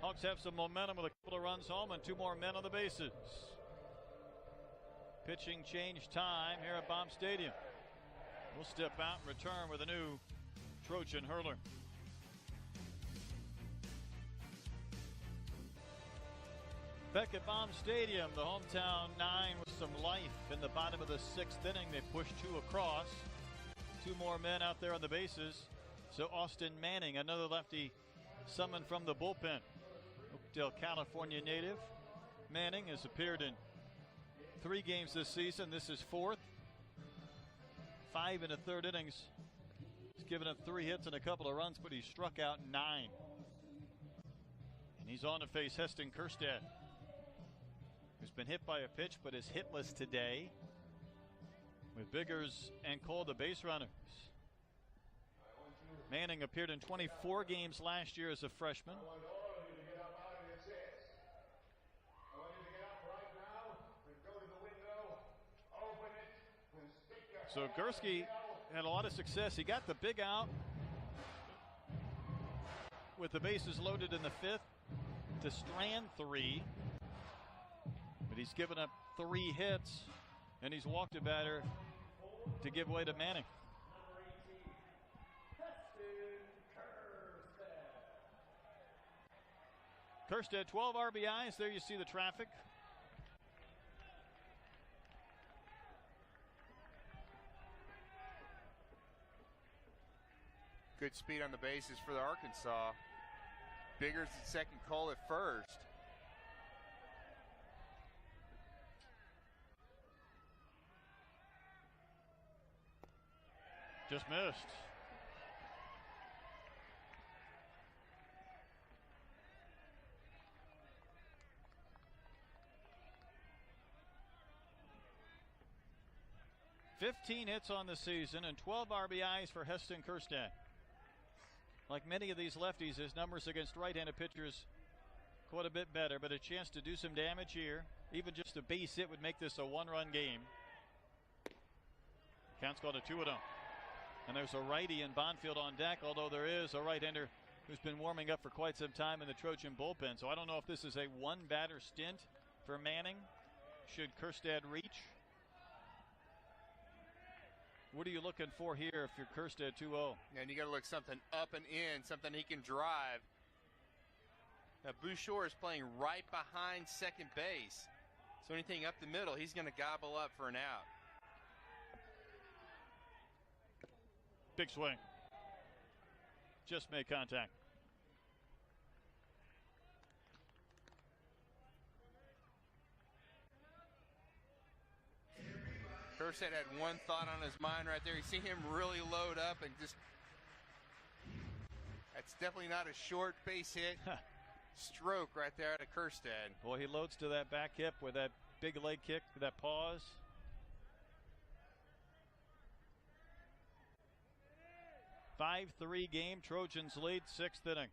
Hawks have some momentum with a couple of runs home and 2 more men on the bases. Pitching change time here at Baum Stadium. We'll step out and return with a new Trojan hurler. Back at Baum Stadium, the hometown 9 with some life in the bottom of the 6th inning. They pushed 2 across. 2 more men out there on the bases. So Austin Manning, another lefty summoned from the bullpen. Oakdale, California native. Manning has appeared in 3 games this season. This is 4th. 5 1/3 innings. He's given up 3 hits and a couple of runs, but he struck out 9. And he's on to face Heston Kjerstad, who's been hit by a pitch but is hitless today, with Biggers and Cole the base runners. Manning appeared in 24 games last year as a freshman. So Gursky had a lot of success. He got the big out with the bases loaded in the 5th to Strand 3. But he's given up 3 hits, and he's walked a batter to give way to Manning. Kerstead, 12 RBIs. There you see the traffic. Good speed on the bases for the Arkansas. Biggers at second, Cole at first. Just missed. "15 hits on the season and 12 RBIs for Heston Kerstead. Like many of these lefties, his numbers against right-handed pitchers quite a bit better, but a chance to do some damage here. Even just a base hit would make this a one-run game. Count's called a 2-0. And there's a righty in Bonfield on deck, although there is a right-hander who's been warming up for quite some time in the Trojan bullpen. So I don't know if this is a one-batter stint for Manning. Should Kerstead reach? What are you looking for here if you're Kerstead 2-0? And you got to look something up and in, something he can drive. Now, Bouchard is playing right behind second base. So anything up the middle, he's going to gobble up for an out. Big swing. Just made contact. Kerstead had one thought on his mind right there. You see him really load up and just... That's definitely not a short base hit. Stroke right there out of Kerstead. Boy, he loads to that back hip with that big leg kick, that pause. "5-3 game. Trojans lead, 6th inning.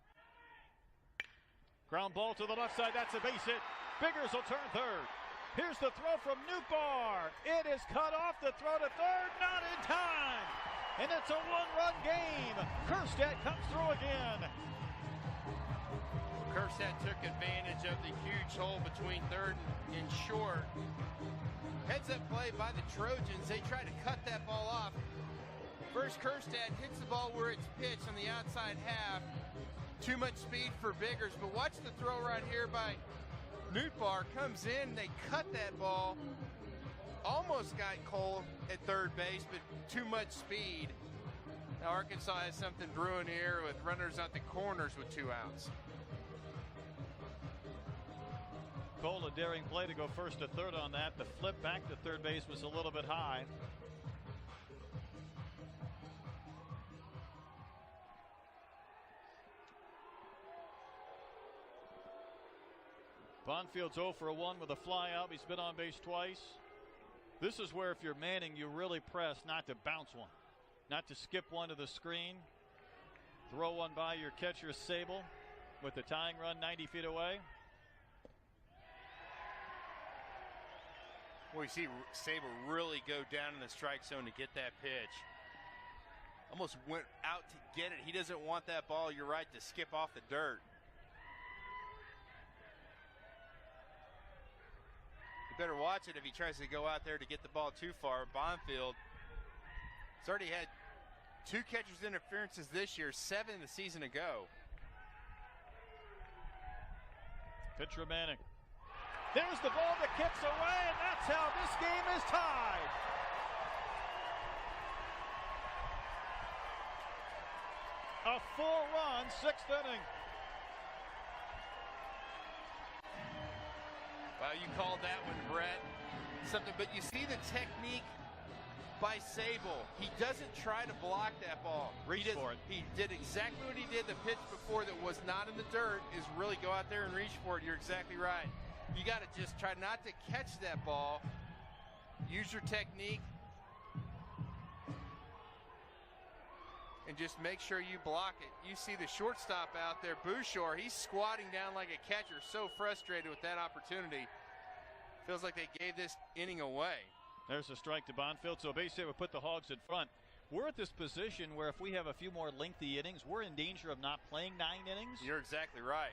Ground ball to the left side. That's a base hit. Biggers will turn third. Here's the throw from Newbar. It is cut off. The throw to third, not in time. And it's a one-run game. Kerstead comes through again. Kerstead took advantage of the huge hole between third and short. Heads-up play by the Trojans. They try to cut that ball off. First, Kerstead hits the ball where it's pitched on the outside half. Too much speed for Biggers, but watch the throw right here by Newbar. Comes in, they cut that ball. Almost got Cole at third base, but too much speed. Now Arkansas has something brewing here with runners at the corners with 2 outs. Cole, a daring play to go first to third on that. The flip back to third base was a little bit high. Bonfield's 0 for 1 with a fly out. He's been on base twice. This is where if you're Manning, you really press not to bounce one, not to skip one to the screen. Throw one by your catcher, Sable, with the tying run 90 feet away. Well, you see Sable really go down in the strike zone to get that pitch. Almost went out to get it. He doesn't want that ball, you're right, to skip off the dirt. You better watch it if he tries to go out there to get the ball too far. Bonfield has already had 2 catcher's interferences this year, 7 the season ago. Pitch for Manning. There's the ball that kicks away, and that's how this game is tied. A full run, 6th inning. Wow, you called that one, Brett. Something, but you see the technique by Sable. He doesn't try to block that ball. Reach for it. He did exactly what he did the pitch before that was not in the dirt, is really go out there and reach for it. You're exactly right. You got to just try not to catch that ball. Use your technique. And just make sure you block it. You see the shortstop out there, Bouchard. He's squatting down like a catcher, so frustrated with that opportunity. Feels like they gave this inning away. There's a strike to Bonfield, so a base hit would put the Hogs in front we're at this position where if we have a few more lengthy innings, we're in danger of not playing 9 innings. You're exactly right.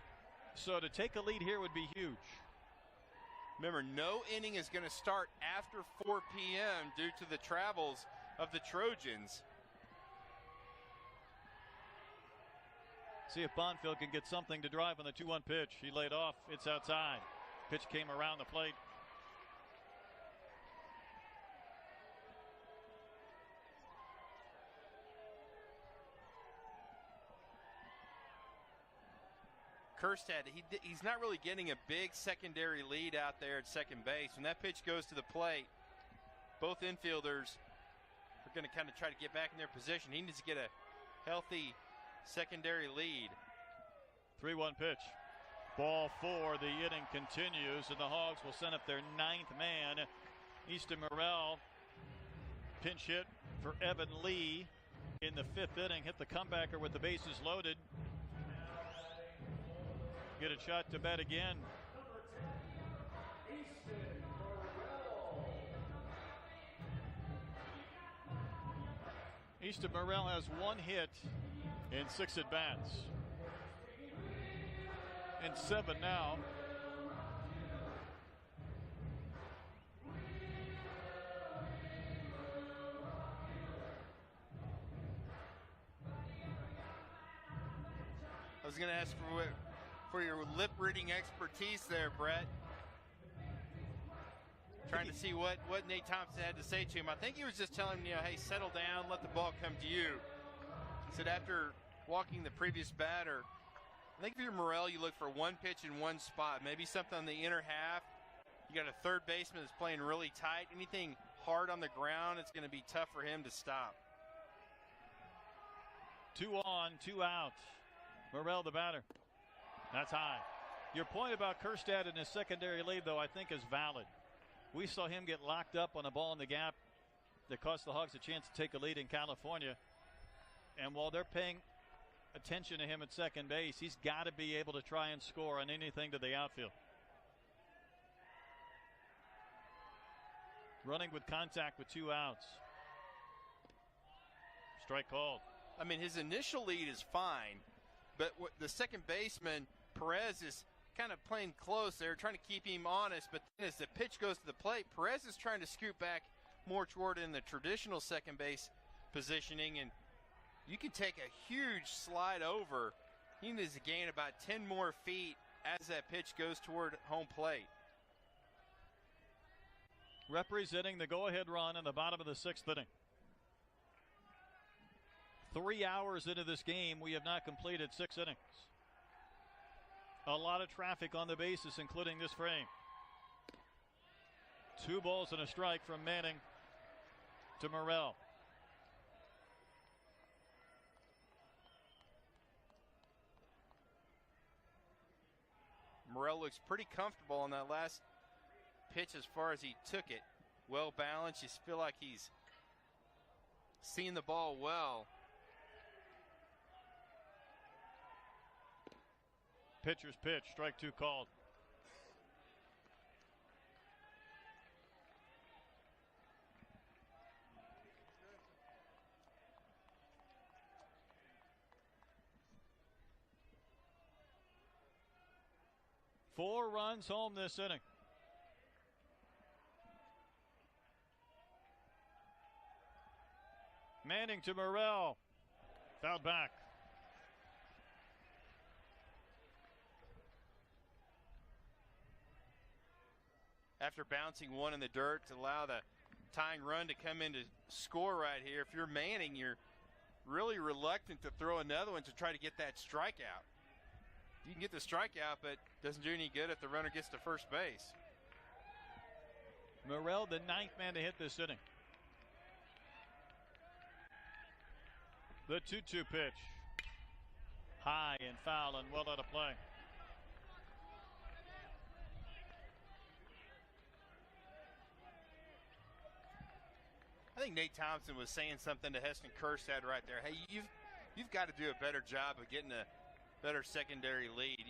So to take a lead here would be huge. Remember, no inning is going to start after 4 p.m. due to the travels of the Trojans. See if Bonfield can get something to drive on the 2-1 pitch. He laid off. It's outside. Pitch came around the plate. Kerstad, he's not really getting a big secondary lead out there at second base. When that pitch goes to the plate, both infielders are going to kind of try to get back in their position. He needs to get a healthy secondary lead. 3-1 pitch. Ball 4. The inning continues, and the Hogs will send up their 9th man. Easton Morrell, pinch hit for Evan Lee in the 5th inning. Hit the comebacker with the bases loaded. Get a shot to bat again. Easton Morrell has 1 hit in 6 at-bats. In 7 now. I was going to ask for your lip reading expertise there, Brett. Trying to see what Nate Thompson had to say to him. I think he was just telling him, hey, settle down, let the ball come to you. He said after walking the previous batter, I think if you're Morrell, you look for 1 pitch in 1 spot, maybe something on the inner half. You got a third baseman that's playing really tight. Anything hard on the ground, it's going to be tough for him to stop. 2 on, 2 out. Morrell the batter. That's high. Your point about Kerstad and his secondary lead, though, I think is valid. We saw him get locked up on a ball in the gap that cost the Hogs a chance to take a lead in California. And while they're paying attention to him at second base, he's got to be able to try and score on anything to the outfield. Running with contact with 2 outs. Strike called. I mean, his initial lead is fine, but the second baseman, Perez, is kind of playing close there, trying to keep him honest, but then as the pitch goes to the plate, Perez is trying to scoot back more toward in the traditional second base positioning, and you can take a huge slide over. He needs to gain about 10 more feet as that pitch goes toward home plate. Representing the go-ahead run in the bottom of the 6th inning. 3 hours into this game, we have not completed 6 innings. A lot of traffic on the bases, including this frame. 2 balls and a strike from Manning to Morrell. Morrell looks pretty comfortable on that last pitch as far as he took it. Well balanced. You feel like he's seeing the ball well. Pitcher's pitch, strike 2 called. Four runs home this inning. Manning to Morrell. Fouled back. After bouncing one in the dirt to allow the tying run to come in to score right here, if you're Manning, you're really reluctant to throw another one to try to get that strikeout. You can get the strikeout, but it doesn't do any good if the runner gets to first base. Morrell, the 9th man to hit this inning. The 2-2 pitch. High and foul and well out of play. I think Nate Thompson was saying something to Heston Kerstad right there. Hey, you've got to do a better job of getting a better secondary lead.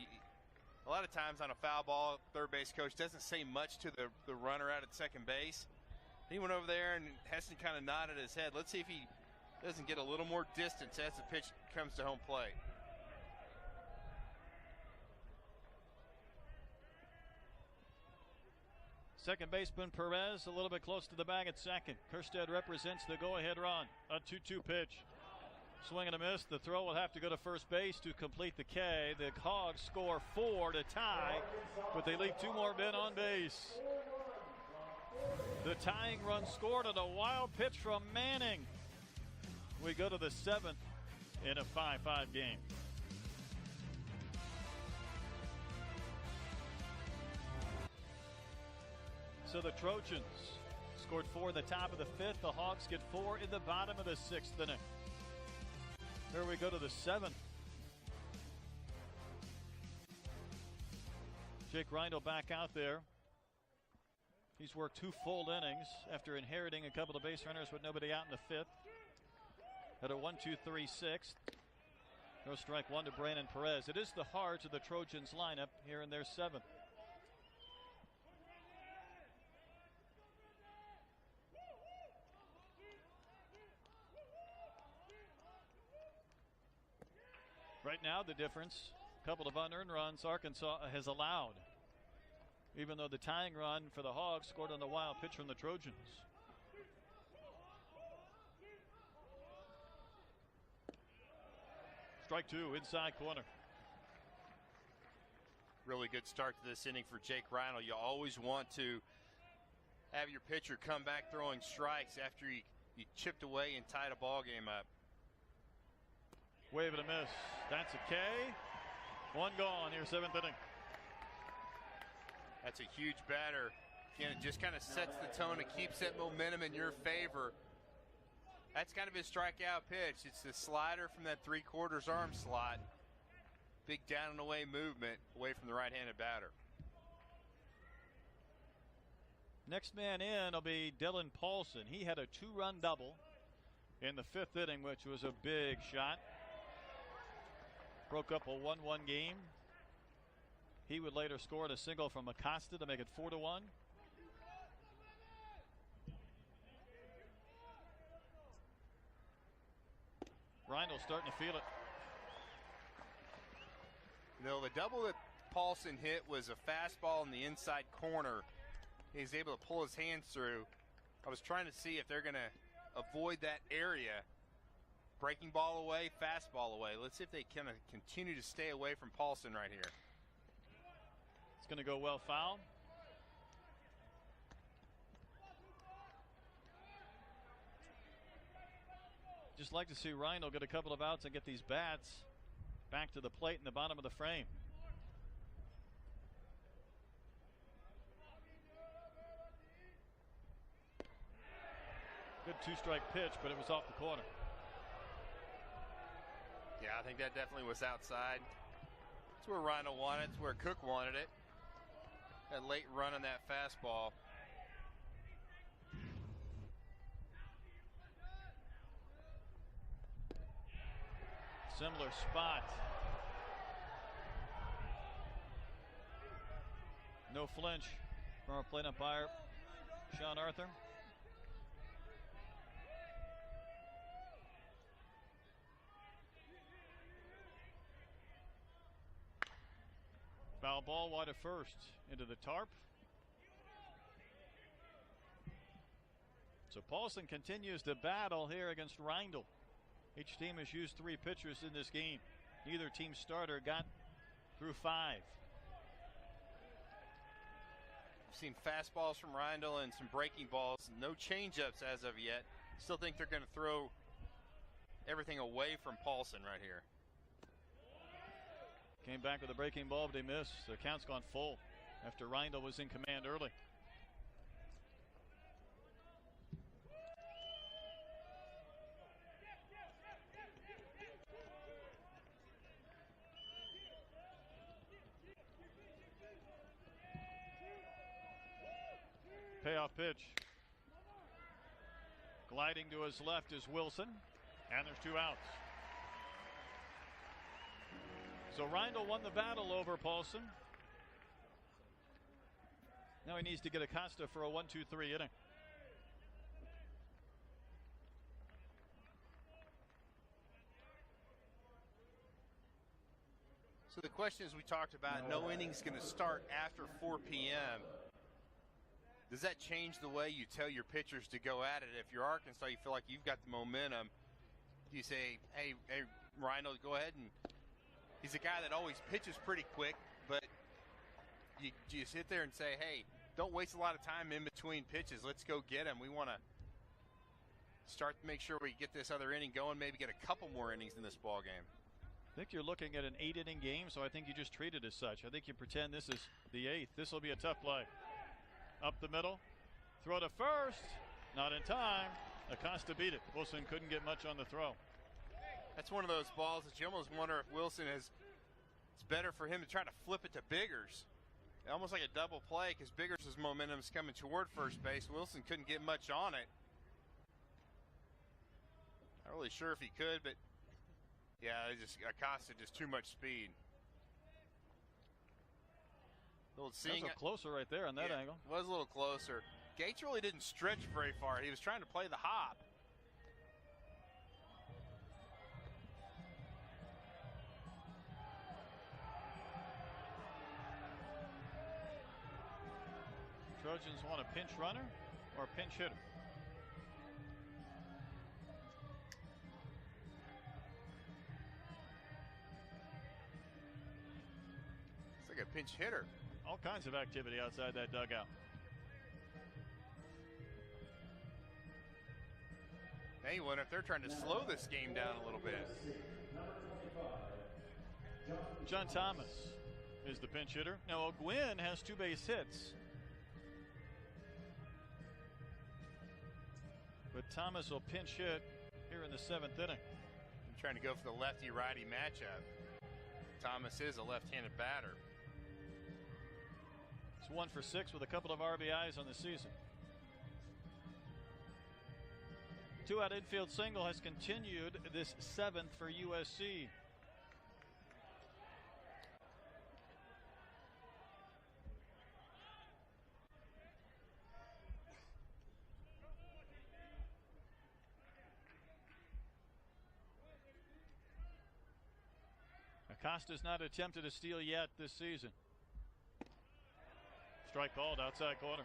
A lot of times on a foul ball, third base coach doesn't say much to the runner out at second base. He went over there and Heston kind of nodded his head. Let's see if he doesn't get a little more distance as the pitch comes to home plate. Second baseman Perez a little bit close to the bag at second. Kerstead represents the go-ahead run. A 2-2 pitch. Swing and a miss. The throw will have to go to first base to complete the K. The Hogs score 4 to tie, but they leave 2 more men on base. The tying run scored on a wild pitch from Manning. We go to the 7th in a 5-5 game. So the Trojans scored 4 at the top of the 5th. The Hogs get 4 in the bottom of the 6th inning. Here we go to the 7th. Jake Reindl back out there. He's worked 2 full innings after inheriting a couple of base runners with nobody out in the 5th. At a 1-2-3 6th. No strike 1 to Brandon Perez. It is the heart of the Trojans lineup here in their 7th. Right now, the difference, a couple of unearned runs Arkansas has allowed, even though the tying run for the Hogs scored on the wild pitch from the Trojans. Strike 2, inside corner. Really good start to this inning for Jake Reindl. You always want to have your pitcher come back throwing strikes after you chipped away and tied a ball game up. Wave and a miss. That's a K. 1 gone here, 7th inning. That's a huge batter. Again, it just kind of sets the tone and keeps that momentum in your favor. That's kind of his strikeout pitch. It's the slider from that 3/4 arm slot. Big down and away movement away from the right-handed batter. Next man in will be Dylan Paulson. He had a 2-run double in the 5th inning, which was a big shot. Broke up a 1-1 game. He would later score a single from Acosta to make it 4-1. Reindl starting to feel it. You know, the double that Paulson hit was a fastball in the inside corner. He's able to pull his hands through. I was trying to see if they're going to avoid that area. Breaking ball away, fastball away. Let's see if they kind of continue to stay away from Paulson right here. It's going to go well foul. Just like to see Reindl get a couple of outs and get these bats back to the plate in the bottom of the frame. Good 2-strike pitch, but it was off the corner. Yeah, I think that definitely was outside. It's where Reindl wanted it. It's where Cook wanted it. That late run on that fastball. Similar spot. No flinch from our plate umpire, Sean Arthur. Foul ball wide of first into the tarp. So Paulson continues to battle here against Reindl. Each team has used 3 pitchers in this game. Neither team starter got through 5. I've seen fastballs from Reindl and some breaking balls. No changeups as of yet. Still think they're going to throw everything away from Paulson right here. Came back with a breaking ball, but he missed. The count's gone full after Reindl was in command early. Payoff pitch. Gliding to his left is Wilson, and there's 2 outs. So Reindl won the battle over Paulson. Now he needs to get Acosta for a 1-2-3 inning. So the question is, we talked about no innings going to start after 4 p.m. Does that change the way you tell your pitchers to go at it? If you're Arkansas, you feel like you've got the momentum. You say, hey, Rhino, go ahead, and he's a guy that always pitches pretty quick, but you sit there and say, hey, don't waste a lot of time in between pitches. Let's go get him. We want to start to make sure we get this other inning going, maybe get a couple more innings in this ball game. I think you're looking at an 8-inning game, so I think you just treat it as such. I think you pretend this is the 8th. This will be a tough play. Up the middle, throw to first, not in time. Acosta beat it. Wilson couldn't get much on the throw. That's one of those balls that you almost wonder if Wilson it's better for him to try to flip it to Biggers. Almost like a double play, because Biggers' momentum is coming toward first base. Wilson couldn't get much on it. Not really sure if he could, but yeah, Acosta just too much speed. That's a closer right there on that angle. It was a little closer. Gates really didn't stretch very far. He was trying to play the hop. Trojans want a pinch runner or a pinch hitter? It's like a pinch hitter. All kinds of activity outside that dugout. Now you wonder if they're trying to slow this game down a little bit. John Thomas is the pinch hitter. Now O'Gwyn has 2 base hits. But Thomas will pinch hit here in the 7th inning. I'm trying to go for the lefty-righty matchup. Thomas is a left-handed batter. It's 1 for 6 with a couple of RBIs on the season. 2-out infield single has continued this 7th for USC. Acosta's not attempted a steal yet this season. Strike called outside corner.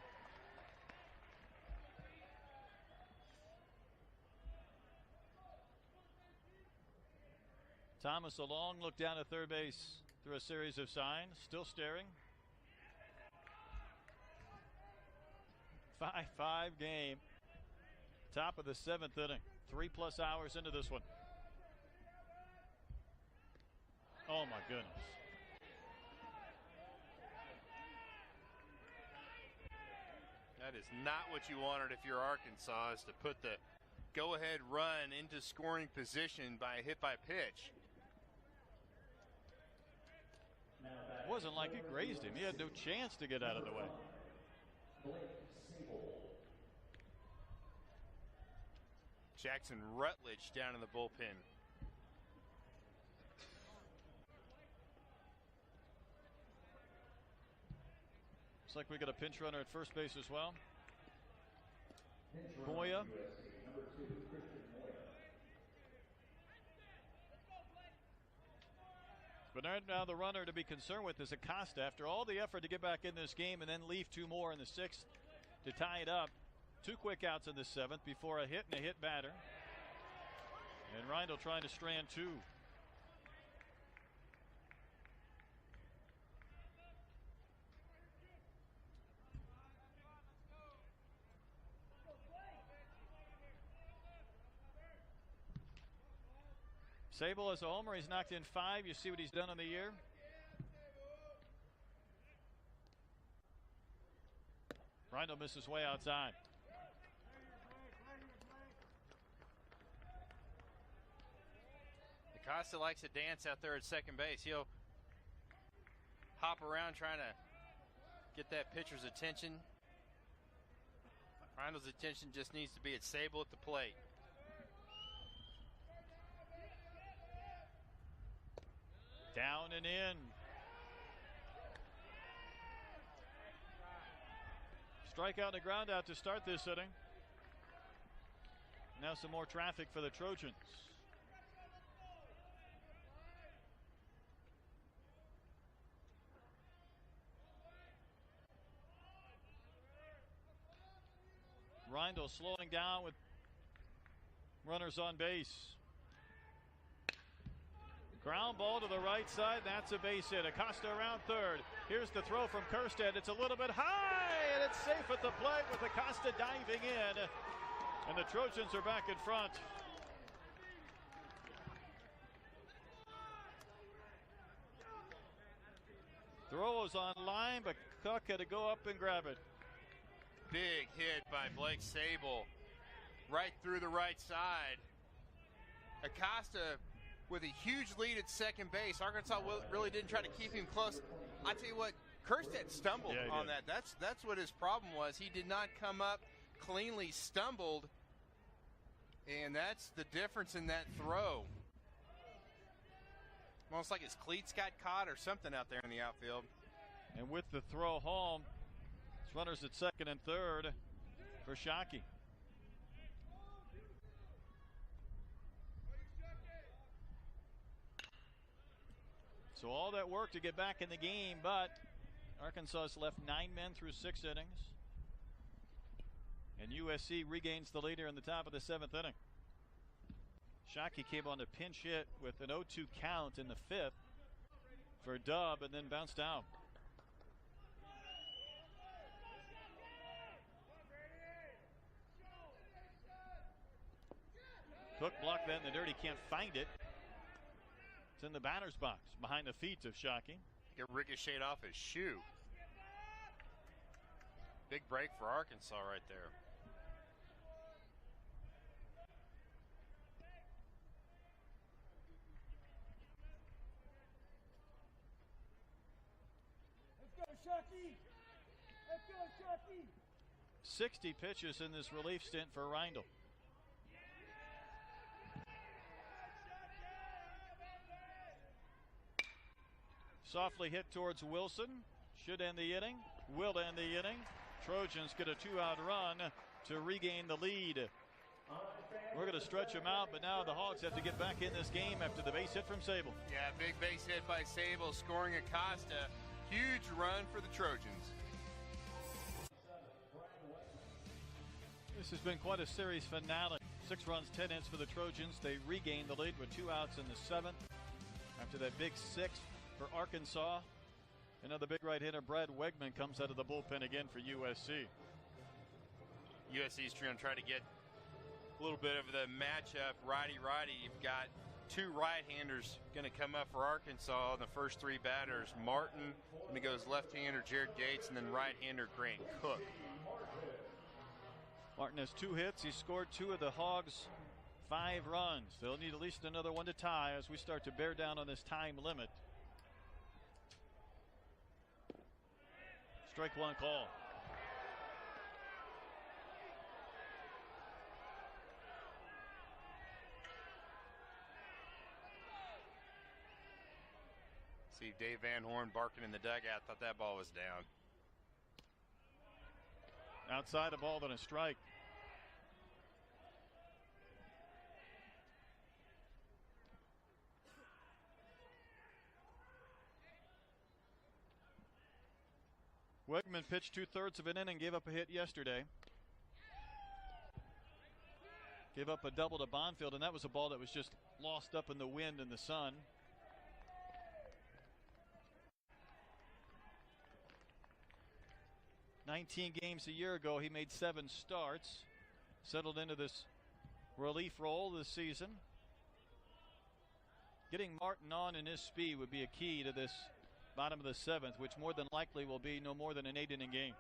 Thomas, a long look down at third base through a series of signs, still staring. 5-5 game. Top of the 7th inning. 3+ hours into this one. Oh my goodness. That is not what you wanted if you're Arkansas, is to put the go-ahead run into scoring position by a hit by pitch. It wasn't like it grazed him. He had no chance to get out of the way. Jackson Rutledge down in the bullpen. Looks like we got a pinch runner at first base as well. Moya. But now the runner to be concerned with is Acosta. After all the effort to get back in this game and then leave 2 more in the 6th to tie it up. 2 quick outs in the 7th before a hit and a hit batter. And Rindle trying to strand 2. Sable as a homer. He's knocked in 5. You see what he's done on the year. Rindle misses way outside. Acosta likes to dance out there at second base. He'll hop around trying to get that pitcher's attention. Rindle's attention just needs to be at Sable at the plate. Down and in. Strikeout and a ground out to start this inning. Now some more traffic for the Trojans. Reindl slowing down with runners on base. Ground ball to the right side. That's a base hit. Acosta around third. Here's the throw from Kirstead. It's a little bit high, and it's safe at the plate with Acosta diving in. And the Trojans are back in front. Throw was on line, but Cook had to go up and grab it. Big hit by Blake Sable right through the right side. Acosta with a huge lead at second base. Arkansas really didn't try to keep him close. I tell you what, Kirstead stumbled on that. That's what his problem was. He did not come up cleanly, stumbled, and that's the difference in that throw. Almost like his cleats got caught or something out there in the outfield. And with the throw home, it's runners at second and third for Shockey. So all that work to get back in the game, but Arkansas has left 9 men through 6 innings. And USC regains the leader in the top of the 7th inning. Shockey came on a pinch hit with an 0-2 count in the 5th for Dub and then bounced out. Cook blocked that in the dirt. He can't find it. It's in the batter's box behind the feet of Shockey. Get ricocheted off his shoe. Big break for Arkansas right there. Let's go, Shockey! Let's go, Shockey! 60 pitches in this relief stint for Reindl. Softly hit towards Wilson. Should end the inning. Will end the inning. Trojans get a 2-out run to regain the lead. We're going to stretch them out, but now the Hogs have to get back in this game after the base hit from Sable. Yeah, big base hit by Sable, scoring Acosta. Huge run for the Trojans. This has been quite a series finale. 6 runs, 10 hits for the Trojans. They regain the lead with 2 outs in the 7th. After that big 6 for Arkansas, another big right hitter, Brad Wegman, comes out of the bullpen again for USC. USC's trying to try to get a little bit of the matchup righty-righty. You've got 2 right-handers going to come up for Arkansas. The first 3 batters, Martin, and it goes left-hander Jared Gates, and then right-hander Grant Cook. Martin has 2 hits. He scored 2 of the Hogs' 5 runs. They'll need at least another one to tie as we start to bear down on this time limit. Strike 1 call. See Dave Van Horn barking in the dugout. Thought that ball was down. Outside a ball, then a strike. Wegman pitched 2/3 of an inning, gave up a hit yesterday. Gave up a double to Bonfield, and that was a ball that was just lost up in the wind and the sun. "19 games a year ago, he made 7 starts. Settled into this relief role this season. Getting Martin on in his speed would be a key to this bottom of the 7th, which more than likely will be no more than an 8-inning game.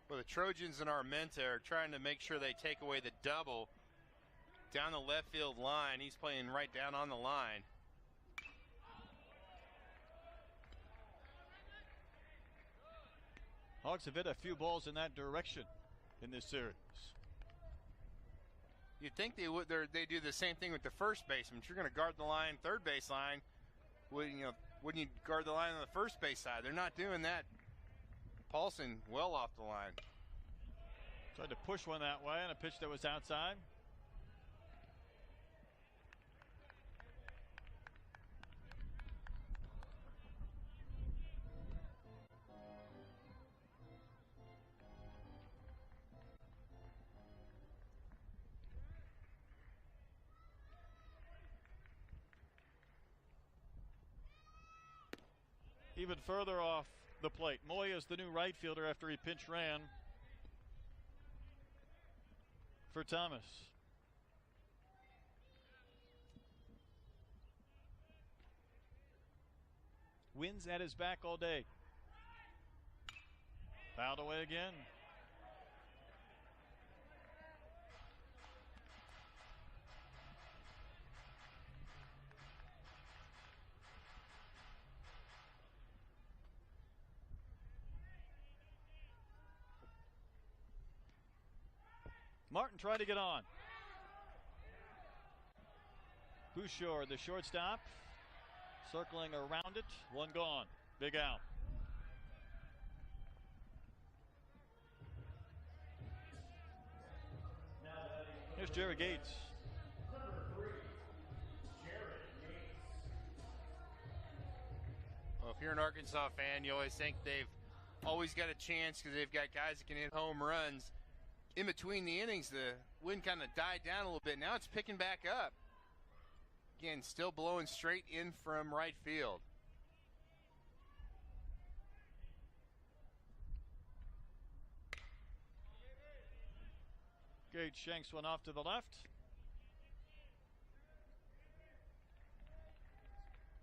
Well, the Trojans and Armenta are trying to make sure they take away the double down the left field line. He's playing right down on the line. Hogs have hit a few balls in that direction in this series. You'd think they would. They do the same thing with the first baseman. If you're going to guard the line, third base line, wouldn't you guard the line on the first base side? They're not doing that. Paulson well off the line. Tried to push one that way on a pitch that was outside. even further off the plate. Moya is the new right fielder after he pinch ran for Thomas. Wind's at his back all day. Fouled away again. Martin tried to get on. Bouchard, the shortstop, circling around it. One gone. Big out. Here's Jerry Gates. Well, if you're an Arkansas fan, you always think they've always got a chance because they've got guys that can hit home runs. In between the innings, the wind kind of died down a little bit. Now it's picking back up. Again, still blowing straight in from right field. Gage shanks one off to the left.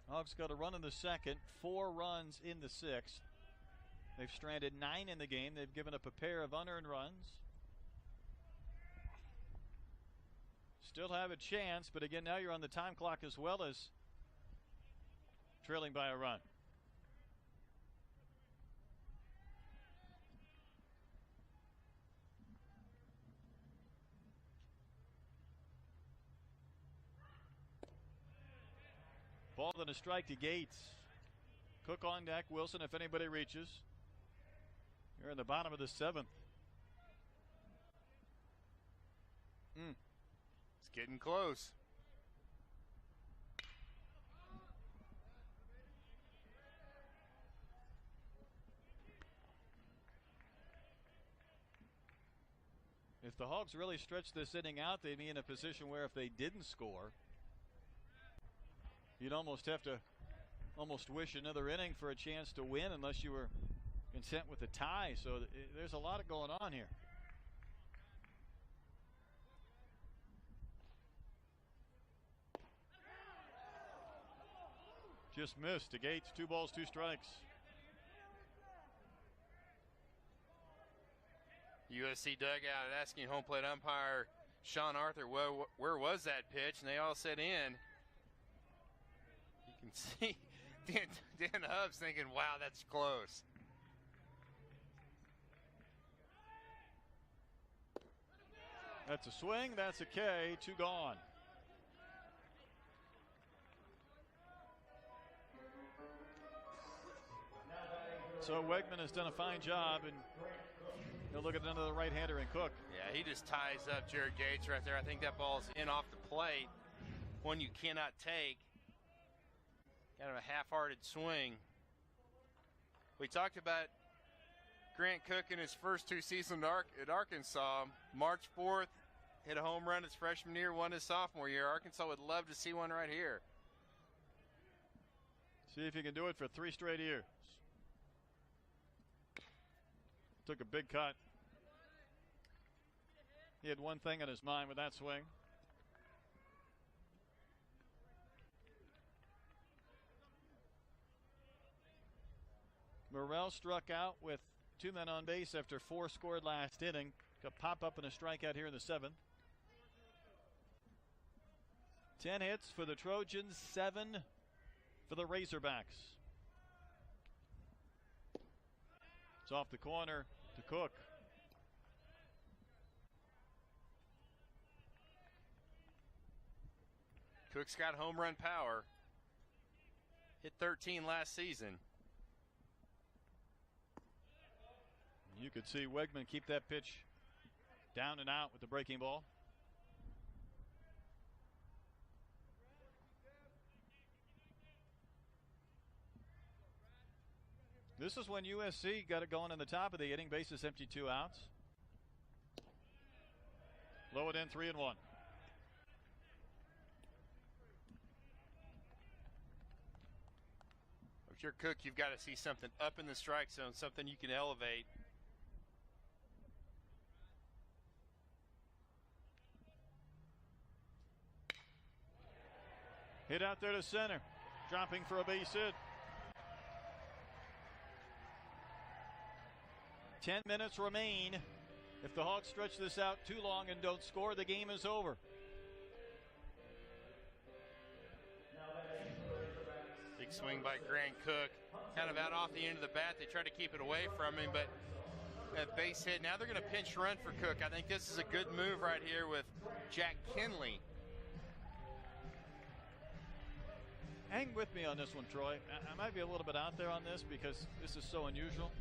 Hogs got a run in the second, 4 runs in the sixth. They've stranded 9 in the game. They've given up a pair of unearned runs. Still have a chance, but again, now you're on the time clock as well as trailing by a run. Ball and a strike to Gates. Cook on deck. Wilson, if anybody reaches. You're in the bottom of the 7th. It's getting close. If the Hogs really stretch this inning out, they'd be in a position where if they didn't score, you'd almost have to wish another inning for a chance to win unless you were content with a tie. So there's a lot going on here. Just missed to Gates. 2 balls, 2 strikes. USC dugout asking home plate umpire Sean Arthur, where was that pitch? And they all said in. You can see Dan Hubbs thinking, wow, that's close. That's a swing. That's a K. 2 gone. So Wegman has done a fine job, and he'll look at another right-hander in Cook. Yeah, he just ties up Jared Gates right there. I think that ball's in off the plate. One you cannot take. Kind of a half-hearted swing. We talked about Grant Cook in his first 2 seasons at Arkansas. March 4th, hit a home run his freshman year, won his sophomore year. Arkansas would love to see one right here. See if he can do it for 3 straight years. Took a big cut. He had one thing on his mind with that swing. Morrell struck out with 2 men on base after 4 scored last inning. Got pop up and a strikeout here in the 7th. 10 hits for the Trojans, 7 for the Razorbacks. It's off the corner to Cook. Cook's got home run power. Hit 13 last season. You could see Wegman keep that pitch down and out with the breaking ball. This is when USC got it going in the top of the inning. Bases empty, 2 outs. Low it in, 3-1. If you're Cook, you've got to see something up in the strike zone, something you can elevate. Hit out there to center, dropping for a base hit. 10 minutes remain. If the Hawks stretch this out too long and don't score, the game is over. Big swing by Grant Cook. Kind of out off the end of the bat. They try to keep it away from him, but that base hit. Now they're going to pinch run for Cook. I think this is a good move right here with Jack Kinley. Hang with me on this one, Troy. I might be a little bit out there on this because this is so unusual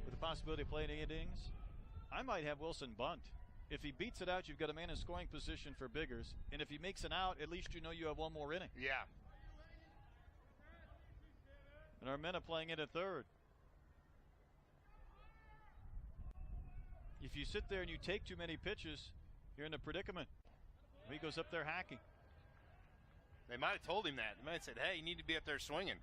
with the possibility of playing innings. I might have Wilson bunt. If he beats it out, you've got a man in scoring position for Biggers. And if he makes an out, at least you know you have one more inning. Yeah. And Armenta playing it at third. If you sit there and you take too many pitches, you're in a predicament. He goes up there hacking. They might have told him that. They might have said, hey, you need to be up there swinging.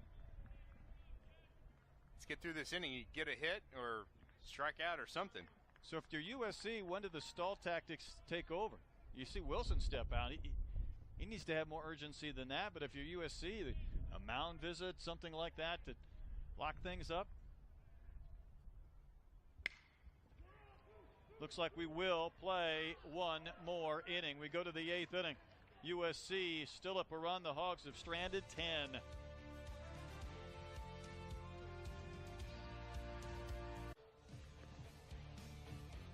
Let's get through this inning. You get a hit or strike out or something. So if you're USC, when do the stall tactics take over? You see Wilson step out. He needs to have more urgency than that. But if you're USC, a mound visit, something like that to lock things up. Looks like we will play one more inning. We go to the 8th inning. USC still up a run. The Hogs have stranded 10.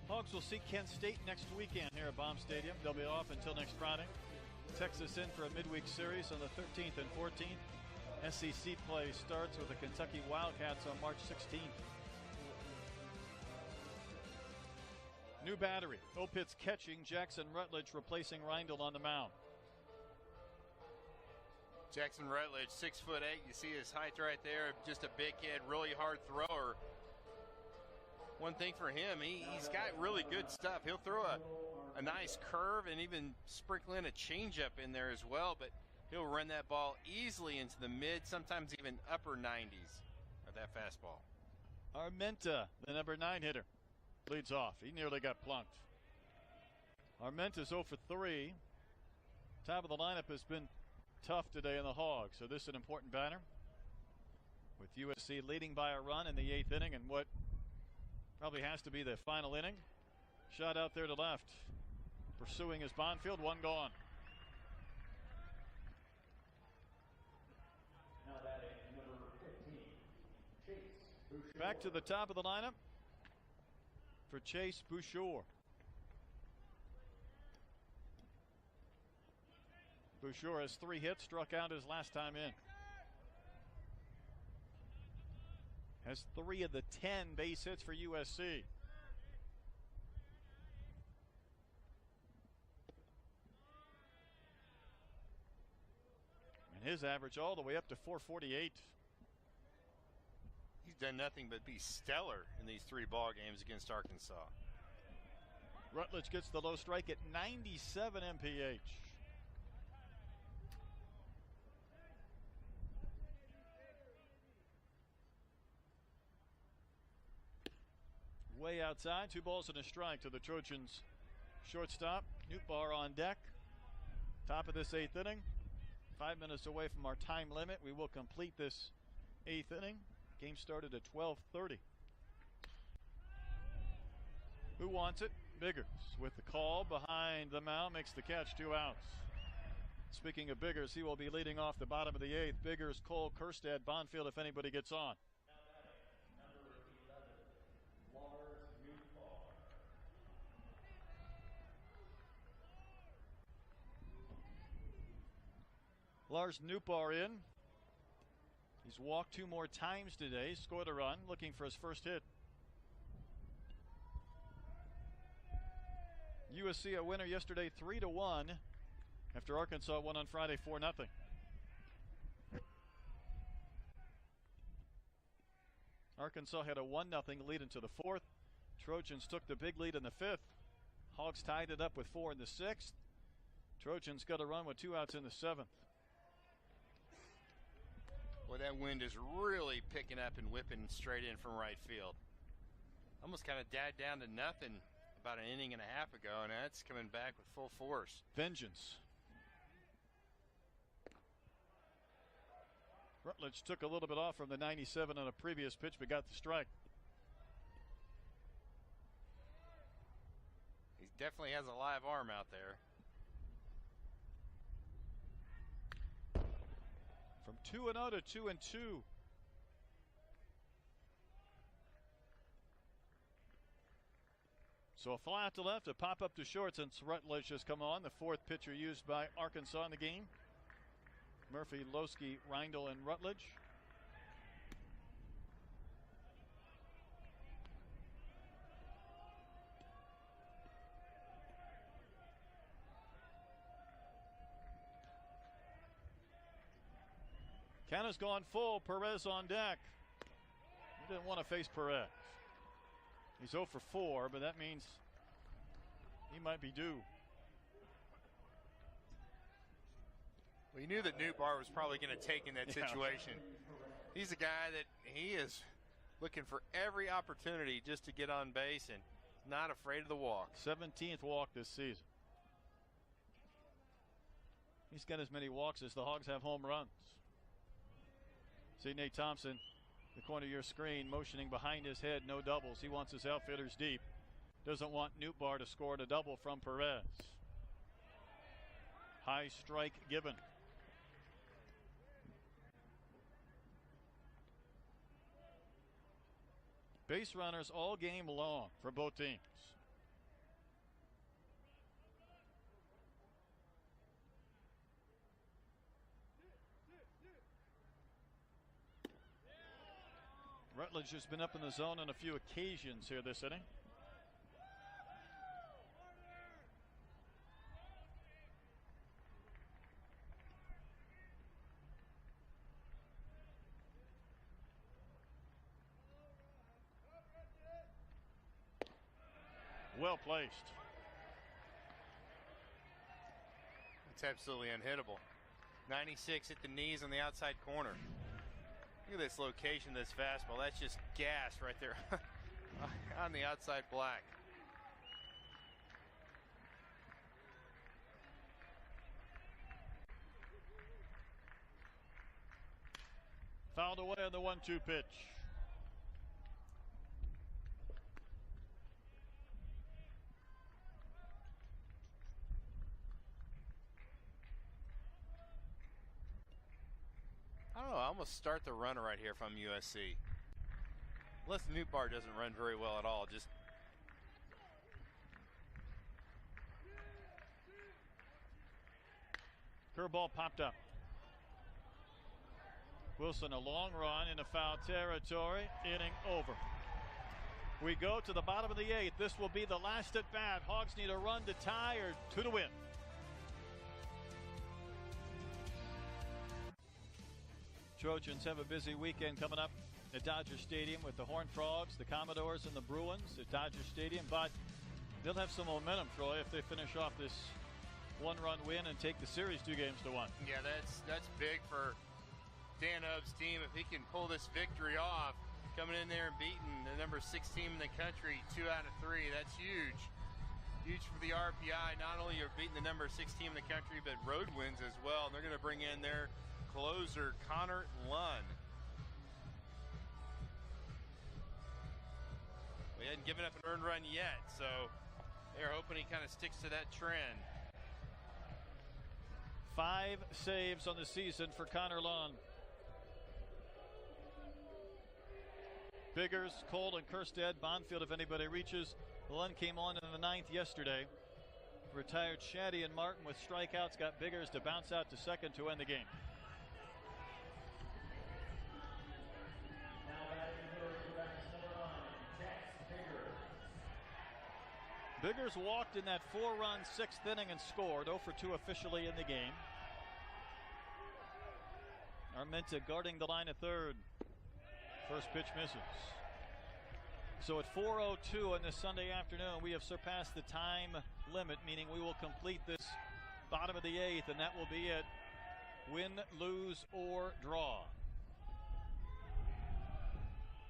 Hogs will see Kent State next weekend here at Baum Stadium. They'll be off until next Friday. Texas in for a midweek series on the 13th and 14th. SEC play starts with the Kentucky Wildcats on March 16th. New battery. Opitz catching. Jackson Rutledge replacing Reindl on the mound. Jackson Rutledge, 6'8". You see his height right there. Just a big kid, really hard thrower. One thing for him, he's got really good stuff. He'll throw a nice curve and even sprinkle in a changeup in there as well, but he'll run that ball easily into the mid, sometimes even upper 90s of that fastball. Armenta, the number 9 hitter, leads off. He nearly got plunked. Armenta's 0 for 3. Top of the lineup has been tough today in the Hogs, so this is an important batter. With USC leading by a run in the 8th inning and what probably has to be the final inning. Shot out there to left. Pursuing is Bonfield, one gone. Now batting number 15, Chase Boucher. Back to the top of the lineup for Chase Boucher. Boucher has 3 hits, struck out his last time in. Has 3 of the 10 base hits for USC. And his average all the way up to 448. He's done nothing but be stellar in these 3 ball games against Arkansas. Rutledge gets the low strike at 97 mph. Way outside, 2 balls and a strike to the Trojans shortstop. Newtbar on deck. Top of this 8th inning. 5 minutes away from our time limit. We will complete this 8th inning. Game started at 12:30. Who wants it? Biggers with the call behind the mound, makes the catch, 2 outs. Speaking of Biggers, he will be leading off the bottom of the 8th. Biggers, Cole, Kerstad, Bonfield if anybody gets on. Lars Newtbar in. He's walked 2 more times today, scored a run, looking for his first hit. USC a winner yesterday 3-1 after Arkansas won on Friday 4-0. Arkansas had a 1-0 lead into the 4th. Trojans took the big lead in the 5th. Hogs tied it up with 4 in the 6th. Trojans got a run with 2 outs in the 7th. Boy, that wind is really picking up and whipping straight in from right field. Almost kind of died down to nothing about an inning and a half ago, and that's coming back with full force. Vengeance. Rutledge took a little bit off from the 97 on a previous pitch, but got the strike. He definitely has a live arm out there. From 2-0 to 2-2. So a fly out to left, a pop up to short since Rutledge has come on. The fourth pitcher used by Arkansas in the game. Murphy, Losky, Reindl, and Rutledge. Count has gone full. Perez on deck. He didn't want to face Perez. He's 0 for 4, but that means he might be due. Well, you knew that Newbar was probably going to take in that situation. He's a guy that he is looking for every opportunity just to get on base and not afraid of the walk. 17th walk this season. He's got as many walks as the Hogs have home runs. See Nate Thompson, the corner of your screen, motioning behind his head, no doubles. He wants his outfielders deep. Doesn't want Newbar to score a double from Perez. High strike given. Base runners all game long for both teams. Rutledge has been up in the zone on a few occasions here this inning. Well placed. It's absolutely unhittable. 96 at the knees on the outside corner. Look at this location of this fastball. That's just gas right there on the outside black. Fouled away on the 1-2 pitch. I don't know. I almost start the runner right here from USC. Unless Newbar doesn't run very well at all. Just curveball popped up. Wilson, a long run into foul territory. Inning over. We go to the bottom of the 8th. This will be the last at bat. Hogs need a run to tie or 2 to win. Trojans have a busy weekend coming up at Dodger Stadium with the Horned Frogs, the Commodores, and the Bruins at Dodger Stadium. But they'll have some momentum, Troy, if they finish off this one-run win and take the series 2-1. Yeah, that's big for Dan Ubb's team if he can pull this victory off. Coming in there and beating the number 6 team in the country 2 out of 3. That's huge. Huge for the RPI. Not only are beating the number 6 team in the country, but road wins as well. And they're going to bring in their closer, Connor Lunn. We hadn't given up an earned run yet, so they're hoping he kind of sticks to that trend. 5 saves on the season for Connor Lunn. Biggers, Cole, and Kerstead. Bonfield, if anybody reaches. Lunn came on in the 9th yesterday. Retired Shaddy and Martin with strikeouts. Got Biggers to bounce out to second to end the game. Biggers walked in that 4-run 6th inning and scored. 0 for 2 officially in the game. Armenta guarding the line at third. First pitch misses. So at 4:02 on this Sunday afternoon, we have surpassed the time limit, meaning we will complete this bottom of the 8th, and that will be it. Win, lose, or draw.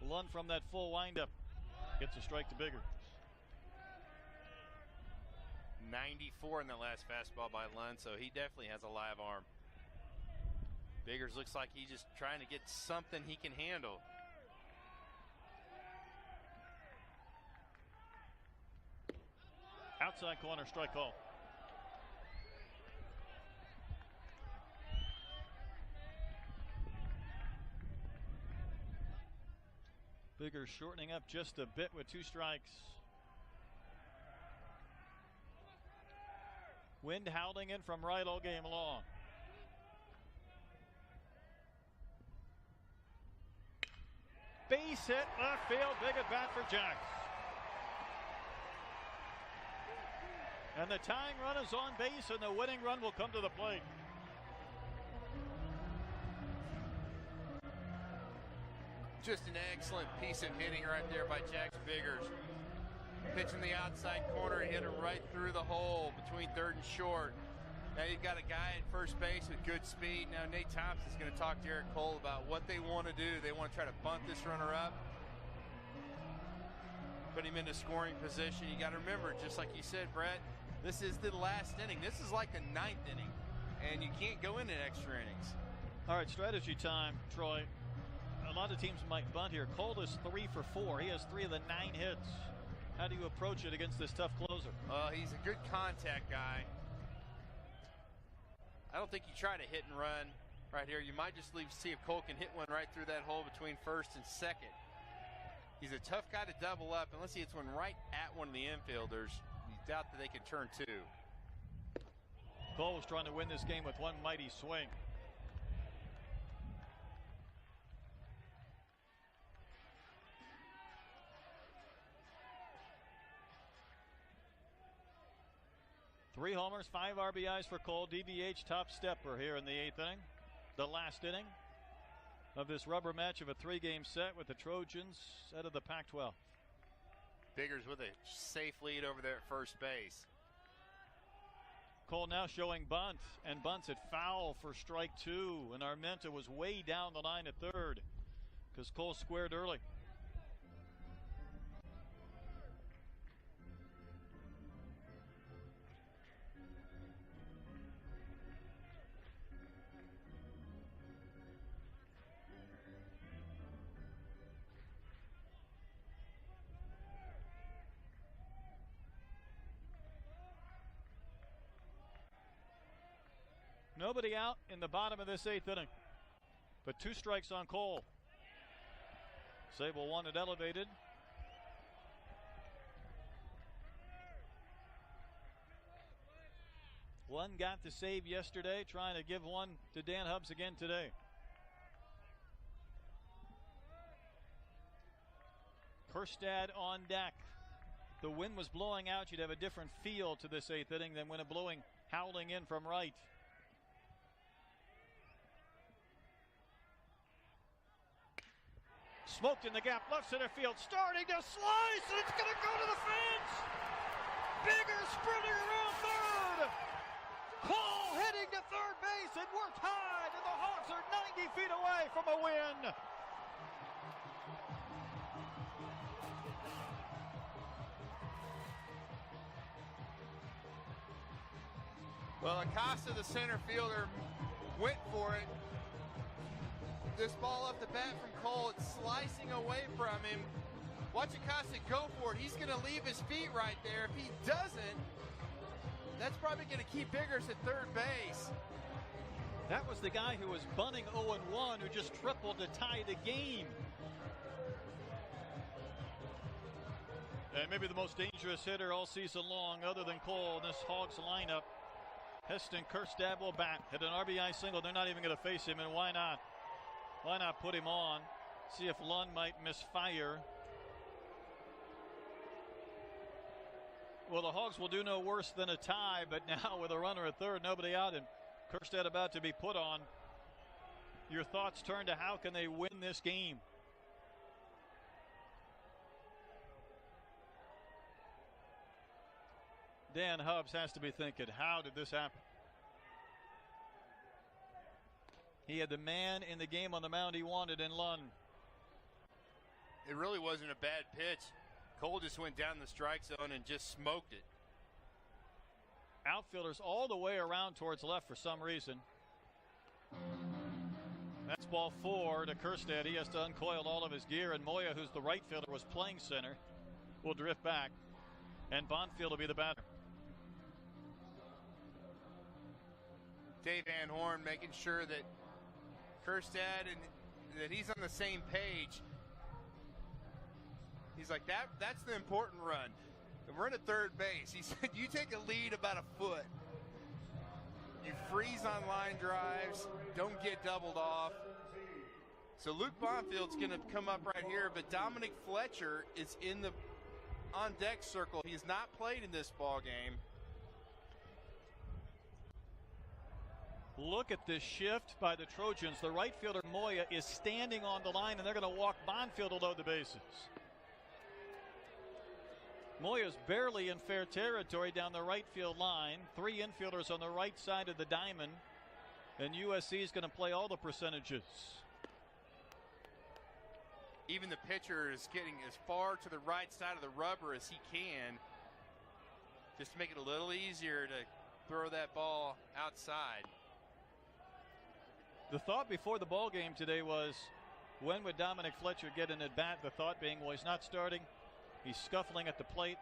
Lund from that full windup gets a strike to Bigger. 94 in the last fastball by Lund, so he definitely has a live arm. Biggers looks like he's just trying to get something he can handle. Outside corner, strike call. Bigger shortening up just a bit with 2 strikes. Wind howling in from right all game long. Base hit, left field, big at bat for Jacks. And the tying run is on base, and the winning run will come to the plate. Just an excellent piece of hitting right there by Jax Biggers. Pitching the outside corner, hit it right through the hole between third and short. Now you've got a guy at first base with good speed. Now Nate Thompson's going to talk to Eric Cole about what they want to do. They want to try to bunt this runner up, put him into scoring position. You got to remember, just like you said, Brett, this is the last inning. This is like the 9th inning, and you can't go into extra innings. All right, strategy time, Troy. A lot of teams might bunt here. Cole is 3 for 4. He has 3 of the 9 hits. How do you approach it against this tough closer? He's a good contact guy. I don't think you try to hit and run right here. You might just see if Cole can hit one right through that hole between first and second. He's a tough guy to double up. Unless he hits one right at one of the infielders, you doubt that they can turn 2. Cole was trying to win this game with one mighty swing. Three homers, 5 RBIs for Cole. DBH top stepper here in the 8th inning. The last inning of this rubber match of a 3-game set with the Trojans out of the Pac-12. Biggers with a safe lead over there at first base. Cole now showing bunt, and bunts it foul for strike 2. And Armenta was way down the line at third because Cole squared early. Nobody out in the bottom of this 8th inning, but 2 strikes on Cole. Sable wanted elevated. One got the save yesterday, trying to give one to Dan Hubbs again today. Kerstad on deck. The wind was blowing out. You'd have a different feel to this 8th inning than when it blowing howling in from right. Smoked in the gap, left center field, starting to slice, and it's going to go to the fence. Bigger sprinting around third. Cole heading to third base, and we're tied, and the Hawks are 90 feet away from a win. Well, Acosta, the center fielder, went for it. This ball off the bat from Cole, it's slicing away from him. Watch Acosta go for it. He's going to leave his feet right there. If he doesn't, that's probably going to keep Biggers at third base. That was the guy who was bunting 0-1 who just tripled to tie the game. And maybe the most dangerous hitter all season long other than Cole in this Hogs lineup. Heston Kerstad will bat. Hit an RBI single. They're not even going to face him, and why not? Why not put him on? See if Lund might misfire. Well, the Hogs will do no worse than a tie, but now with a runner at third, nobody out, and Kerstad about to be put on. Your thoughts turn to how can they win this game? Dan Hubbs has to be thinking, how did this happen? He had the man in the game on the mound he wanted in Lund. it really wasn't a bad pitch. Cole just went down the strike zone and just smoked it. Outfielders all the way around towards left for some reason. That's ball 4 to Kerstad. He has to uncoil all of his gear, and Moya, who's the right fielder, was playing center, will drift back, and Bonfield will be the batter. Dave Van Horn making sure that Kerstad and that he's on the same page. He's like, that's the important run. And we're in at third base. He said, you take a lead about a foot. You freeze on line drives. Don't get doubled off. So Luke Bonfield's going to come up right here, but Dominic Fletcher is in the on-deck circle. He's not played in this ball game. Look at this shift by the Trojans. The right fielder, Moya, is standing on the line, and they're going to walk Bonfield to load the bases. Moya's barely in fair territory down the right field line. 3 infielders on the right side of the diamond, and USC is going to play all the percentages. Even the pitcher is getting as far to the right side of the rubber as he can, just to make it a little easier to throw that ball outside. The thought before the ball game today was, when would Dominic Fletcher get an at-bat? The thought being, well, he's not starting. He's scuffling at the plate.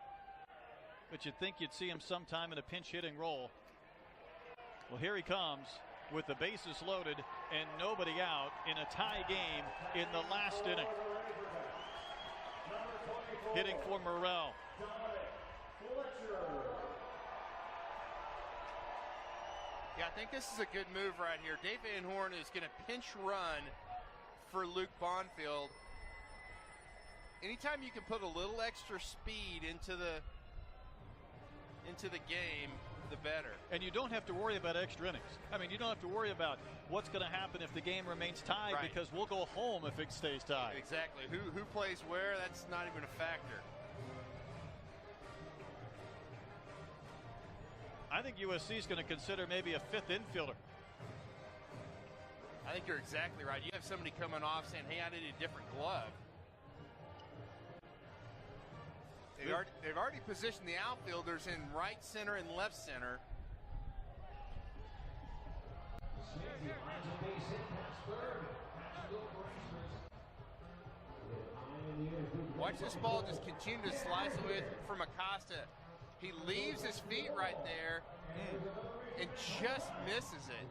But you'd think you'd see him sometime in a pinch hitting role. Well, here he comes with the bases loaded and nobody out in a tie game in the last inning. Hitting for Morrell. Yeah, I think this is a good move right here. Dave Van Horn is going to pinch run for Luke Bonfield. Anytime you can put a little extra speed into the game, the better. And you don't have to worry about extra innings. I mean, you don't have to worry about what's going to happen if the game remains tied, right, because we'll go home if it stays tied. Exactly. Who plays where, that's not even a factor. I think USC is going to consider maybe a 5th infielder. I think you're exactly right. You have somebody coming off saying, hey, I need a different glove. They've already positioned the outfielders in right center and left center. Watch this ball just continue to slice away from Acosta. He leaves his feet right there and just misses it.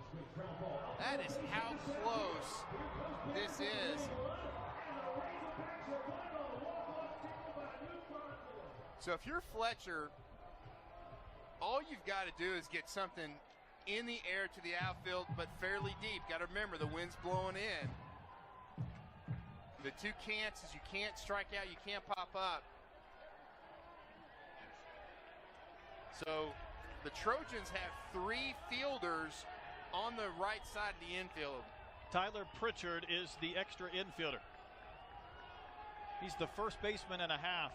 That is how close this is. So if you're Fletcher, all you've got to do is get something in the air to the outfield, but fairly deep. Got to remember, the wind's blowing in. The two can'ts is you can't strike out, you can't pop up. So the Trojans have 3 fielders on the right side of the infield. Tyler Pritchard is the extra infielder. He's the first baseman and a half.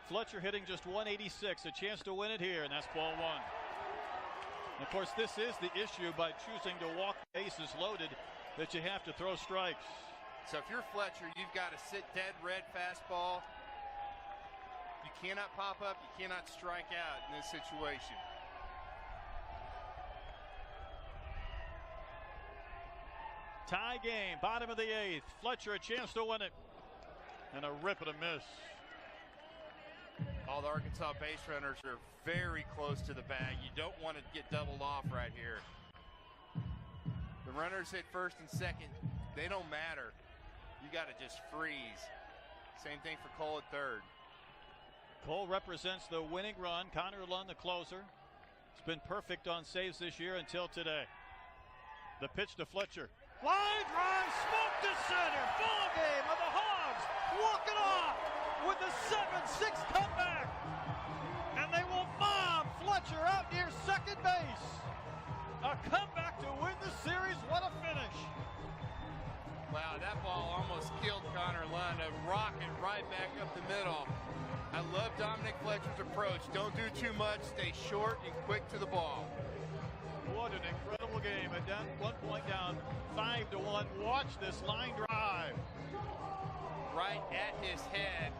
Fletcher hitting just 186, a chance to win it here, and that's ball 1. And of course, this is the issue by choosing to walk bases loaded, that you have to throw strikes. So if you're Fletcher, you've got to sit dead red fastball. You cannot pop up, you cannot strike out in this situation. Tie game, bottom of the 8th. Fletcher a chance to win it. And a rip and a miss. All the Arkansas base runners are very close to the bag. You don't want to get doubled off right here. The runners hit first and second. They don't matter. You got to just freeze. Same thing for Cole at third. Cole represents the winning run. Connor Lund, the closer. He's been perfect on saves this year until today. The pitch to Fletcher. Line drive, smoke to center. Ball game of the Hogs. Walk it off with the 7-6 comeback. And they will bomb Fletcher out near second base. A comeback to win the series. What a finish. Wow, that ball almost killed Connor Lund. A rocket right back up the middle. I love Dominic Fletcher's approach. Don't do too much. Stay short and quick to the ball. What an incredible game. And down 1 point down, 5-1. Watch this line drive. right at his head.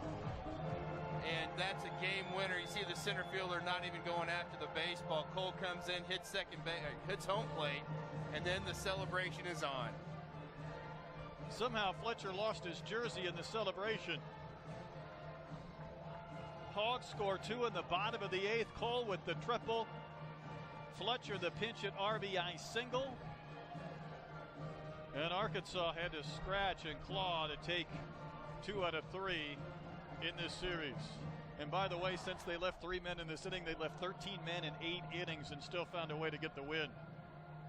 And that's a game winner. You see the center fielder not even going after the baseball. Cole comes in, hits hits home plate, and then the celebration is on. Somehow Fletcher lost his jersey in the celebration. Hogs score 2 in the bottom of the 8th. Cole with the triple. Fletcher the pinch hit RBI single. And Arkansas had to scratch and claw to take 2 out of 3 in this series. And by the way, since they left 3 men in this inning, they left 13 men in 8 innings and still found a way to get the win.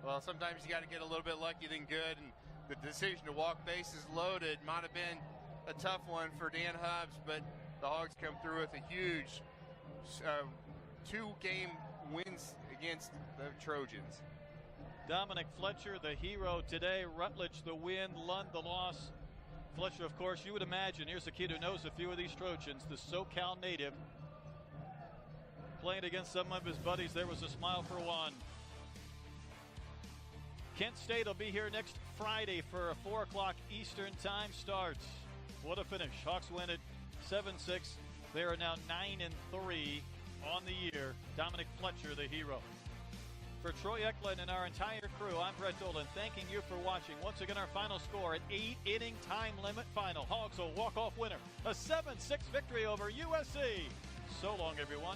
Well, sometimes you got to get a little bit lucky than good, and the decision to walk bases loaded might have been a tough one for Dan Hubbs, but the Hogs come through with a huge 2-game wins against the Trojans. Dominic Fletcher, the hero today. Rutledge, the win. Lund, the loss. Fletcher, of course, you would imagine, here's a kid who knows a few of these Trojans, the SoCal native. Playing against some of his buddies, there was a smile for one. Kent State will be here next Friday for a 4 o'clock Eastern time start. What a finish. Hawks win it 7-6. They are now 9-3 on the year. Dominic Fletcher, the hero. For Troy Eklund and our entire crew, I'm Brett Dolan, thanking you for watching. Once again, our final score, an 8-inning time limit final. Hogs will walk-off winner. A 7-6 victory over USC. So long, everyone.